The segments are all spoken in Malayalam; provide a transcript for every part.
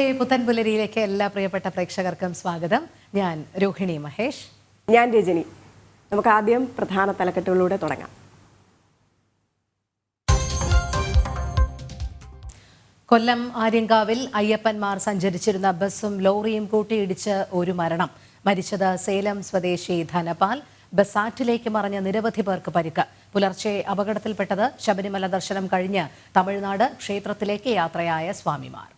നമസ്തേ പുത്തൻപുലരിയിലേക്ക് എല്ലാ പ്രിയപ്പെട്ട പ്രേക്ഷകർക്കും സ്വാഗതം. ഞാൻ രോഹിണി മഹേഷ്. ഞാൻ രജനി. നമുക്ക് ആദ്യം പ്രധാന തലക്കെട്ടുകളിലൂടെ തുടങ്ങാം. കൊല്ലം ആര്യങ്കാവിൽ അയ്യപ്പന്മാർ സഞ്ചരിച്ചിരുന്ന ബസ്സും ലോറിയും കൂട്ടിയിടിച്ച് ഒരു മരണം. മരിച്ചത് സേലം സ്വദേശി ധനപാൽ. ബസ് ആറ്റിലേക്ക് മറിഞ്ഞ നിരവധി പേർക്ക് പരിക്ക്. പുലർച്ചെ അപകടത്തിൽപ്പെട്ടത് ശബരിമല ദർശനം കഴിഞ്ഞ് തമിഴ്നാട് ക്ഷേത്രത്തിലേക്ക് യാത്രയായ സ്വാമിമാർ.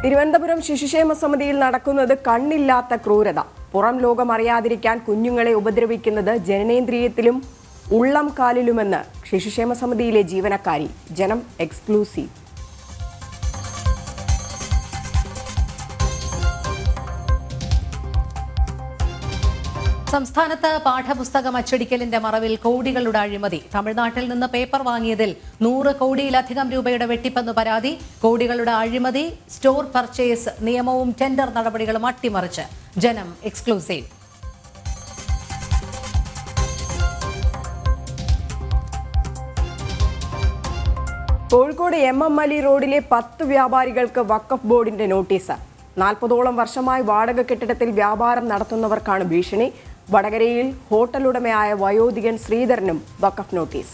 തിരുവനന്തപുരം ശിശുക്ഷേമ സമിതിയിൽ നടക്കുന്നത് കണ്ണില്ലാത്ത ക്രൂരത. പുറം ലോകം അറിയാതിരിക്കാൻ കുഞ്ഞുങ്ങളെ ഉപദ്രവിക്കുന്നത് ജനനേന്ദ്രിയത്തിലും ഉള്ളം കാലിലുമെന്ന് ശിശുക്ഷേമ സമിതിയിലെ ജീവനക്കാരി. ജനം എക്സ്ക്ലൂസീവ്. സംസ്ഥാനത്ത് പാഠപുസ്തകം അച്ചടിക്കലിന്റെ മറവിൽ കോടികളുടെ അഴിമതി. തമിഴ്നാട്ടിൽ നിന്ന് പേപ്പർ വാങ്ങിയതിൽ 100 കോടിയിലധികം രൂപയുടെ വെട്ടിപ്പെന്ന് പരാതി. കോടികളുടെ അഴിമതി, സ്റ്റോർ പർച്ചേസ് നിയമവും ടെൻഡർ നടപടികളും അട്ടിമറിച്ച്. ജനം എക്സ്ക്ലൂസീവ്. കോഴിക്കോട് MM അലി റോഡിലെ 10 വ്യാപാരികൾക്ക് വഖഫ് ബോർഡിന്റെ നോട്ടീസ്. 40ഓളം വർഷമായി വാടക കെട്ടിടത്തിൽ വ്യാപാരം നടത്തുന്നവർക്കാണ് ഭീഷണി. വടകരയിൽ ഹോട്ടൽ ഉടമയായ വയോധികൻ ശ്രീധരനും വഖഫ് നോട്ടീസ്.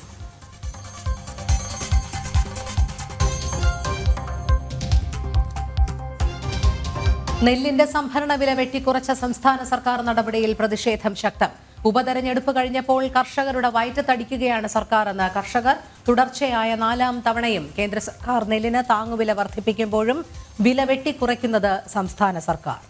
നെല്ലിന്റെ സംഭരണ വില വെട്ടിക്കുറച്ച സംസ്ഥാന സർക്കാർ നടപടിയിൽ പ്രതിഷേധം ശക്തം. ഉപതെരഞ്ഞെടുപ്പ് കഴിഞ്ഞപ്പോൾ കർഷകരുടെ വയറ്റത്തടിക്കുകയാണ് സർക്കാർ എന്ന് കർഷകർ. തുടർച്ചയായ 4ാം തവണയും കേന്ദ്ര സർക്കാർ നെല്ലിന് താങ്ങുവില വർദ്ധിപ്പിക്കുമ്പോഴും വില വെട്ടിക്കുറയ്ക്കുന്നത് സംസ്ഥാന സർക്കാർ.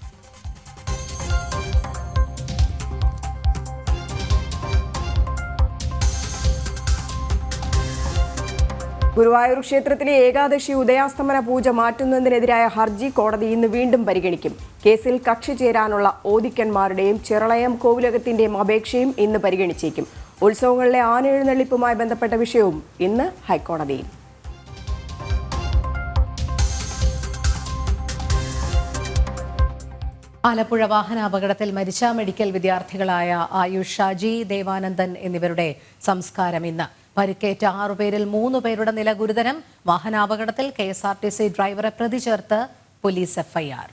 ഗുരുവായൂർ ക്ഷേത്രത്തിലെ ഏകാദശി ഉദയാസ്തമന പൂജ മാറ്റുന്നതിനെതിരായ ഹർജി കോടതി ഇന്ന് വീണ്ടും പരിഗണിക്കും. കേസിൽ കക്ഷി ചേരാനുള്ള ഓദിക്കന്മാരുടെയും ചെറളയം കോവിലകത്തിന്റെയും അപേക്ഷയും ഇന്ന് പരിഗണിച്ചേക്കും. ഉത്സവങ്ങളിലെ ആനെഴുന്നള്ളിപ്പുമായി ബന്ധപ്പെട്ട വിഷയവും ഇന്ന് ഹൈക്കോടതിയിൽ. ആലപ്പുഴ വാഹനാപകടത്തിൽ മരിച്ച മെഡിക്കൽ വിദ്യാർത്ഥികളായ ആയുഷ്, ഷാജി, ദേവാനന്ദൻ എന്നിവരുടെ സംസ്കാരം ഇന്ന്. പരിക്കേറ്റ 6 പേരിൽ 3 പേരുടെ നില ഗുരുതരം. വാഹനാപകടത്തിൽ KSRTC ഡ്രൈവറെ പ്രതി ചേർത്ത് പോലീസ് FIR.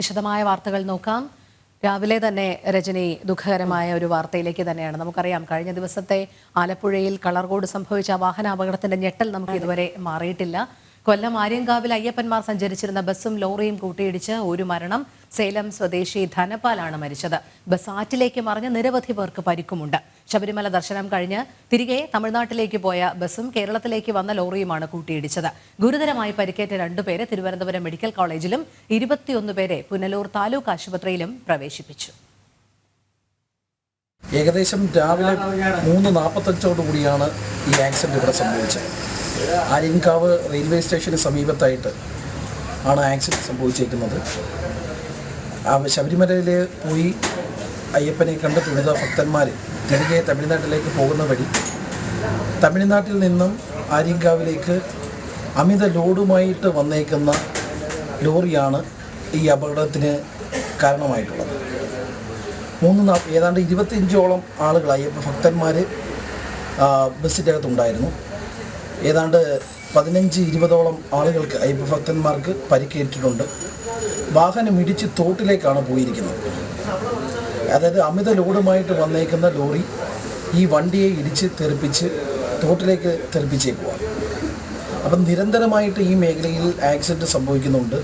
വിശദമായ വാർത്തകൾ നോക്കാം. രാവിലെ തന്നെ രജനി, ദുഃഖകരമായ ഒരു വാർത്തയിലേക്ക് തന്നെയാണ്. നമുക്കറിയാം, കഴിഞ്ഞ ദിവസത്തെ ആലപ്പുഴയിൽ കളർകോട് സംഭവിച്ച വാഹനാപകടത്തിന്റെ ഞെട്ടൽ നമുക്ക് ഇതുവരെ മാറിയിട്ടില്ല. കൊല്ലം ആര്യങ്കാവിൽ അയ്യപ്പന്മാർ സഞ്ചരിച്ചിരുന്ന ബസ്സും ലോറിയും കൂട്ടിയിടിച്ച് ഒരു മരണം. സേലം സ്വദേശി ധനപാലാണ് മരിച്ചത്. ബസ് ആറ്റിലേക്ക് മറിഞ്ഞ് നിരവധി പേർക്ക് പരിക്കുമുണ്ട്. ശബരിമല ദർശനം കഴിഞ്ഞ് തിരികെ തമിഴ്നാട്ടിലേക്ക് പോയ ബസ്സും കേരളത്തിലേക്ക് വന്ന ലോറിയുമാണ് കൂട്ടിയിടിച്ചത്. ഗുരുതരമായി പരിക്കേറ്റ 2 പേരെ തിരുവനന്തപുരം മെഡിക്കൽ കോളേജിലും 21 പേരെ പുനലൂർ താലൂക്ക് ആശുപത്രിയിലും പ്രവേശിപ്പിച്ചു. ഏകദേശം രാവിലെ 3:45 ഈ ആക്സിഡന്റ് ഇവിടെ സംഭവിച്ചത്. ആര്യങ്കാവ് റെയിൽവേ സ്റ്റേഷന് സമീപത്തായിട്ട് ആണ് ആക്സിഡന്റ് സംഭവിച്ചിരിക്കുന്നത്. ശബരിമലയിൽ പോയി അയ്യപ്പനെ കണ്ട് തൊഴുത ഭക്തന്മാർ തിരികെ തമിഴ്നാട്ടിലേക്ക് പോകുന്ന വഴി തമിഴ്നാട്ടിൽ നിന്നും ആര്യങ്കാവിലേക്ക് അമിത ലോഡുമായിട്ട് വന്നേക്കുന്ന ലോറിയാണ് ഈ അപകടത്തിന് കാരണമായിട്ടുള്ളത്. ഏതാണ്ട് 25ഓളം ആളുകൾ അയ്യപ്പ ഭക്തന്മാർ ബസ്സിൻ്റെ അകത്തുണ്ടായിരുന്നു. ഏതാണ്ട് 15-20ഓളം ആളുകൾക്ക് അയ്യപ്പ ഭക്തന്മാർക്ക് പരിക്കേറ്റിട്ടുണ്ട്. വാഹനം ഇടിച്ച് തോട്ടിലേക്കാണ് പോയിരിക്കുന്നത്. അതായത് അമിത ലോഡുമായിട്ട് വന്നേക്കുന്ന ലോറി ഈ വണ്ടിയെ ഇടിച്ച് തെറിപ്പിച്ച് തോട്ടിലേക്ക് തെറിപ്പിച്ചേക്കുവാണ്. അപ്പം നിരന്തരമായിട്ട് ഈ മേഖലയിൽ ആക്സിഡൻറ്റ് സംഭവിക്കുന്നുണ്ട്.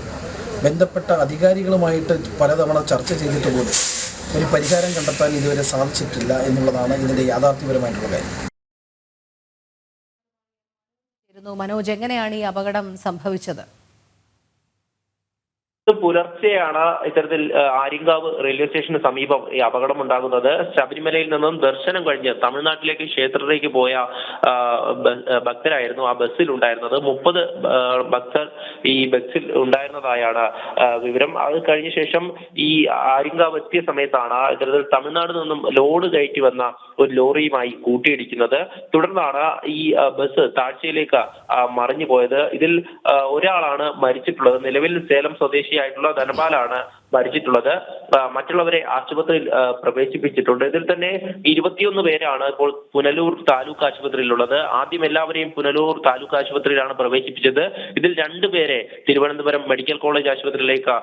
ബന്ധപ്പെട്ട അധികാരികളുമായിട്ട് പലതവണ ചർച്ച ചെയ്തിട്ട് പോലും ഒരു പരിഹാരം കണ്ടെത്താൻ ഇതുവരെ സാധിച്ചിട്ടില്ല എന്നുള്ളതാണ് ഇതിൻ്റെ യാഥാർത്ഥ്യപരമായിട്ടുള്ള കാര്യം. മനോജ്, എങ്ങനെയാണ് ഈ അപകടം സംഭവിച്ചത്? പുലർച്ചെയാണ് ഇത്തരത്തിൽ ആര്യങ്കാവ് റെയിൽവേ സ്റ്റേഷന് സമീപം ഈ അപകടം ഉണ്ടാകുന്നത്. ശബരിമലയിൽ നിന്നും ദർശനം കഴിഞ്ഞ് തമിഴ്നാട്ടിലേക്ക് ക്ഷേത്രത്തിലേക്ക് പോയ ഭക്തരായിരുന്നു ആ ബസ്സിൽ ഉണ്ടായിരുന്നത്. 30 ഭക്തർ ഈ ബസ്സിൽ ഉണ്ടായിരുന്നതായാണ് വിവരം. അത് കഴിഞ്ഞ ശേഷം ഈ ആര്യങ്കാവ് എത്തിയ സമയത്താണ് ഇത്തരത്തിൽ തമിഴ്നാട് നിന്നും ലോഡ് കയറ്റി വന്ന ഒരു ലോറിയുമായി കൂട്ടിയിടിക്കുന്നത്. തുടർന്നാണ് ഈ ബസ് താഴ്ചയിലേക്ക് മറിഞ്ഞു പോയത്. ഇതിൽ ഒരാളാണ് മരിച്ചിട്ടുള്ളത്. നിലവിൽ സേലം സ്വദേശിയായിട്ടുള്ള ധനപാലാണ് മരിച്ചിട്ടുള്ളത്. മറ്റുള്ളവരെ ആശുപത്രിയിൽ പ്രവേശിപ്പിച്ചിട്ടുണ്ട്. ഇതിൽ തന്നെ 21 പേരാണ് ഇപ്പോൾ പുനലൂർ താലൂക്ക് ആശുപത്രിയിലുള്ളത്. ആദ്യം എല്ലാവരെയും പുനലൂർ താലൂക്ക് ആശുപത്രിയിലാണ് പ്രവേശിപ്പിച്ചത്. ഇതിൽ 2 പേരെ തിരുവനന്തപുരം മെഡിക്കൽ കോളേജ് ആശുപത്രിയിലേക്ക്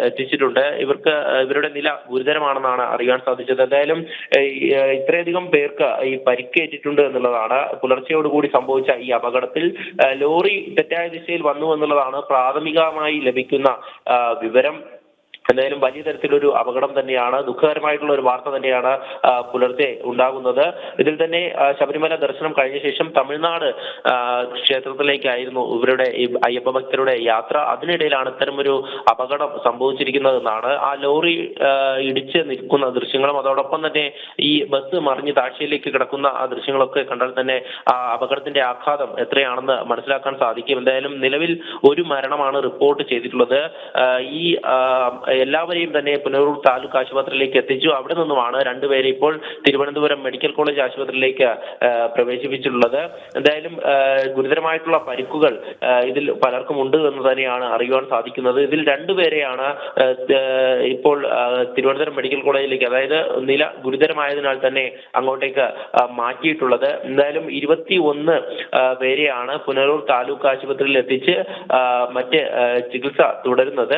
എത്തിച്ചിട്ടുണ്ട്. ഇവരുടെ നില ഗുരുതരമാണെന്നാണ് അറിയാൻ സാധിച്ചത്. എന്തായാലും ഇത്രയധികം പേർക്ക് ഈ പരിക്കേറ്റിട്ടുണ്ട് എന്നുള്ളതാണ് പുലർച്ചയോടുകൂടി സംഭവിച്ച ഈ അപകടത്തിൽ. ലോറി തെറ്റായ ദിശയിൽ വന്നു എന്നുള്ളതാണ് പ്രാഥമികമായി ലഭിക്കുന്ന വിവരം. എന്തായാലും വലിയ തരത്തിലൊരു അപകടം തന്നെയാണ്, ദുഃഖകരമായിട്ടുള്ള ഒരു വാർത്ത തന്നെയാണ് പുലർച്ചെ ഉണ്ടാകുന്നത്. ഇതിൽ തന്നെ ശബരിമല ദർശനം കഴിഞ്ഞ ശേഷം തമിഴ്നാട് ക്ഷേത്രത്തിലേക്കായിരുന്നു ഇവരുടെ അയ്യപ്പ ഭക്തരുടെ യാത്ര. അതിനിടയിലാണ് ഇത്തരമൊരു അപകടം സംഭവിച്ചിരിക്കുന്നതെന്നാണ്. ആ ലോറി ഇടിച്ച് നിൽക്കുന്ന ദൃശ്യങ്ങളും അതോടൊപ്പം തന്നെ ഈ ബസ് മറിഞ്ഞ് താഴ്ചയിലേക്ക് കിടക്കുന്ന ആ ദൃശ്യങ്ങളൊക്കെ കണ്ടാൽ തന്നെ ആ അപകടത്തിന്റെ ആഘാതം എത്രയാണെന്ന് മനസ്സിലാക്കാൻ സാധിക്കും. എന്തായാലും നിലവിൽ ഒരു മരണമാണ് റിപ്പോർട്ട് ചെയ്തിട്ടുള്ളത്. ഈ എല്ലാവരെയും തന്നെ പുനലൂർ താലൂക്ക് ആശുപത്രിയിലേക്ക് എത്തിച്ചു. അവിടെ നിന്നുമാണ് 2 പേരെ ഇപ്പോൾ തിരുവനന്തപുരം മെഡിക്കൽ കോളേജ് ആശുപത്രിയിലേക്ക് പ്രവേശിപ്പിച്ചിട്ടുള്ളത്. എന്തായാലും ഗുരുതരമായിട്ടുള്ള പരിക്കുകൾ ഇതിൽ പലർക്കും ഉണ്ട് എന്ന് തന്നെയാണ് അറിയുവാൻ സാധിക്കുന്നത്. ഇതിൽ 2 പേരെയാണ് ഇപ്പോൾ തിരുവനന്തപുരം മെഡിക്കൽ കോളേജിലേക്ക്, അതായത് നില ഗുരുതരമായതിനാൽ തന്നെ അങ്ങോട്ടേക്ക് മാറ്റിയിട്ടുള്ളത്. എന്തായാലും 21 പേരെയാണ് പുനലൂർ താലൂക്ക് ആശുപത്രിയിൽ എത്തിച്ച് മറ്റ് ചികിത്സ തുടരുന്നത്.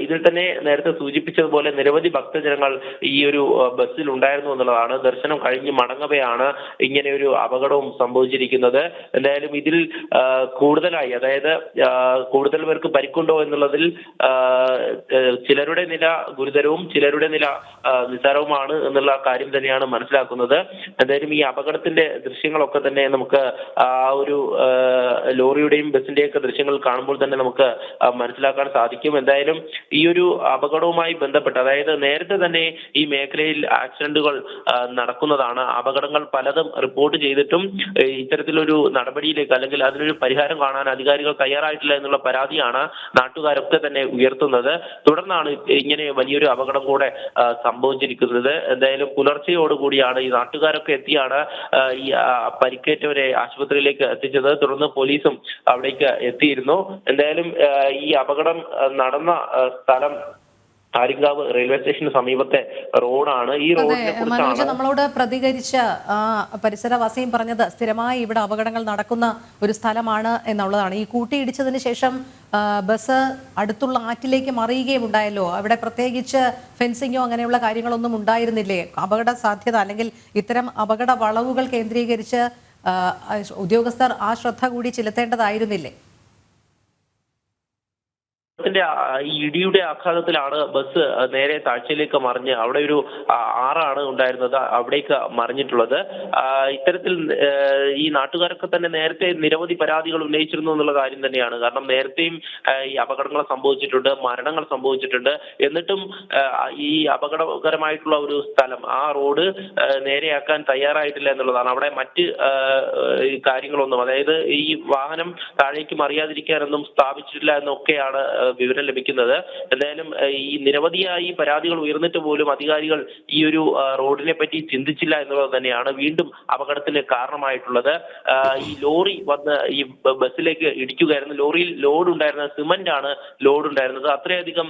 ഇതിൽ തന്നെ നേരത്തെ സൂചിപ്പിച്ചതുപോലെ നിരവധി ഭക്തജനങ്ങൾ ഈ ഒരു ബസ്സിൽ ഉണ്ടായിരുന്നു എന്നുള്ളതാണ്. ദർശനം കഴിഞ്ഞ് മടങ്ങവെയാണ് ഇങ്ങനെ ഒരു അപകടവും സംഭവിച്ചിരിക്കുന്നത്. എന്തായാലും ഇതിൽ കൂടുതലായി, അതായത് കൂടുതൽ പേർക്ക് പരിക്കുണ്ടോ എന്നുള്ളതിൽ ചിലരുടെ നില ഗുരുതരവും ചിലരുടെ നില നിസ്സാരവുമാണ് എന്നുള്ള കാര്യം തന്നെയാണ് മനസ്സിലാക്കുന്നത്. എന്തായാലും ഈ അപകടത്തിന്റെ ദൃശ്യങ്ങളൊക്കെ തന്നെ നമുക്ക് ആ ഒരു ലോറിയുടെയും ബസിന്റെയൊക്കെ ദൃശ്യങ്ങൾ കാണുമ്പോൾ തന്നെ നമുക്ക് മനസ്സിലാക്കാൻ സാധിക്കും. എന്തായാലും ഈ ഒരു അപകടവുമായി ബന്ധപ്പെട്ട്, അതായത് നേരത്തെ തന്നെ ഈ മേഖലയിൽ ആക്സിഡന്റുകൾ നടക്കുന്നതാണ്. അപകടങ്ങൾ പലതും റിപ്പോർട്ട് ചെയ്തിട്ടും ഇത്തരത്തിലൊരു നടപടിയിലേക്ക് അല്ലെങ്കിൽ അതിനൊരു പരിഹാരം കാണാൻ അധികാരികൾ തയ്യാറായിട്ടില്ല എന്നുള്ള പരാതിയാണ് നാട്ടുകാരൊക്കെ തന്നെ ഉയർത്തുന്നത്. തുടർന്നാണ് ഇങ്ങനെ വലിയൊരു അപകടം കൂടെ സംഭവിച്ചിരിക്കുന്നത്. എന്തായാലും പുലർച്ചയോടുകൂടിയാണ് ഈ നാട്ടുകാരൊക്കെ എത്തിയാണ് ഈ പരിക്കേറ്റവരെ ആശുപത്രിയിലേക്ക് എത്തിച്ചത്. തുടർന്ന് പോലീസും അവിടേക്ക് എത്തിയിരുന്നു. എന്തായാലും ഈ അപകടം നടന്ന സ്ഥലം ആര്യങ്കാവ് റെയിൽവേ സ്റ്റേഷന് സമീപത്തെ റോഡാണ്. ഈ റോഡിനെ മനോജ് നമ്മളോട് പ്രതികരിച്ച പരിസരവാസിയും പറഞ്ഞത് സ്ഥിരമായി ഇവിടെ അപകടങ്ങൾ നടക്കുന്ന ഒരു സ്ഥലമാണ് എന്നുള്ളതാണ്. ഈ കൂട്ടിയിടിച്ചതിന് ശേഷം ബസ് അടുത്തുള്ള ആറ്റിലേക്ക് മറിയുകയും ഉണ്ടായല്ലോ. അവിടെ പ്രത്യേകിച്ച് ഫെൻസിങ്ങോ അങ്ങനെയുള്ള കാര്യങ്ങളൊന്നും ഉണ്ടായിരുന്നില്ലേ? അപകട സാധ്യത അല്ലെങ്കിൽ ഇത്തരം അപകട വളവുകൾ കേന്ദ്രീകരിച്ച് ഉദ്യോഗസ്ഥർ ആ ശ്രദ്ധ കൂടി ചെലുത്തേണ്ടതായിരുന്നില്ലേ? ഈ ഇടിയുടെ ആഘാതത്തിലാണ് ബസ് നേരെ താഴ്ചയിലേക്ക് മറിഞ്ഞ് അവിടെ ഒരു ആറാണ് ഉണ്ടായിരുന്നത്, അവിടേക്ക് മറിഞ്ഞിട്ടുള്ളത്. ഇത്തരത്തിൽ ഈ നാട്ടുകാരൊക്കെ തന്നെ നേരത്തെ നിരവധി പരാതികൾ ഉന്നയിച്ചിരുന്നു എന്നുള്ള കാര്യം തന്നെയാണ്. കാരണം നേരത്തെയും ഈ അപകടങ്ങൾ സംഭവിച്ചിട്ടുണ്ട്, മരണങ്ങൾ സംഭവിച്ചിട്ടുണ്ട്. എന്നിട്ടും ഈ അപകടകരമായിട്ടുള്ള ഒരു സ്ഥലം, ആ റോഡ് നേരെയാക്കാൻ തയ്യാറായിട്ടില്ല എന്നുള്ളതാണ്. അവിടെ മറ്റ് കാര്യങ്ങളൊന്നും, അതായത് ഈ വാഹനം താഴേക്ക് മറിയാതിരിക്കാനൊന്നും സ്ഥാപിച്ചിട്ടില്ല എന്നൊക്കെയാണ് വിവരം ലഭിക്കുന്നത്. എന്തായാലും ഈ നിരവധിയായി പരാതികൾ ഉയർന്നിട്ട് പോലും അധികാരികൾ ഈ ഒരു റോഡിനെ പറ്റി ചിന്തിച്ചില്ല എന്നുള്ളത് തന്നെയാണ് വീണ്ടും അപകടത്തിന് കാരണമായിട്ടുള്ളത്. ഈ ലോറി വന്ന് ഈ ബസ്സിലേക്ക് ഇടിക്കുകയായിരുന്നു. ലോറിയിൽ ലോഡ് ഉണ്ടായിരുന്നത് സിമന്റ് ആണ് ലോഡ് ഉണ്ടായിരുന്നത്. അത്രയധികം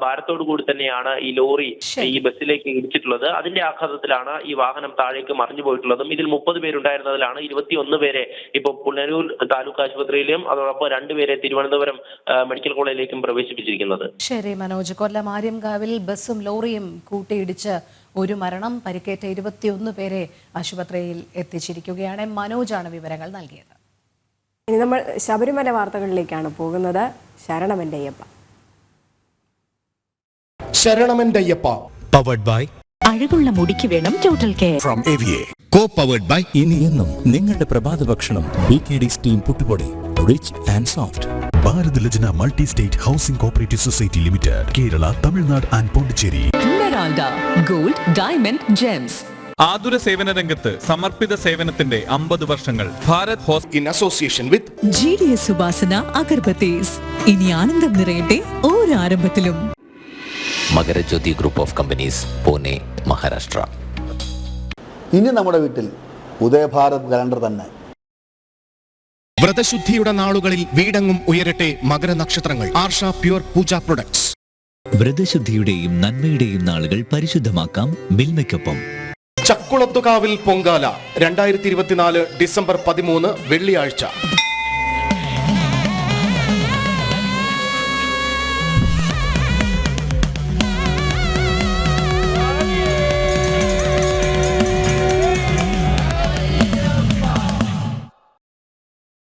ഭാരത്തോടു കൂടി തന്നെയാണ് ഈ ലോറി ഈ ബസ്സിലേക്ക് ഇടിച്ചിട്ടുള്ളത്. അതിന്റെ ആഘാതത്തിലാണ് ഈ വാഹനം താഴേക്ക് മറിഞ്ഞു പോയിട്ടുള്ളതും. ഇതിൽ 30 പേരുണ്ടായിരുന്നതിലാണ് 21 പേരെ ഇപ്പോൾ പുനലൂർ താലൂക്ക് ആശുപത്രിയിലും അതോടൊപ്പം 2 പേരെ തിരുവനന്തപുരം മെഡിക്കൽ കോളേജിലേക്കും പ്രവേശിപ്പിച്ചിരിക്കുന്നത്. ശരി മനോജ്, കൊല്ലം ആര്യങ്കാവിൽ ബസ്സും ലോറിയും കൂട്ടിയിടിച്ച് ഒരു മരണം, പരിക്കേറ്റ 21 പേരെ ആശുപത്രിയിൽ എത്തിച്ചിരിക്കുകയാണ്. മനോജാണ് വിവരങ്ങൾ നൽകിയത്. ഇനി നമ്മൾ ശബരിമല വാർത്തകളിലേക്കാണ് പോകുന്നത്. ശരണമെന്റെ അയ്യപ്പ. ശരണമെന്റെ അയ്യപ്പ പവർഡ് ബൈ അഴകുള്ള മുടിക്ക് വേണം ടോട്ടൽ കെയർ ഫ്രം എവിയെ. കോ പവർഡ് ബൈ ഇനി എന്നും നിങ്ങളുടെ പ്രഭാത ഭക്ഷണം BKD സ്റ്റീം പുട്ടുപൊടി, റിച്ച് ആൻഡ് സോഫ്റ്റ്. ഭാരത് ലജ്ന multi state housing cooperative society limited, Kerala, Tamil Nadu and Pondicherry. Gold diamond gems. ആതുര സേവന രംഗത്ത് സമർപ്പിത സേവനത്തിന്റെ 50 വർഷങ്ങൾ. Bharat in association with GDS സുബാസന അഗർബത്തീസ്. ഇനി ആനന്ദം നിറയട്ടെ ഓരോ ആരംഭത്തിലും. Makarajyothi group of companies, Pune, Maharashtra. ഇനി നമ്മുടെ വീട്ടിൽ ഉദയഭാരത് കലണ്ടർ തന്നെ. വ്രതശുദ്ധിയുടെ നാളുകളിൽ വീടെങ്ങും ഉയരട്ടെ മകരനക്ഷത്രങ്ങൾ. ആർഷ പ്യൂർ പൂജ പ്രൊഡക്ട്സ്. വ്രതശുദ്ധിയുടെയും നന്മയുടെയും നാളുകൾ പരിശുദ്ധമാക്കാം മിൽമയ്ക്കൊപ്പം. ചക്കുളത്തുകാവിൽ പൊങ്കാല 2024 ഡിസംബർ 13 വെള്ളിയാഴ്ച.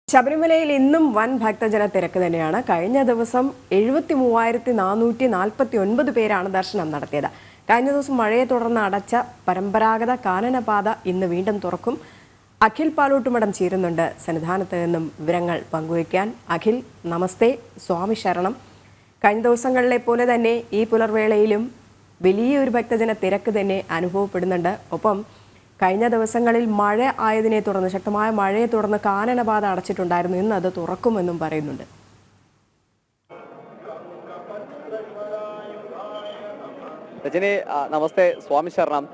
ശബരിമലയിൽ ഇന്നും വൻ ഭക്തജന തിരക്ക് തന്നെയാണ്. കഴിഞ്ഞ ദിവസം 73,449 പേരാണ് ദർശനം നടത്തിയത്. കഴിഞ്ഞ ദിവസം മഴയെ തുടർന്ന് അടച്ച പരമ്പരാഗത കാനനപാത ഇന്ന് വീണ്ടും തുറക്കും. അഖിൽ പാലോട്ടുമഠം ചേരുന്നുണ്ട് സന്നിധാനത്ത് നിന്നും വിവരങ്ങൾ പങ്കുവയ്ക്കാൻ. അഖിൽ, നമസ്തേ, സ്വാമി ശരണം. കഴിഞ്ഞ ദിവസങ്ങളിലെ പോലെ തന്നെ ഈ പുലർവേളയിലും വലിയൊരു ഭക്തജന തിരക്ക് തന്നെ അനുഭവപ്പെടുന്നുണ്ട്. ഒപ്പം കഴിഞ്ഞ ദിവസങ്ങളിൽ മഴ ആയതിനെ തുടർന്ന്, ശക്തമായ മഴയെ തുടർന്ന് കാനനപാത അടച്ചിട്ടുണ്ടായിരുന്നു. ഇന്ന് അത് തുറക്കുമെന്നും പറയുന്നുണ്ട്. രജനി, നമസ്തേ, സ്വാമി ശരണം.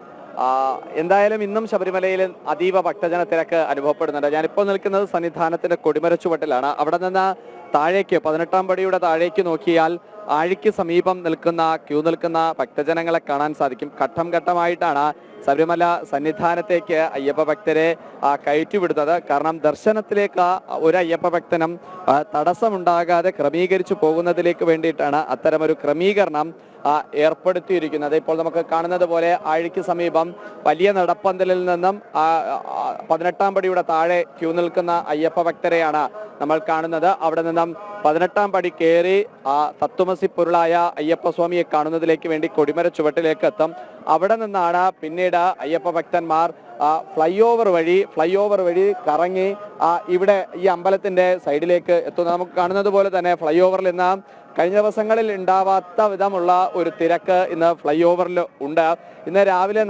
എന്തായാലും ഇന്നും ശബരിമലയിൽ അതീവ ഭക്തജന തിരക്ക് അനുഭവപ്പെടുന്നുണ്ട്. ഞാനിപ്പോൾ നിൽക്കുന്നത് സന്നിധാനത്തിന്റെ കൊടിമരച്ചുവട്ടിലാണ്. അവിടെ നിന്ന് താഴേക്ക് 18-ാം പടിയുടെ താഴേക്ക് നോക്കിയാൽ ആഴിക്ക് സമീപം ക്യൂ നിൽക്കുന്ന ഭക്തജനങ്ങളെ കാണാൻ സാധിക്കും. ഘട്ടം ഘട്ടമായിട്ടാണ് ശബരിമല സന്നിധാനത്തേക്ക് അയ്യപ്പ ഭക്തരെ കയറ്റിവിടുന്നത്. കാരണം ദർശനത്തിലേക്ക് ഒരു അയ്യപ്പ ഭക്തനും തടസ്സമുണ്ടാകാതെ ക്രമീകരിച്ചു പോകുന്നതിലേക്ക് വേണ്ടിയിട്ടാണ് അത്തരമൊരു ക്രമീകരണം ഏർപ്പെടുത്തിയിരിക്കുന്നത്. ഇപ്പോൾ നമുക്ക് കാണുന്നത് പോലെ ആഴിക്ക് സമീപം വലിയ നടപ്പന്തലിൽ നിന്നും 18-ാം പടിയുടെ താഴെ ക്യൂ നിൽക്കുന്ന അയ്യപ്പ ഭക്തരെയാണ് നമ്മൾ കാണുന്നത്. അവിടെ നിന്നും 18-ാം പടി കയറി തത്വമസി പൊരുളായ അയ്യപ്പസ്വാമിയെ കാണുന്നതിലേക്ക് വേണ്ടി കൊടിമര ചുവട്ടിലേക്ക് എത്തും. അവിടെ നിന്നാണ് പിന്നീട് അയ്യപ്പ ഭക്തന്മാർ ഫ്ലൈ ഓവർ വഴി കറങ്ങി ഇവിടെ ഈ അമ്പലത്തിന്റെ സൈഡിലേക്ക് എത്തുന്നത്. നമുക്ക് കാണുന്നത് പോലെ തന്നെ ഫ്ലൈ ഓവറിൽ ഇന്ന് കഴിഞ്ഞ ദിവസങ്ങളിൽ ഉണ്ടാവാത്ത വിധമുള്ള ഒരു തിരക്ക് ഇന്ന് ഫ്ലൈ ഓവറിൽ ഉണ്ട്. ഇന്ന് രാവിലെ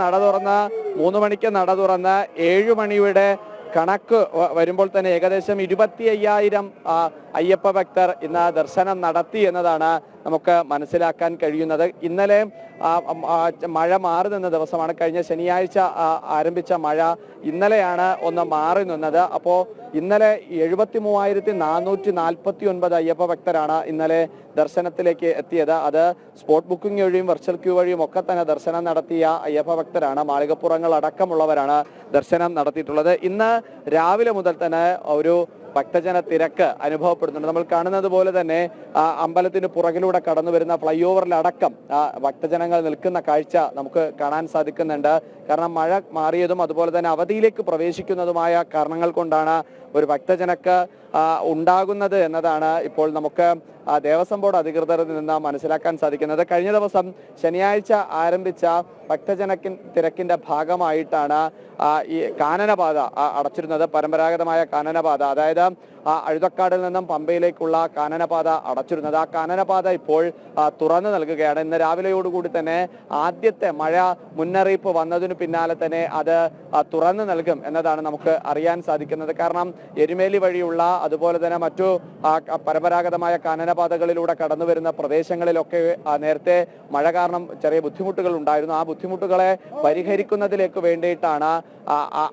3 മണിക്ക് നട തുറന്ന് 7 മണിയുടെ കണക്ക് വരുമ്പോൾ തന്നെ ഏകദേശം 25,000 അയ്യപ്പ ഭക്തർ ഇന്ന് ദർശനം നടത്തി എന്നതാണ് നമുക്ക് മനസ്സിലാക്കാൻ കഴിയുന്നത്. ഇന്നലെ മഴ മാറി നിന്ന ദിവസമാണ്. കഴിഞ്ഞ ശനിയാഴ്ച ആരംഭിച്ച മഴ ഇന്നലെയാണ് ഒന്ന് മാറി നിന്നത്. അപ്പോൾ ഇന്നലെ 73,449 അയ്യപ്പ ഭക്തരാണ് ഇന്നലെ ദർശനത്തിലേക്ക് എത്തിയത്. അത് സ്പോട്ട് ബുക്കിംഗ് വഴിയും വെർച്വൽ ക്യൂ വഴിയും ഒക്കെ തന്നെ ദർശനം നടത്തിയ അയ്യപ്പ ഭക്തരാണ്. മാളികപ്പുറങ്ങൾ അടക്കമുള്ളവരാണ് ദർശനം നടത്തിയിട്ടുള്ളത്. ഇന്ന് രാവിലെ മുതൽ തന്നെ ഒരു ഭക്തജന തിരക്ക് അനുഭവപ്പെടുന്നുണ്ട്. നമ്മൾ കാണുന്നത് പോലെ തന്നെ അമ്പലത്തിന് പുറകിലൂടെ കടന്നു വരുന്ന ഫ്ലൈ ഓവറിലടക്കം ഭക്തജനങ്ങൾ നിൽക്കുന്ന കാഴ്ച നമുക്ക് കാണാൻ സാധിക്കുന്നുണ്ട്. കാരണം മഴ മാറിയതും അതുപോലെ തന്നെ അവധിയിലേക്ക് പ്രവേശിക്കുന്നതുമായ കാരണങ്ങൾ കൊണ്ടാണ് ഒരു ഭക്തജനക്ക് ഉണ്ടാകുന്നത് എന്നതാണ് ഇപ്പോൾ നമുക്ക് ദേവസ്വം ബോർഡ് അധികൃതരിൽ നിന്ന് മനസ്സിലാക്കാൻ സാധിക്കുന്നത്. കഴിഞ്ഞ ദിവസം ശനിയാഴ്ച ആരംഭിച്ച തിരക്കിന്റെ ഭാഗമായിട്ടാണ് ഈ കാനനപാത അടച്ചിരുന്നത്. പരമ്പരാഗതമായ കാനനപാത, അതായത് അഴുതക്കാടിൽ നിന്നും പമ്പയിലേക്കുള്ള കാനനപാത അടച്ചിരുന്നത്. ആ കാനനപാത ഇപ്പോൾ തുറന്നു നൽകുകയാണ്. ഇന്ന് രാവിലെയോടുകൂടി തന്നെ ആദ്യത്തെ മഴ മുന്നറിയിപ്പ് വന്നതിനു പിന്നാലെ തന്നെ അത് തുറന്നു നൽകും എന്നതാണ് നമുക്ക് അറിയാൻ സാധിക്കുന്നത്. കാരണം എരുമേലി വഴിയുള്ള അതുപോലെ തന്നെ മറ്റു പരമ്പരാഗതമായ കാനനപാതകളിലൂടെ കടന്നു വരുന്ന പ്രദേശങ്ങളിലൊക്കെ നേരത്തെ മഴ കാരണം ചെറിയ ബുദ്ധിമുട്ടുകൾ ഉണ്ടായിരുന്നു. ആ ബുദ്ധിമുട്ടുകളെ പരിഹരിക്കുന്നതിലേക്ക് വേണ്ടിയിട്ടാണ്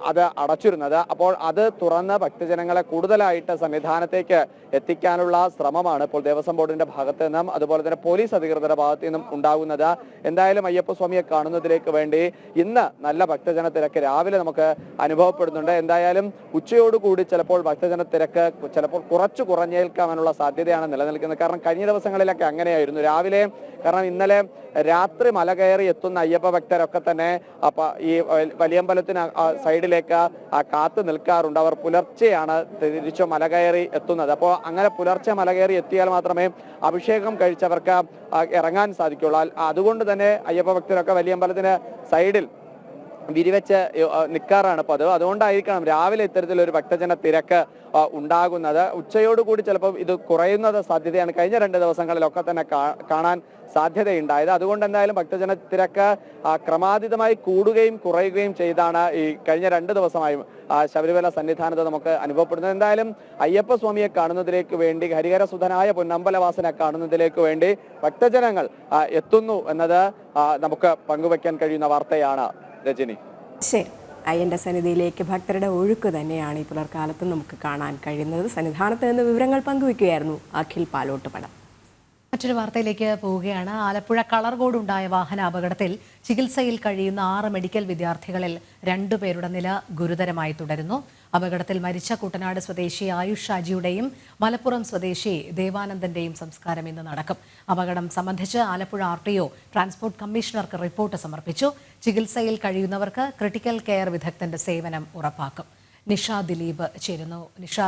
അത് അടച്ചിരുന്നത്. അപ്പോൾ അത് തുറന്ന് ഭക്തജനങ്ങളെ കൂടുതലായിട്ട് സന്നിധാനത്തേക്ക് എത്തിക്കാനുള്ള ശ്രമമാണ് ഇപ്പോൾ ദേവസ്വം ബോർഡിന്റെ ഭാഗത്ത് നിന്നും അതുപോലെ തന്നെ പോലീസ് അധികൃതരുടെ ഭാഗത്തു നിന്നും ഉണ്ടാകുന്നത്. എന്തായാലും അയ്യപ്പസ്വാമിയെ കാണുന്നതിലേക്ക് വേണ്ടി ഇന്ന് നല്ല ഭക്തജന തിരക്ക് രാവിലെ നമുക്ക് അനുഭവപ്പെടുന്നുണ്ട്. എന്തായാലും ഉച്ചയോടുകൂടി ചിലപ്പോൾ ഭക്തജന തിരക്ക് ചിലപ്പോൾ കുറച്ചു കുറഞ്ഞേൽക്കാനുള്ള സാധ്യതയാണ് നിലനിൽക്കുന്നത്. കാരണം കഴിഞ്ഞ ദിവസങ്ങളിലൊക്കെ അങ്ങനെയായിരുന്നു. രാവിലെ, കാരണം ഇന്നലെ രാത്രി മല കയറി എത്തുന്ന അയ്യപ്പ ഭക്തരൊക്കെ തന്നെ ഈ വലിയമ്പലത്തിന് സൈഡിലേക്ക് കാത്തു നിൽക്കാറുണ്ട്. അവർ പുലർച്ചെയാണ് തിരിച്ചു മല കയറി എത്തുന്നത്. അപ്പോൾ അങ്ങനെ പുലർച്ചെ മല കയറി എത്തിയാൽ മാത്രമേ അഭിഷേകം കഴിച്ചവർക്ക് ഇറങ്ങാൻ സാധിക്കുള്ളൂ. അതുകൊണ്ട് തന്നെ അയ്യപ്പ ഭക്തരൊക്കെ വലിയമ്പലത്തിന് സൈഡിൽ വിരിവെച്ച് നിൽക്കാറാണ് പതിവ്. അതുകൊണ്ടായിരിക്കണം രാവിലെ ഇത്തരത്തിലൊരു ഭക്തജന തിരക്ക് ഉണ്ടാകുന്നത്. ഉച്ചയോടുകൂടി ചിലപ്പോൾ ഇത് കുറയുന്നത് സാധ്യതയാണ് കഴിഞ്ഞ 2 ദിവസങ്ങളിലൊക്കെ തന്നെ കാണാൻ സാധ്യതയുണ്ടായത്. അതുകൊണ്ട് എന്തായാലും ഭക്തജന തിരക്ക് ക്രമാതീതമായി കൂടുകയും കുറയുകയും ചെയ്താണ് ഈ കഴിഞ്ഞ 2 ദിവസമായും ശബരിമല സന്നിധാനത്ത് നമുക്ക് അനുഭവപ്പെടുന്നത്. എന്തായാലും അയ്യപ്പ സ്വാമിയെ കാണുന്നതിലേക്ക് വേണ്ടി, ഹരിഹരസുധനായ പൊന്നമ്പലവാസനെ കാണുന്നതിലേക്ക് വേണ്ടി ഭക്തജനങ്ങൾ എത്തുന്നു എന്നത് നമുക്ക് പങ്കുവയ്ക്കാൻ കഴിയുന്ന വാർത്തയാണ്. രജനി, ശരി. അയ്യന്റെ സന്നിധിയിലേക്ക് ഭക്തരുടെ ഒഴുക്ക് തന്നെയാണ് ഈ പുലർക്കാലത്ത് നമുക്ക് കാണാൻ കഴിയുന്നത്. സന്നിധാനത്ത് നിന്ന് വിവരങ്ങൾ പങ്കുവയ്ക്കുകയായിരുന്നു അഖിൽ പാലോട്ടുപടം. മറ്റൊരു വാർത്തയിലേക്ക് പോവുകയാണ്. ആലപ്പുഴ കളർകോടുണ്ടായ വാഹന അപകടത്തിൽ ചികിത്സയിൽ കഴിയുന്ന 6 മെഡിക്കൽ വിദ്യാർത്ഥികളിൽ 2 പേരുടെ നില ഗുരുതരമായി തുടരുന്നു. അപകടത്തിൽ മരിച്ച കുട്ടനാട് സ്വദേശി ആയുഷ് ഷാജിയുടെയും മലപ്പുറം സ്വദേശി ദേവാനന്ദന്റെയും സംസ്കാരം ഇന്ന് നടക്കും. അപകടം സംബന്ധിച്ച് ആലപ്പുഴ RTO ട്രാൻസ്പോർട്ട് കമ്മീഷണർക്ക് റിപ്പോർട്ട് സമർപ്പിച്ചു. ചികിത്സയിൽ കഴിയുന്നവർക്ക് ക്രിട്ടിക്കൽ കെയർ വിദഗ്ധന്റെ സേവനം ഉറപ്പാക്കും. നിഷ ദിലീപ് ചേരുന്നു. നിഷ,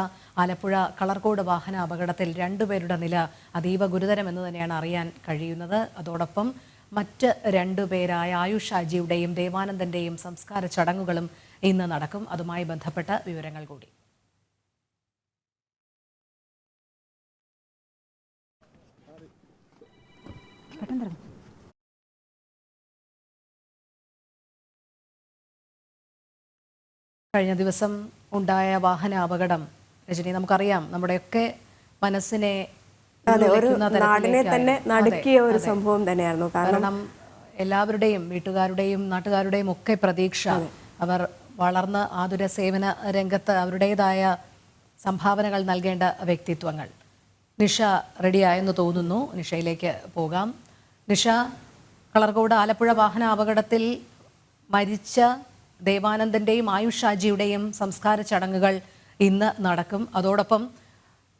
ആലപ്പുഴ കളർകോട് വാഹന അപകടത്തിൽ 2 പേരുടെ നില അതീവ ഗുരുതരമെന്ന് തന്നെയാണ് അറിയാൻ കഴിയുന്നത്. അതോടൊപ്പം മറ്റ് 2 പേരായ ആയുഷ് ഷാജിയുടെയും ദേവാനന്ദന്റെയും സംസ്കാര ചടങ്ങുകളും ഇന്ന് നടക്കും. അതുമായി ബന്ധപ്പെട്ട വിവരങ്ങൾ കൂടി. കഴിഞ്ഞ ദിവസം ഉണ്ടായ വാഹന അപകടം, രജനി, നമുക്കറിയാം നമ്മുടെയൊക്കെ മനസ്സിനെ നാടിനെ തന്നെ നടുക്കിയ ഒരു സംഭവം തന്നെയായിരുന്നു. കാരണം എല്ലാവരുടെയും വീട്ടുകാരുടെയും നാട്ടുകാരുടെയും ഒക്കെ പ്രതീക്ഷ, അവർ വളർന്ന് ആതുര സേവന രംഗത്ത് അവരുടേതായ സംഭാവനകൾ നൽകേണ്ട വ്യക്തിത്വങ്ങൾ. നിഷ റെഡിയായെന്ന് തോന്നുന്നു. നിഷയിലേക്ക് പോകാം. നിഷ, കളർകോട് ആലപ്പുഴ വാഹന അപകടത്തിൽ മരിച്ച ദേവാനന്ദന്റെയും ആയുഷ് ഷാജിയുടെയും സംസ്കാര ചടങ്ങുകൾ ഇന്ന് നടക്കും. അതോടൊപ്പം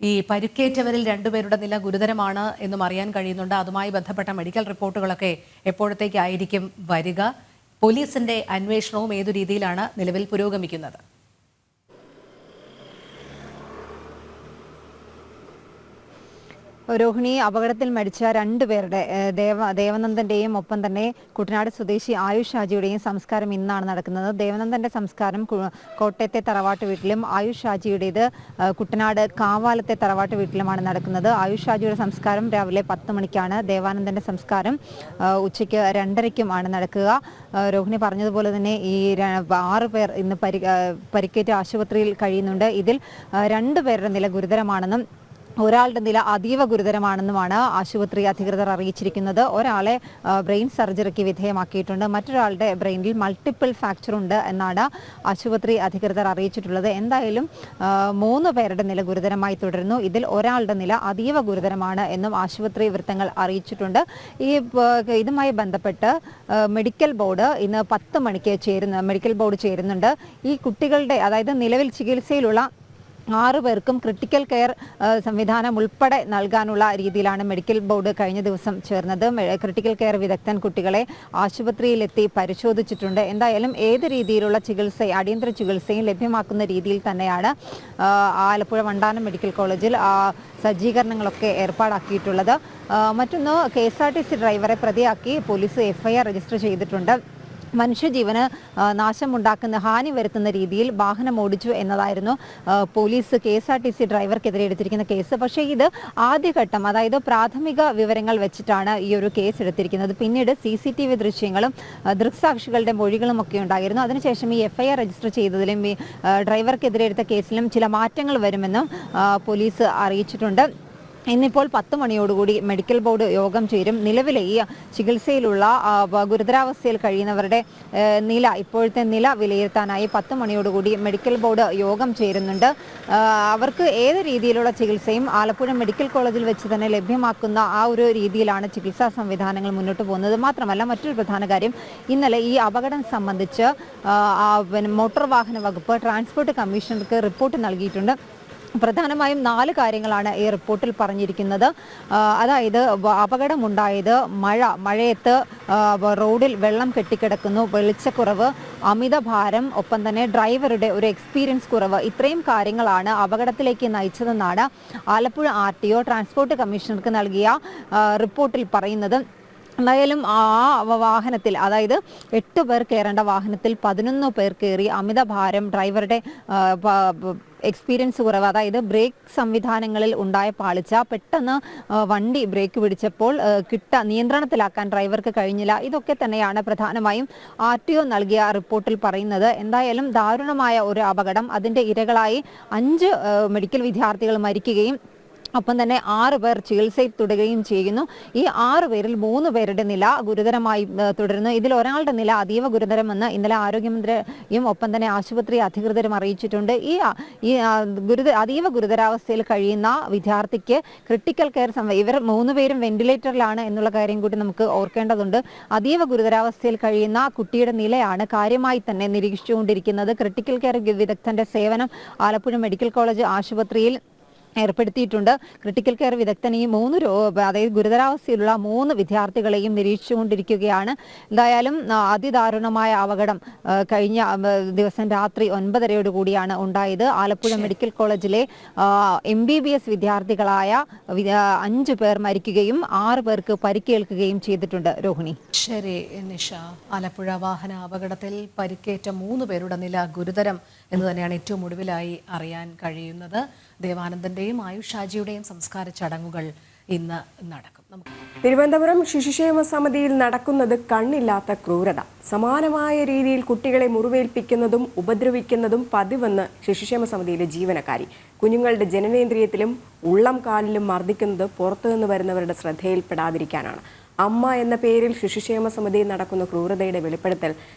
ഈ പരിക്കേറ്റവരിൽ 2 പേരുടെ നില ഗുരുതരമാണ് എന്നും അറിയാൻ കഴിയുന്നുണ്ട്. അതുമായി ബന്ധപ്പെട്ട മെഡിക്കൽ റിപ്പോർട്ടുകളൊക്കെ എപ്പോഴത്തേക്കായിരിക്കും വരിക? പോലീസിന്റെ അന്വേഷണവും ഏതു രീതിയിലാണ് നിലവിൽ പുരോഗമിക്കുന്നത്? രോഹിണി, അപകടത്തിൽ മരിച്ച 2 പേരുടെ ദേവനന്ദന്റെയും ഒപ്പം തന്നെ കുട്ടനാട് സ്വദേശി ആയുഷ് ഷാജിയുടെയും സംസ്കാരം ഇന്നാണ് നടക്കുന്നത്. ദേവനന്ദന്റെ സംസ്കാരം കോട്ടയത്തെ തറവാട്ട് വീട്ടിലും ആയുഷ് ഷാജിയുടേത് കുട്ടനാട് കാവാലത്തെ തറവാട്ട് വീട്ടിലുമാണ് നടക്കുന്നത്. ആയുഷ് ഷാജിയുടെ സംസ്കാരം രാവിലെ 10 മണിക്കാണ്. ദേവാനന്ദന്റെ സംസ്കാരം ഉച്ചയ്ക്ക് 2:30-ക്കുമാണ് നടക്കുക. രോഹിണി പറഞ്ഞതുപോലെ തന്നെ ഈ 6 പേർ ഇന്ന് പരിക്കേറ്റ് ആശുപത്രിയിൽ കഴിയുന്നുണ്ട്. ഇതിൽ 2 പേരുടെ നില ഗുരുതരമാണെന്നും ഒരാളുടെ നില അതീവ ഗുരുതരമാണെന്നുമാണ് ആശുപത്രി അധികൃതർ അറിയിച്ചിരിക്കുന്നത്. ഒരാളെ ബ്രെയിൻ സർജറിക്ക് വിധേയമാക്കിയിട്ടുണ്ട്. മറ്റൊരാളുടെ ബ്രെയിനിൽ മൾട്ടിപ്പിൾ ഫ്രാക്ചർ ഉണ്ട് എന്നാണ് ആശുപത്രി അധികൃതർ അറിയിച്ചിട്ടുള്ളത്. എന്തായാലും 3 പേരുടെ നില ഗുരുതരമായി തുടരുന്നു. ഇതിൽ ഒരാളുടെ നില അതീവ ഗുരുതരമാണ് എന്നും ആശുപത്രി വൃത്തങ്ങൾ അറിയിച്ചിട്ടുണ്ട്. ഇതുമായി ബന്ധപ്പെട്ട് മെഡിക്കൽ ബോർഡ് ഇന്ന് 10 മണിക്ക് മെഡിക്കൽ ബോർഡ് ചേരുന്നുണ്ട്. ഈ കുട്ടികളുടെ, അതായത് നിലവിൽ ചികിത്സയിലുള്ള 6 പേർക്കും ക്രിട്ടിക്കൽ കെയർ സംവിധാനം ഉൾപ്പെടെ നൽകാനുള്ള രീതിയിലാണ് മെഡിക്കൽ ബോർഡ് കഴിഞ്ഞ ദിവസം ചേർന്നത്. ക്രിട്ടിക്കൽ കെയർ വിദഗ്ധൻ കുട്ടികളെ ആശുപത്രിയിലെത്തി പരിശോധിച്ചിട്ടുണ്ട്. എന്തായാലും ഏത് രീതിയിലുള്ള അടിയന്തര ചികിത്സയും ലഭ്യമാക്കുന്ന രീതിയിൽ തന്നെയാണ് ആലപ്പുഴ വണ്ടാനം മെഡിക്കൽ കോളേജിൽ സജ്ജീകരണങ്ങളൊക്കെ ഏർപ്പാടാക്കിയിട്ടുള്ളത്. മറ്റൊന്ന്, KSRTC ഡ്രൈവറെ പ്രതിയാക്കി പോലീസ് FIR രജിസ്റ്റർ ചെയ്തിട്ടുണ്ട്. മനുഷ്യജീവന് നാശമുണ്ടാക്കുന്ന, ഹാനി വരുത്തുന്ന രീതിയിൽ വാഹനം ഓടിച്ചു എന്നതായിരുന്നു പോലീസ് KSRTC ഡ്രൈവർക്കെതിരെ എടുത്തിരിക്കുന്ന കേസ്. പക്ഷേ ഇത് ആദ്യഘട്ടം, അതായത് പ്രാഥമിക വിവരങ്ങൾ വെച്ചിട്ടാണ് ഈ ഒരു കേസ് എടുത്തിരിക്കുന്നത്. പിന്നീട് CCTV ദൃശ്യങ്ങളും ദൃക്സാക്ഷികളുടെ മൊഴികളും ഒക്കെ ഉണ്ടായിരുന്നു. അതിനുശേഷം ഈ FIR രജിസ്റ്റർ ചെയ്തതിലും ഈ ഡ്രൈവർക്കെതിരെ എടുത്ത കേസിലും ചില മാറ്റങ്ങൾ വരുമെന്നും പോലീസ് അറിയിച്ചിട്ടുണ്ട്. ഇന്നിപ്പോൾ 10 മണിയോടുകൂടി മെഡിക്കൽ ബോർഡ് യോഗം ചേരും. നിലവിലെ ഈ ചികിത്സയിലുള്ള ഗുരുതരാവസ്ഥയിൽ കഴിയുന്നവരുടെ ഇപ്പോഴത്തെ നില വിലയിരുത്താനായി 10 മണിയോടുകൂടി മെഡിക്കൽ ബോർഡ് യോഗം ചേരുന്നുണ്ട്. അവർക്ക് ഏത് രീതിയിലുള്ള ചികിത്സയും ആലപ്പുഴ മെഡിക്കൽ കോളേജിൽ വെച്ച് തന്നെ ലഭ്യമാക്കുന്ന ആ ഒരു രീതിയിലാണ് ചികിത്സാ സംവിധാനങ്ങൾ മുന്നോട്ട് പോകുന്നത്. മാത്രമല്ല, മറ്റൊരു പ്രധാന കാര്യം, ഇന്നലെ ഈ അപകടം സംബന്ധിച്ച് മോട്ടോർ വാഹന വകുപ്പ് ട്രാൻസ്പോർട്ട് കമ്മീഷണർക്ക് റിപ്പോർട്ട് നൽകിയിട്ടുണ്ട്. പ്രധാനമായും 4 കാര്യങ്ങളാണ് ഈ റിപ്പോർട്ടിൽ പറഞ്ഞിരിക്കുന്നത്. അതായത് അപകടമുണ്ടായത് മഴയത്ത് റോഡിൽ വെള്ളം കെട്ടിക്കിടക്കുന്നു, വെളിച്ചക്കുറവ്, അമിതഭാരം, ഒപ്പം തന്നെ ഡ്രൈവറുടെ ഒരു എക്സ്പീരിയൻസ് കുറവ്. ഇത്രയും കാര്യങ്ങളാണ് അപകടത്തിലേക്ക് നയിച്ചതെന്നാണ് ആലപ്പുഴ RTO ട്രാൻസ്പോർട്ട് കമ്മീഷണർക്ക് നൽകിയ റിപ്പോർട്ടിൽ പറയുന്നത്. എന്തായാലും ആ വാഹനത്തിൽ, അതായത് 8 പേർ കയറേണ്ട വാഹനത്തിൽ 11 പേർ കയറി. അമിത ഭാരം, ഡ്രൈവറുടെ എക്സ്പീരിയൻസ് കുറവ്, അതായത് ബ്രേക്ക് സംവിധാനങ്ങളിൽ ഉണ്ടായ പാളിച്ച, പെട്ടെന്ന് വണ്ടി ബ്രേക്ക് പിടിച്ചപ്പോൾ നിയന്ത്രണത്തിലാക്കാൻ ഡ്രൈവർക്ക് കഴിഞ്ഞില്ല. ഇതൊക്കെ തന്നെയാണ് പ്രധാനമായും RTO നൽകിയ റിപ്പോർട്ടിൽ പറയുന്നത്. എന്തായാലും ദാരുണമായ ഒരു അപകടം. അതിൻ്റെ ഇരകളായി 5 മെഡിക്കൽ വിദ്യാർത്ഥികൾ മരിക്കുകയും ഒപ്പം തന്നെ 6 പേർ ചികിത്സയിൽ തുടരുകയും ചെയ്യുന്നു. ഈ 6 പേരിൽ 3 പേരുടെ നില ഗുരുതരമായി തുടരുന്നു. ഇതിൽ ഒരാളുടെ നില അതീവ ഗുരുതരമെന്ന് ഇന്നലെ ആരോഗ്യമന്ത്രിയും ഒപ്പം തന്നെ ആശുപത്രി അധികൃതരും അറിയിച്ചിട്ടുണ്ട്. ഈ അതീവ ഗുരുതരാവസ്ഥയിൽ കഴിയുന്ന വിദ്യാർത്ഥിക്ക് ക്രിട്ടിക്കൽ കെയർ ഇവർ 3 പേരും വെന്റിലേറ്ററിലാണ് എന്നുള്ള കാര്യം കൂടി നമുക്ക് ഓർക്കേണ്ടതുണ്ട്. അതീവ ഗുരുതരാവസ്ഥയിൽ കഴിയുന്ന കുട്ടിയുടെ നിലയാണ് കാര്യമായി തന്നെ നിരീക്ഷിച്ചുകൊണ്ടിരിക്കുന്നത്. ക്രിട്ടിക്കൽ കെയർ വിദഗ്ധന്റെ സേവനം ആലപ്പുഴ മെഡിക്കൽ കോളേജ് ആശുപത്രിയിൽ ഏർപ്പെടുത്തിയിട്ടുണ്ട്. ക്രിട്ടിക്കൽ കെയർ വിദഗ്ധൻ ഈ 3 അതായത് ഗുരുതരാവസ്ഥയിലുള്ള 3 വിദ്യാർത്ഥികളെയും നിരീക്ഷിച്ചുകൊണ്ടിരിക്കുകയാണ്. എന്തായാലും അതിദാരുണമായ അപകടം കഴിഞ്ഞ ദിവസം രാത്രി 9:30 ഉണ്ടായത്. ആലപ്പുഴ മെഡിക്കൽ കോളേജിലെ MBBS വിദ്യാർത്ഥികളായ 5 പേർ മരിക്കുകയും 6 പേർക്ക് പരിക്കേൽക്കുകയും ചെയ്തിട്ടുണ്ട്. രോഹിണി. ശരി നിഷ, ആലപ്പുഴ വാഹന അപകടത്തിൽ പരിക്കേറ്റ 3 പേരുടെ നില ഗുരുതരം എന്ന് തന്നെയാണ് ഏറ്റവും ഒടുവിലായി അറിയാൻ കഴിയുന്നത്. ദേവാനന്ദന്റെയും ആയുഷ് ഷാജിയുടെയും സംസ്കാര ചടങ്ങുകൾ ഇന്ന് നടക്കും. തിരുവനന്തപുരം ശിശുക്ഷേമ സമിതിയിൽ നടക്കുന്നത് കണ്ണില്ലാത്ത ക്രൂരത. സമാനമായ രീതിയിൽ കുട്ടികളെ മുറിവേൽപ്പിക്കുന്നതും ഉപദ്രവിക്കുന്നതും പതിവെന്ന് ശിശുക്ഷേമ സമിതിയിലെ ജീവനക്കാരി. കുഞ്ഞുങ്ങളുടെ ജനനേന്ദ്രിയത്തിലും ഉള്ളം കാലിലും മർദ്ദിക്കുന്നത് പുറത്തുനിന്ന് വരുന്നവരുടെ ശ്രദ്ധയിൽപ്പെടാതിരിക്കാനാണ്. അമ്മ എന്ന പേരിൽ ശിശുക്ഷേമ സമിതിയിൽ നടക്കുന്ന ക്രൂരതയുടെ വെളിപ്പെടുത്തൽ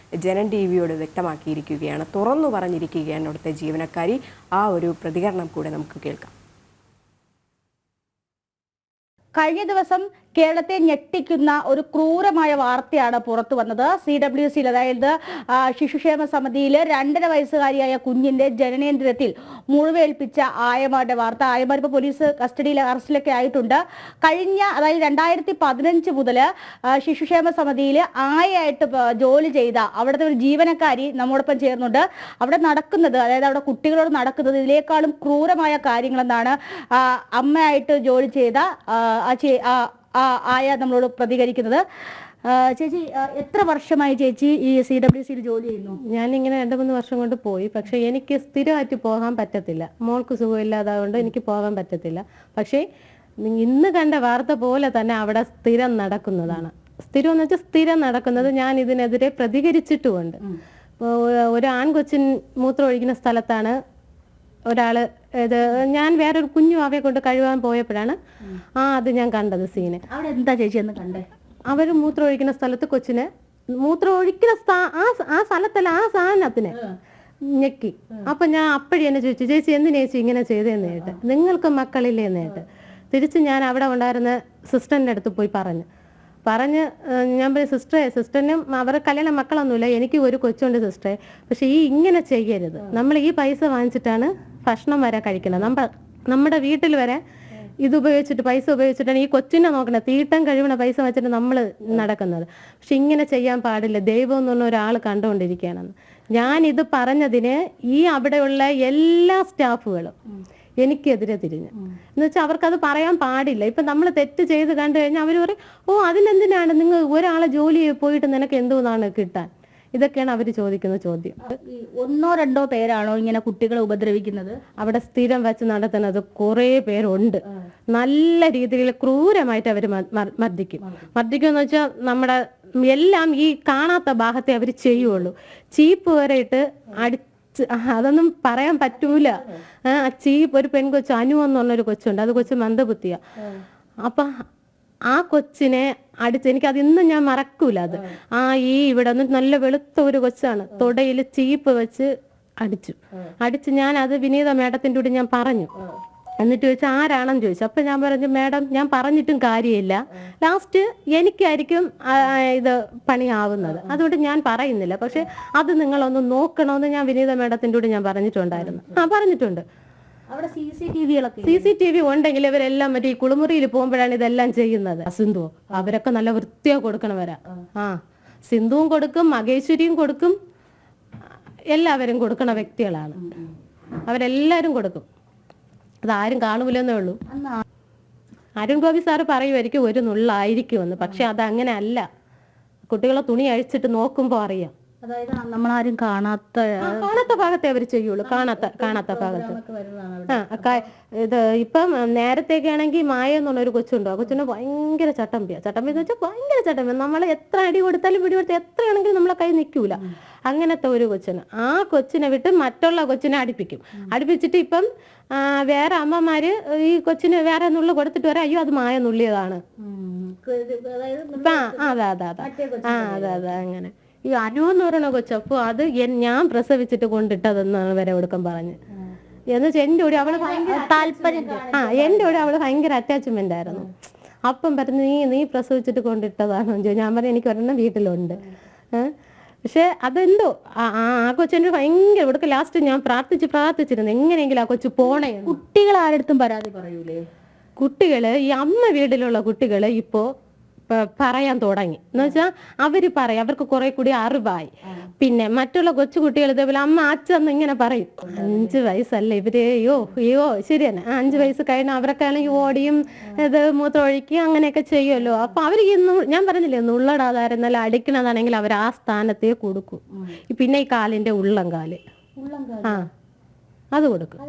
ജനൻ TVയോട് വ്യക്തമാക്കിയിരിക്കുകയാണ്, തുറന്നു പറഞ്ഞിരിക്കുകയാണ് അവിടുത്തെ ജീവനക്കാരി. ആ ഒരു പ്രതികരണം കൂടെ നമുക്ക് കേൾക്കാം. കഴിഞ്ഞ ദിവസം കേരളത്തെ ഞെട്ടിക്കുന്ന ഒരു ക്രൂരമായ വാർത്തയാണ് പുറത്തു വന്നത്. CWCയിൽ, അതായത് ശിശുക്ഷേമ സമിതിയിൽ 2.5 വയസ്സുകാരിയായ കുഞ്ഞിന്റെ ജനനേന്ദ്രിയത്തിൽ മുറിവേൽപ്പിച്ച ആയമാരുടെ വാർത്ത. ആയമാർ ഇപ്പോൾ പോലീസ് കസ്റ്റഡിയിൽ അറസ്റ്റിലൊക്കെ ആയിട്ടുണ്ട്. അതായത് 2015 മുതൽ ശിശുക്ഷേമ സമിതിയിൽ ആയായിട്ട് ജോലി ചെയ്ത അവിടുത്തെ ഒരു ജീവനക്കാരി നമ്മോടൊപ്പം ചേർന്നുണ്ട്. അവിടെ നടക്കുന്നത്, അതായത് അവിടെ കുട്ടികളോട് നടക്കുന്നത് ഇതിനേക്കാളും ക്രൂരമായ കാര്യങ്ങളെന്നാണ് അമ്മയായിട്ട് ജോലി ചെയ്ത ആയ നമ്മളോട് പ്രതികരിക്കുന്നത്. ചേച്ചി, എത്ര വർഷമായി ചേച്ചി ഈ CWCയിൽ ജോലി ചെയ്യുന്നു? ഞാനിങ്ങനെ 2-3 വർഷം കൊണ്ട് പോയി. പക്ഷെ എനിക്ക് സ്ഥിരമായിട്ട് പോകാൻ പറ്റത്തില്ല. മോൾക്ക് സുഖമില്ലാതാകൊണ്ട് എനിക്ക് പോകാൻ പറ്റത്തില്ല. പക്ഷേ ഇന്ന് കണ്ട വാർത്ത പോലെ തന്നെ അവിടെ സ്ഥിരം നടക്കുന്നതാണ്. സ്ഥിരം എന്ന് വെച്ചാൽ സ്ഥിരം നടക്കുന്നത്. ഞാൻ ഇതിനെതിരെ പ്രതികരിച്ചിട്ടുമുണ്ട്. ഒരു ആൺകൊച്ചിൻ മൂത്രം ഒഴിക്കുന്ന സ്ഥലത്താണ് ഒരാള് ഞാൻ വേറൊരു കുഞ്ഞു അവയെ കൊണ്ട് കഴുകാൻ പോയപ്പോഴാണ് അത് ഞാൻ കണ്ടത് സീന്. അവിടെ എന്താ ചേച്ചി എന്ന് കണ്ടേ? അവര് മൂത്രം ഒഴിക്കുന്ന സ്ഥലത്ത് കൊച്ചിനെ മൂത്രം ഒഴിക്കുന്ന ആ സ്ഥലത്തല്ല, ആ സാധനത്തിന് ഞെക്കി. അപ്പൊ ഞാൻ അപ്പഴി എന്നെ ചോദിച്ചു, ചേച്ചി എന്തിനാ ചേച്ചി ഇങ്ങനെ ചെയ്തേന്ന് കേട്ട്, നിങ്ങൾക്ക് മക്കളില്ലേന്ന് കേട്ട്. തിരിച്ച് ഞാൻ അവിടെ ഉണ്ടായിരുന്ന സിസ്റ്ററിന്റെ അടുത്ത് പോയി പറഞ്ഞ് ഞാൻ പറയും, സിസ്റ്ററിനും അവരുടെ കല്യാണ മക്കളൊന്നുമില്ല, എനിക്ക് ഒരു കൊച്ചുണ്ട് സിസ്റ്ററെ, പക്ഷെ ഇങ്ങനെ ചെയ്യരുത്. നമ്മൾ ഈ പൈസ വാങ്ങിച്ചിട്ടാണ് ഭക്ഷണം വരെ കഴിക്കുന്നത്. നമ്മുടെ വീട്ടിൽ വരെ പൈസ ഉപയോഗിച്ചിട്ടാണ് ഈ കൊച്ചിനെ നോക്കണത്. തീട്ടം കഴിവണ പൈസ വെച്ചിട്ട് നമ്മൾ നടക്കുന്നത്. പക്ഷെ ഇങ്ങനെ ചെയ്യാൻ പാടില്ല, ദൈവം എന്ന് പറഞ്ഞ ഒരാൾ കണ്ടുകൊണ്ടിരിക്കുകയാണെന്ന്. ഞാനിത് പറഞ്ഞതിന് അവിടെയുള്ള എല്ലാ സ്റ്റാഫുകളും എനിക്കെതിരെ തിരിഞ്ഞു. എന്ന് വെച്ചാൽ അവർക്കത് പറയാൻ പാടില്ല. ഇപ്പം നമ്മൾ തെറ്റ് ചെയ്ത് കണ്ടു കഴിഞ്ഞാൽ അവർ പറയും, അതിനെന്തിനാണ് നിങ്ങൾ ഒരാളെ ജോലി പോയിട്ട് നിനക്ക് എന്തോന്നാണ് കിട്ടാൻ? ഇതൊക്കെയാണ് അവർ ചോദിക്കുന്ന ചോദ്യം. 1-2 പേരാണോ ഇങ്ങനെ കുട്ടികളെ ഉപദ്രവിക്കുന്നത്? അവിടെ സ്ഥിരം വെച്ച് നടത്തുന്നത് കുറേ പേരുണ്ട്. നല്ല രീതിയിൽ ക്രൂരമായിട്ട് അവർ മർദ്ദിക്കും എന്ന് വെച്ചാൽ നമ്മുടെ എല്ലാം ഈ കാണാത്ത ഭാഗത്തെ അവർ ചെയ്യുള്ളൂ. ചീപ്പ് വരെ ഇട്ട് അതൊന്നും പറയാൻ പറ്റൂല. ഒരു പെൺകൊച്ചു അനു എന്ന് പറഞ്ഞൊരു കൊച്ചുണ്ട്. അത് കൊച്ചു മന്ദബുദ്ധിയ. അപ്പൊ ആ കൊച്ചിനെ എനിക്ക് അത് ഇന്നും ഞാൻ മറക്കൂല. അത് ഇവിടെ ഒന്ന് നല്ല വെളുത്ത ഒരു കൊച്ചാണ്, തൊടയിൽ ചീപ്പ് വെച്ച് അടിച്ചു. ഞാൻ അത് വിനീത മേഡത്തിന്റെ കൂടെ ഞാൻ പറഞ്ഞു. എന്നിട്ട് ചോദിച്ചാൽ ആരാണെന്ന് ചോദിച്ചു. അപ്പൊ ഞാൻ പറഞ്ഞു, മേഡം ഞാൻ പറഞ്ഞിട്ടും കാര്യമില്ല, ലാസ്റ്റ് എനിക്കായിരിക്കും ഇത് പണിയാവുന്നത്, അതുകൊണ്ട് ഞാൻ പറയുന്നില്ല. പക്ഷെ അത് നിങ്ങളൊന്ന് നോക്കണമെന്ന് ഞാൻ വിനീത മേഡത്തിന്റെ കൂടെ ഞാൻ പറഞ്ഞിട്ടുണ്ടായിരുന്നു. പറഞ്ഞിട്ടുണ്ട്. അവിടെ CCTV ഉണ്ടെങ്കിൽ ഇവരെല്ലാം മറ്റേ ഈ കുളിമുറിയിൽ പോകുമ്പോഴാണ് ഇതെല്ലാം ചെയ്യുന്നത്. സിന്ധു അവരൊക്കെ നല്ല വൃത്തിയാ കൊടുക്കണവരാ. സിന്ധുവും കൊടുക്കും, മഹേശ്വരിയും കൊടുക്കും, എല്ലാവരും കൊടുക്കണ വ്യക്തികളാണ്. അവരെല്ലാരും കൊടുക്കും. അതാരും കാണൂലെന്നേ ഉള്ളൂ. അരുൺ ഗോപി സാറ് പറയുമായിരിക്കും ഒരു നുള്ളായിരിക്കുമെന്ന്, പക്ഷെ അതങ്ങനെ അല്ല. കുട്ടികളെ തുണി അഴിച്ചിട്ട് നോക്കുമ്പോൾ അറിയാം. അതായത് നമ്മളാരും കാണാത്ത ഭാഗത്തെ അവർ ചെയ്യുള്ളൂ, കാണാത്ത ഭാഗത്ത്. ഇത് ഇപ്പം നേരത്തേക്ക് ആണെങ്കിൽ മായ എന്നുള്ളൊരു കൊച്ചുണ്ടോ, ആ കൊച്ചിന് ഭയങ്കര ചട്ടമ്പിയ എന്ന് വെച്ചാൽ ഭയങ്കര ചട്ടമ്പിയ. നമ്മൾ എത്ര അടി കൊടുത്താലും പിടി കൊടുത്താൽ എത്രയാണെങ്കിലും നമ്മളെ കൈ നിൽക്കൂല. അങ്ങനത്തെ ഒരു കൊച്ചിന്, ആ കൊച്ചിനെ വിട്ട് മറ്റുള്ള കൊച്ചിനെ അടുപ്പിച്ചിട്ട് ഇപ്പം വേറെ അമ്മമാര് ഈ കൊച്ചിന് വേറെ നുള്ളു കൊടുത്തിട്ട് വരാം, അയ്യോ അത് മായ നുള്ളിയതാണ്. അതെ അങ്ങനെ. ഈ അനു എന്ന് പറയുന്ന കൊച്ചപ്പോ അത് ഞാൻ പ്രസവിച്ചിട്ട് കൊണ്ടിട്ടതെന്നാണ് വരെ ഒടുക്കം പറഞ്ഞ്. എന്ന് വെച്ചാൽ എൻ്റെ കൂടെ അവള് ഭയങ്കര താല്പര്യം, എൻ്റെ കൂടെ അവള് ഭയങ്കര അറ്റാച്ച്മെന്റ് ആയിരുന്നു. അപ്പം പറഞ്ഞു നീ പ്രസവിച്ചിട്ട് കൊണ്ടിട്ടതാണോ ചോദിച്ചു. ഞാൻ പറഞ്ഞു എനിക്ക് ഒരെണ്ണം വീട്ടിലുണ്ട്. പക്ഷെ അതെന്തോ ആ കൊച്ചെൻ്റെ ഭയങ്കര ഇവിടൊക്കെ ലാസ്റ്റ് ഞാൻ പ്രാർത്ഥിച്ചിരുന്നു എങ്ങനെയെങ്കിലും ആ കൊച്ചു പോണേ. കുട്ടികൾ ആരടുത്തും പരാതി പറയൂലേ? കുട്ടികള് ഈ അമ്മ വീട്ടിലുള്ള കുട്ടികള് ഇപ്പോ പറയാൻ തുടങ്ങി. എന്ന് വെച്ചാൽ അവര് പറയും, അവർക്ക് കുറെ കൂടി അറിവായി. പിന്നെ മറ്റുള്ള കൊച്ചു കുട്ടികൾ ഇതേപോലെ അമ്മ അച്ഛന്ന് ഇങ്ങനെ പറയും, 5 വയസ്സല്ലേ ഇവര്, അയ്യോ ശരി തന്നെ, 5 വയസ്സ് കഴിഞ്ഞ അവരൊക്കെ ആണെങ്കിൽ ഓടിയും ഇത് മൂത്രം ഒഴിക്കുകയും അങ്ങനെയൊക്കെ ചെയ്യുമല്ലോ. അപ്പൊ അവർ ഞാൻ പറഞ്ഞില്ലേ നുള്ളടാതായിരുന്നാലും അടിക്കണതാണെങ്കിൽ അവർ ആ സ്ഥാനത്തേ കൊടുക്കും. പിന്നെ ഈ കാലിന്റെ ഉള്ളംകാല് അത് കൊടുക്കും.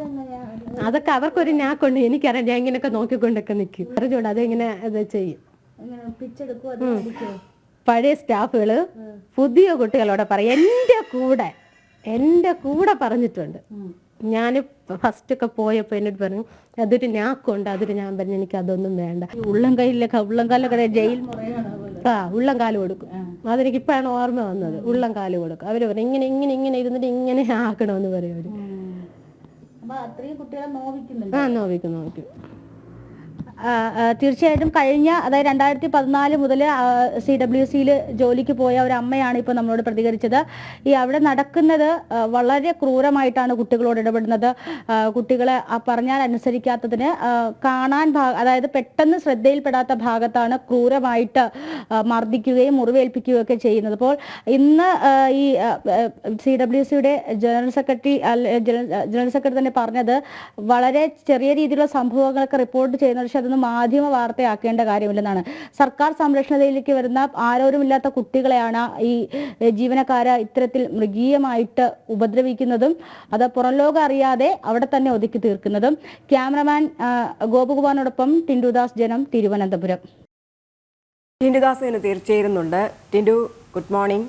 അതൊക്കെ അവർക്കൊരു ഞാക്കുണ്ട്, എനിക്കറിയാം. ഞാൻ ഇങ്ങനെയൊക്കെ നോക്കിക്കൊണ്ടൊക്കെ നിൽക്കും, അറിഞ്ഞൂടെ അതെങ്ങനെ ഇത് ചെയ്യും. പഴയ സ്റ്റാഫുകള് പുതിയ കുട്ടികളോടെ പറയും, എന്റെ കൂടെ പറഞ്ഞിട്ടുണ്ട്. ഞാൻ ഫസ്റ്റ് ഒക്കെ പോയപ്പോ എന്നോട് പറഞ്ഞു അതൊരു ഞാക്കുണ്ട്, അതൊരു ഞാൻ പറഞ്ഞു എനിക്ക് അതൊന്നും വേണ്ട. ഉള്ളംകാലൊക്കെ ജയിൽ ഉള്ളംകാല് കൊടുക്കും. അതെനിക്ക് ഇപ്പോഴാണ് ഓർമ്മ വന്നത്. ഉള്ളംകാല് കൊടുക്കും. അവര് പറഞ്ഞു ഇങ്ങനെ ഇങ്ങനെ ഇങ്ങനെ ഇരുന്നിട്ട് ഇങ്ങനെ ആക്കണമെന്ന് പറയും അവര്. നോവിക്കും. തീർച്ചയായിട്ടും കഴിഞ്ഞ അതായത് 2014 മുതൽ CWCയിൽ ജോലിക്ക് പോയ ഒരു അമ്മയാണ് ഇപ്പോൾ നമ്മളോട് പ്രതികരിച്ചത്. ഈ അവിടെ നടക്കുന്നത് വളരെ ക്രൂരമായിട്ടാണ് കുട്ടികളോട് ഇടപെടുന്നത്. കുട്ടികളെ പറഞ്ഞാൽ അനുസരിക്കാത്തതിന് അതായത് പെട്ടെന്ന് ശ്രദ്ധയിൽപ്പെടാത്ത ഭാഗത്താണ് ക്രൂരമായിട്ട് മർദ്ദിക്കുകയും മുറിവേൽപ്പിക്കുകയും ഒക്കെ ചെയ്യുന്നത്. അപ്പോൾ ഇന്ന് ഈ CWCയുടെ ജനറൽ സെക്രട്ടറി തന്നെ പറഞ്ഞത് വളരെ ചെറിയ രീതിയിലുള്ള സംഭവങ്ങളൊക്കെ റിപ്പോർട്ട് ചെയ്യുന്ന, പക്ഷെ അതൊന്നും മാധ്യമ വാർത്തയാക്കേണ്ട കാര്യമില്ലെന്നാണ്. സർക്കാർ സംരക്ഷണയിലേക്ക് വരുന്ന ആരോരുമില്ലാത്ത കുട്ടികളെയാണ് ഈ ജീവനക്കാര് ഇത്തരത്തിൽ മൃഗീയമായിട്ട് ഉപദ്രവിക്കുന്നതും അത് പുറം ലോകം അറിയാതെ അവിടെ തന്നെ ഒതുക്കി തീർക്കുന്നതും. ക്യാമറമാൻ ഗോപകുമാറിനോടൊപ്പം ടിൻഡുദാസ്, ജനം, തിരുവനന്തപുരം. ടിൻഡുദാസിന് തീർച്ചയായിരുന്നുണ്ട്. Tindu, good morning.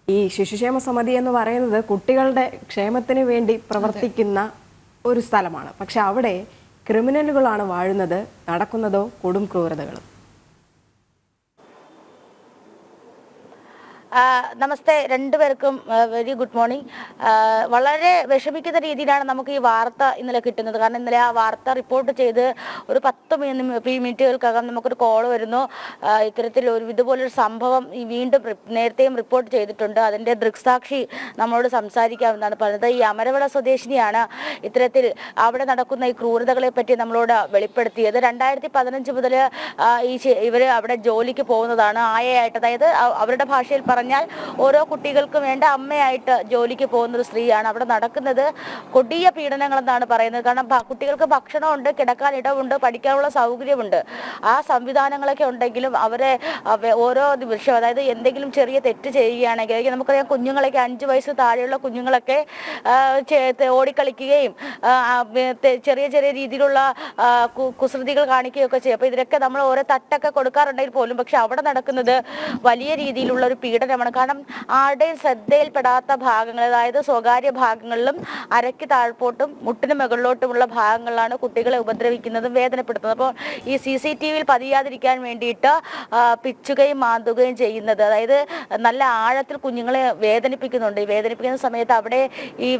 ഈ ശിശുക്ഷേമ സമിതി എന്ന് പറയുന്നത് കുട്ടികളുടെ ക്ഷേമത്തിന് വേണ്ടി പ്രവർത്തിക്കുന്ന ഒരു സ്ഥലമാണ്. പക്ഷെ അവിടെ ക്രിമിനലുകളാണ് വാഴുന്നത്, നടക്കുന്നതോ കൊടും ക്രൂരതകളും. നമസ്തേ രണ്ടുപേർക്കും, വെരി ഗുഡ് മോർണിംഗ്. വളരെ വിഷമിക്കുന്ന രീതിയിലാണ് നമുക്ക് ഈ വാർത്ത ഇന്നലെ കിട്ടുന്നത്. കാരണം ഇന്നലെ ആ വാർത്ത റിപ്പോർട്ട് ചെയ്ത് ഒരു 10 മിനിറ്റുകൾക്കകം നമുക്കൊരു കോൾ വരുന്നു. ഇത്തരത്തിൽ ഇതുപോലൊരു സംഭവം വീണ്ടും നേരത്തെയും റിപ്പോർട്ട് ചെയ്തിട്ടുണ്ട്, അതിൻ്റെ ദൃക്സാക്ഷി നമ്മളോട് സംസാരിക്കാമെന്നാണ് പറഞ്ഞത്. ഈ അമരവിള സ്വദേശിനിയാണ് ഇത്തരത്തിൽ അവിടെ നടക്കുന്ന ഈ ക്രൂരതകളെ പറ്റി നമ്മളോട് വെളിപ്പെടുത്തിയത്. 2015 മുതൽ ഇവർ അവിടെ ജോലിക്ക് പോകുന്നതാണ് ആയയായിട്ട്. അതായത് അവരുടെ ഭാഷയിൽ പറഞ്ഞാൽ ഓരോ കുട്ടികൾക്കും വേണ്ട അമ്മയായിട്ട് ജോലിക്ക് പോകുന്ന ഒരു സ്ത്രീയാണ്. അവിടെ നടക്കുന്നത് കൊടിയ പീഡനങ്ങളെന്നാണ് പറയുന്നത്. കാരണം കുട്ടികൾക്ക് ഭക്ഷണമുണ്ട്, കിടക്കാൻ ഇടമുണ്ട്, പഠിക്കാനുള്ള സൗകര്യമുണ്ട്, ആ സംവിധാനങ്ങളൊക്കെ ഉണ്ടെങ്കിലും അവരെ ഓരോ നിമിഷം, അതായത് എന്തെങ്കിലും ചെറിയ തെറ്റ് ചെയ്യുകയാണെങ്കിൽ, നമുക്കറിയാം കുഞ്ഞുങ്ങളൊക്കെ 5 വയസ്സ് താഴെയുള്ള കുഞ്ഞുങ്ങളൊക്കെ ഓടിക്കളിക്കുകയും ചെറിയ ചെറിയ രീതിയിലുള്ള കുസൃതികൾ കാണിക്കുകയൊക്കെ ചെയ്യും. അപ്പോൾ ഇതിനൊക്കെ നമ്മൾ ഓരോ തട്ടൊക്കെ കൊടുക്കാറുണ്ടെങ്കിൽ പോലും പക്ഷെ അവിടെ നടക്കുന്നത് വലിയ രീതിയിലുള്ള ഒരു പീഡനമാണ്. കാരണം ആരുടെയും ശ്രദ്ധയിൽപ്പെടാത്ത ഭാഗങ്ങൾ, അതായത് സ്വകാര്യ ഭാഗങ്ങളിലും അരയ്ക്ക് താഴ്പോട്ടും മുട്ടിന് മുകളിലോട്ടുമുള്ള ഭാഗങ്ങളിലാണ് കുട്ടികളെ ഉപദ്രവിക്കുന്നതും വേദനപ്പെടുത്തുന്നത്. അപ്പോൾ ഈ CCTVയിൽ പതിയാതിരിക്കാൻ വേണ്ടിയിട്ട് പിച്ചുകയും മാന്തുകയും ചെയ്യുന്നത്, അതായത് നല്ല ആഴത്തിൽ കുഞ്ഞുങ്ങളെ വേദനിപ്പിക്കുന്നുണ്ട്. ഈ വേദനിപ്പിക്കുന്ന സമയത്ത് അവിടെ ഈ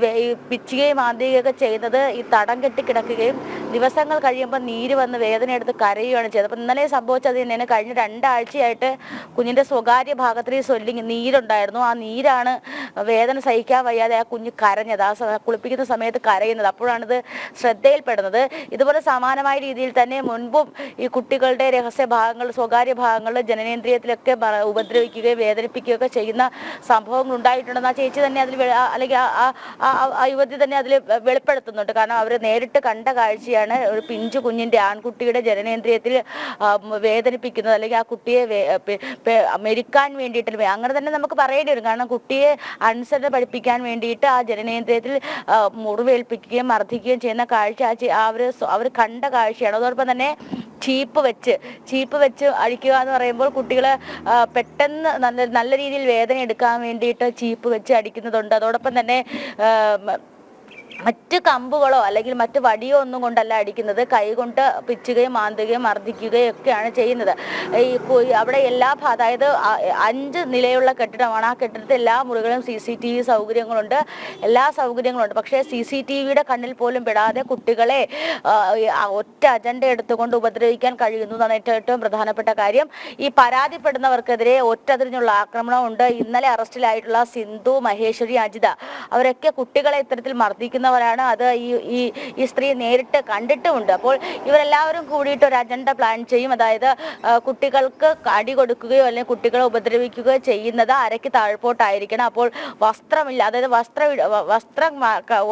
പിച്ചുകയും മാന്തുകയൊക്കെ ചെയ്യുന്നത് ഈ തടം കെട്ടി കിടക്കുകയും ദിവസങ്ങൾ കഴിയുമ്പോൾ നീര് വന്ന് വേദനയെടുത്ത് കരയുകയാണ് ചെയ്തത്. അപ്പോൾ ഇന്നലെ സംഭവിച്ചത് തന്നെയാണ്. കഴിഞ്ഞ 2 ആഴ്ചയായിട്ട് കുഞ്ഞിൻ്റെ സ്വകാര്യ ഭാഗത്തിൽ സ്വെല്ലിങ് നീരുണ്ടായിരുന്നു. ആ നീരാണ് വേദന സഹിക്കാൻ വയ്യാതെ ആ കുഞ്ഞ് കരഞ്ഞത്. കുളിപ്പിക്കുന്ന സമയത്ത് കരയുന്നത്. അപ്പോഴാണിത് ശ്രദ്ധയിൽപ്പെടുന്നത്. ഇതുപോലെ സമാനമായ രീതിയിൽ തന്നെ മുൻപും ഈ കുട്ടികളുടെ രഹസ്യ ഭാഗങ്ങൾ, സ്വകാര്യ ഭാഗങ്ങൾ ജനനേന്ദ്രിയത്തിലൊക്കെ ഉപദ്രവിക്കുകയും വേദനിപ്പിക്കുകയൊക്കെ ചെയ്യുന്ന സംഭവങ്ങൾ ഉണ്ടായിട്ടുണ്ടെന്ന് ആ ചേച്ചി തന്നെ അതിൽ അല്ലെങ്കിൽ ആ യുവതി തന്നെ അതിൽ വെളിപ്പെടുത്തുന്നുണ്ട്. കാരണം അവർ നേരിട്ട് കണ്ട കാഴ്ചയാണ് ഒരു പിഞ്ചു കുഞ്ഞിൻ്റെ ആൺകുട്ടിയുടെ ജനനേന്ദ്രിയത്തിൽ വേദനിപ്പിക്കുന്നത്, അല്ലെങ്കിൽ ആ കുട്ടിയെ മെരുക്കാൻ വേണ്ടിയിട്ട് അങ്ങനെ തന്നെ നമുക്ക് പറയേണ്ടി വരും. കാരണം കുട്ടിയെ അനുസരണ പഠിപ്പിക്കാൻ വേണ്ടിയിട്ട് ആ ജനനേന്ദ്രിയത്തിൽ മുറിവേൽപ്പിക്കുകയും മർദ്ദിക്കുകയും ചെയ്യുന്ന കാഴ്ച അവർ കണ്ട കാഴ്ചയാണ്. അതോടൊപ്പം തന്നെ ചീപ്പ് വെച്ച് അടിക്കുക എന്ന് പറയുമ്പോൾ കുട്ടികൾ പെട്ടെന്ന് നല്ല രീതിയിൽ വേദന എടുക്കാൻ വേണ്ടിയിട്ട് ചീപ്പ് വെച്ച് അടിക്കുന്നതുണ്ട്. അതോടൊപ്പം തന്നെ മറ്റ് കമ്പുകളോ അല്ലെങ്കിൽ മറ്റ് വടിയോ ഒന്നും കൊണ്ടല്ല അടിക്കുന്നത്, കൈകൊണ്ട് പിച്ചുകയും മാന്തുകയും മർദ്ദിക്കുകയും ഒക്കെയാണ് ചെയ്യുന്നത്. അവിടെ അതായത് 5 നിലയുള്ള കെട്ടിടമാണ്. ആ കെട്ടിടത്തിൽ എല്ലാ മുറികളും CCTV സൗകര്യങ്ങളുണ്ട്, എല്ലാ സൗകര്യങ്ങളുണ്ട്. പക്ഷേ CCTVയുടെ കണ്ണിൽ പോലും പെടാതെ കുട്ടികളെ ഒറ്റ അജണ്ട എടുത്തുകൊണ്ട് ഉപദ്രവിക്കാൻ കഴിയുന്നു എന്നാണ് ഏറ്റവും പ്രധാനപ്പെട്ട കാര്യം. ഈ പരാതിപ്പെടുന്നവർക്കെതിരെ ഒറ്റതിരിഞ്ഞുള്ള ആക്രമണമുണ്ട്. ഇന്നലെ അറസ്റ്റിലായിട്ടുള്ള സിന്ധു, മഹേശ്വരി, അജിത അവരൊക്കെ കുട്ടികളെ ഇത്തരത്തിൽ മർദ്ദിക്കുന്നവരാണ്. അത് ഈ സ്ത്രീ നേരിട്ട് കണ്ടിട്ടുമുണ്ട്. അപ്പോൾ ഇവരെല്ലാവരും കൂടിയിട്ട് ഒരു അജണ്ട പ്ലാൻ ചെയ്യും. അതായത് കുട്ടികൾക്ക് അടി കൊടുക്കുകയോ അല്ലെങ്കിൽ കുട്ടികളെ ഉപദ്രവിക്കുകയോ ചെയ്യുന്നത് അരയ്ക്ക് താഴ്പോട്ടായിരിക്കണം. അപ്പോൾ വസ്ത്രമില്ല, അതായത് വസ്ത്രം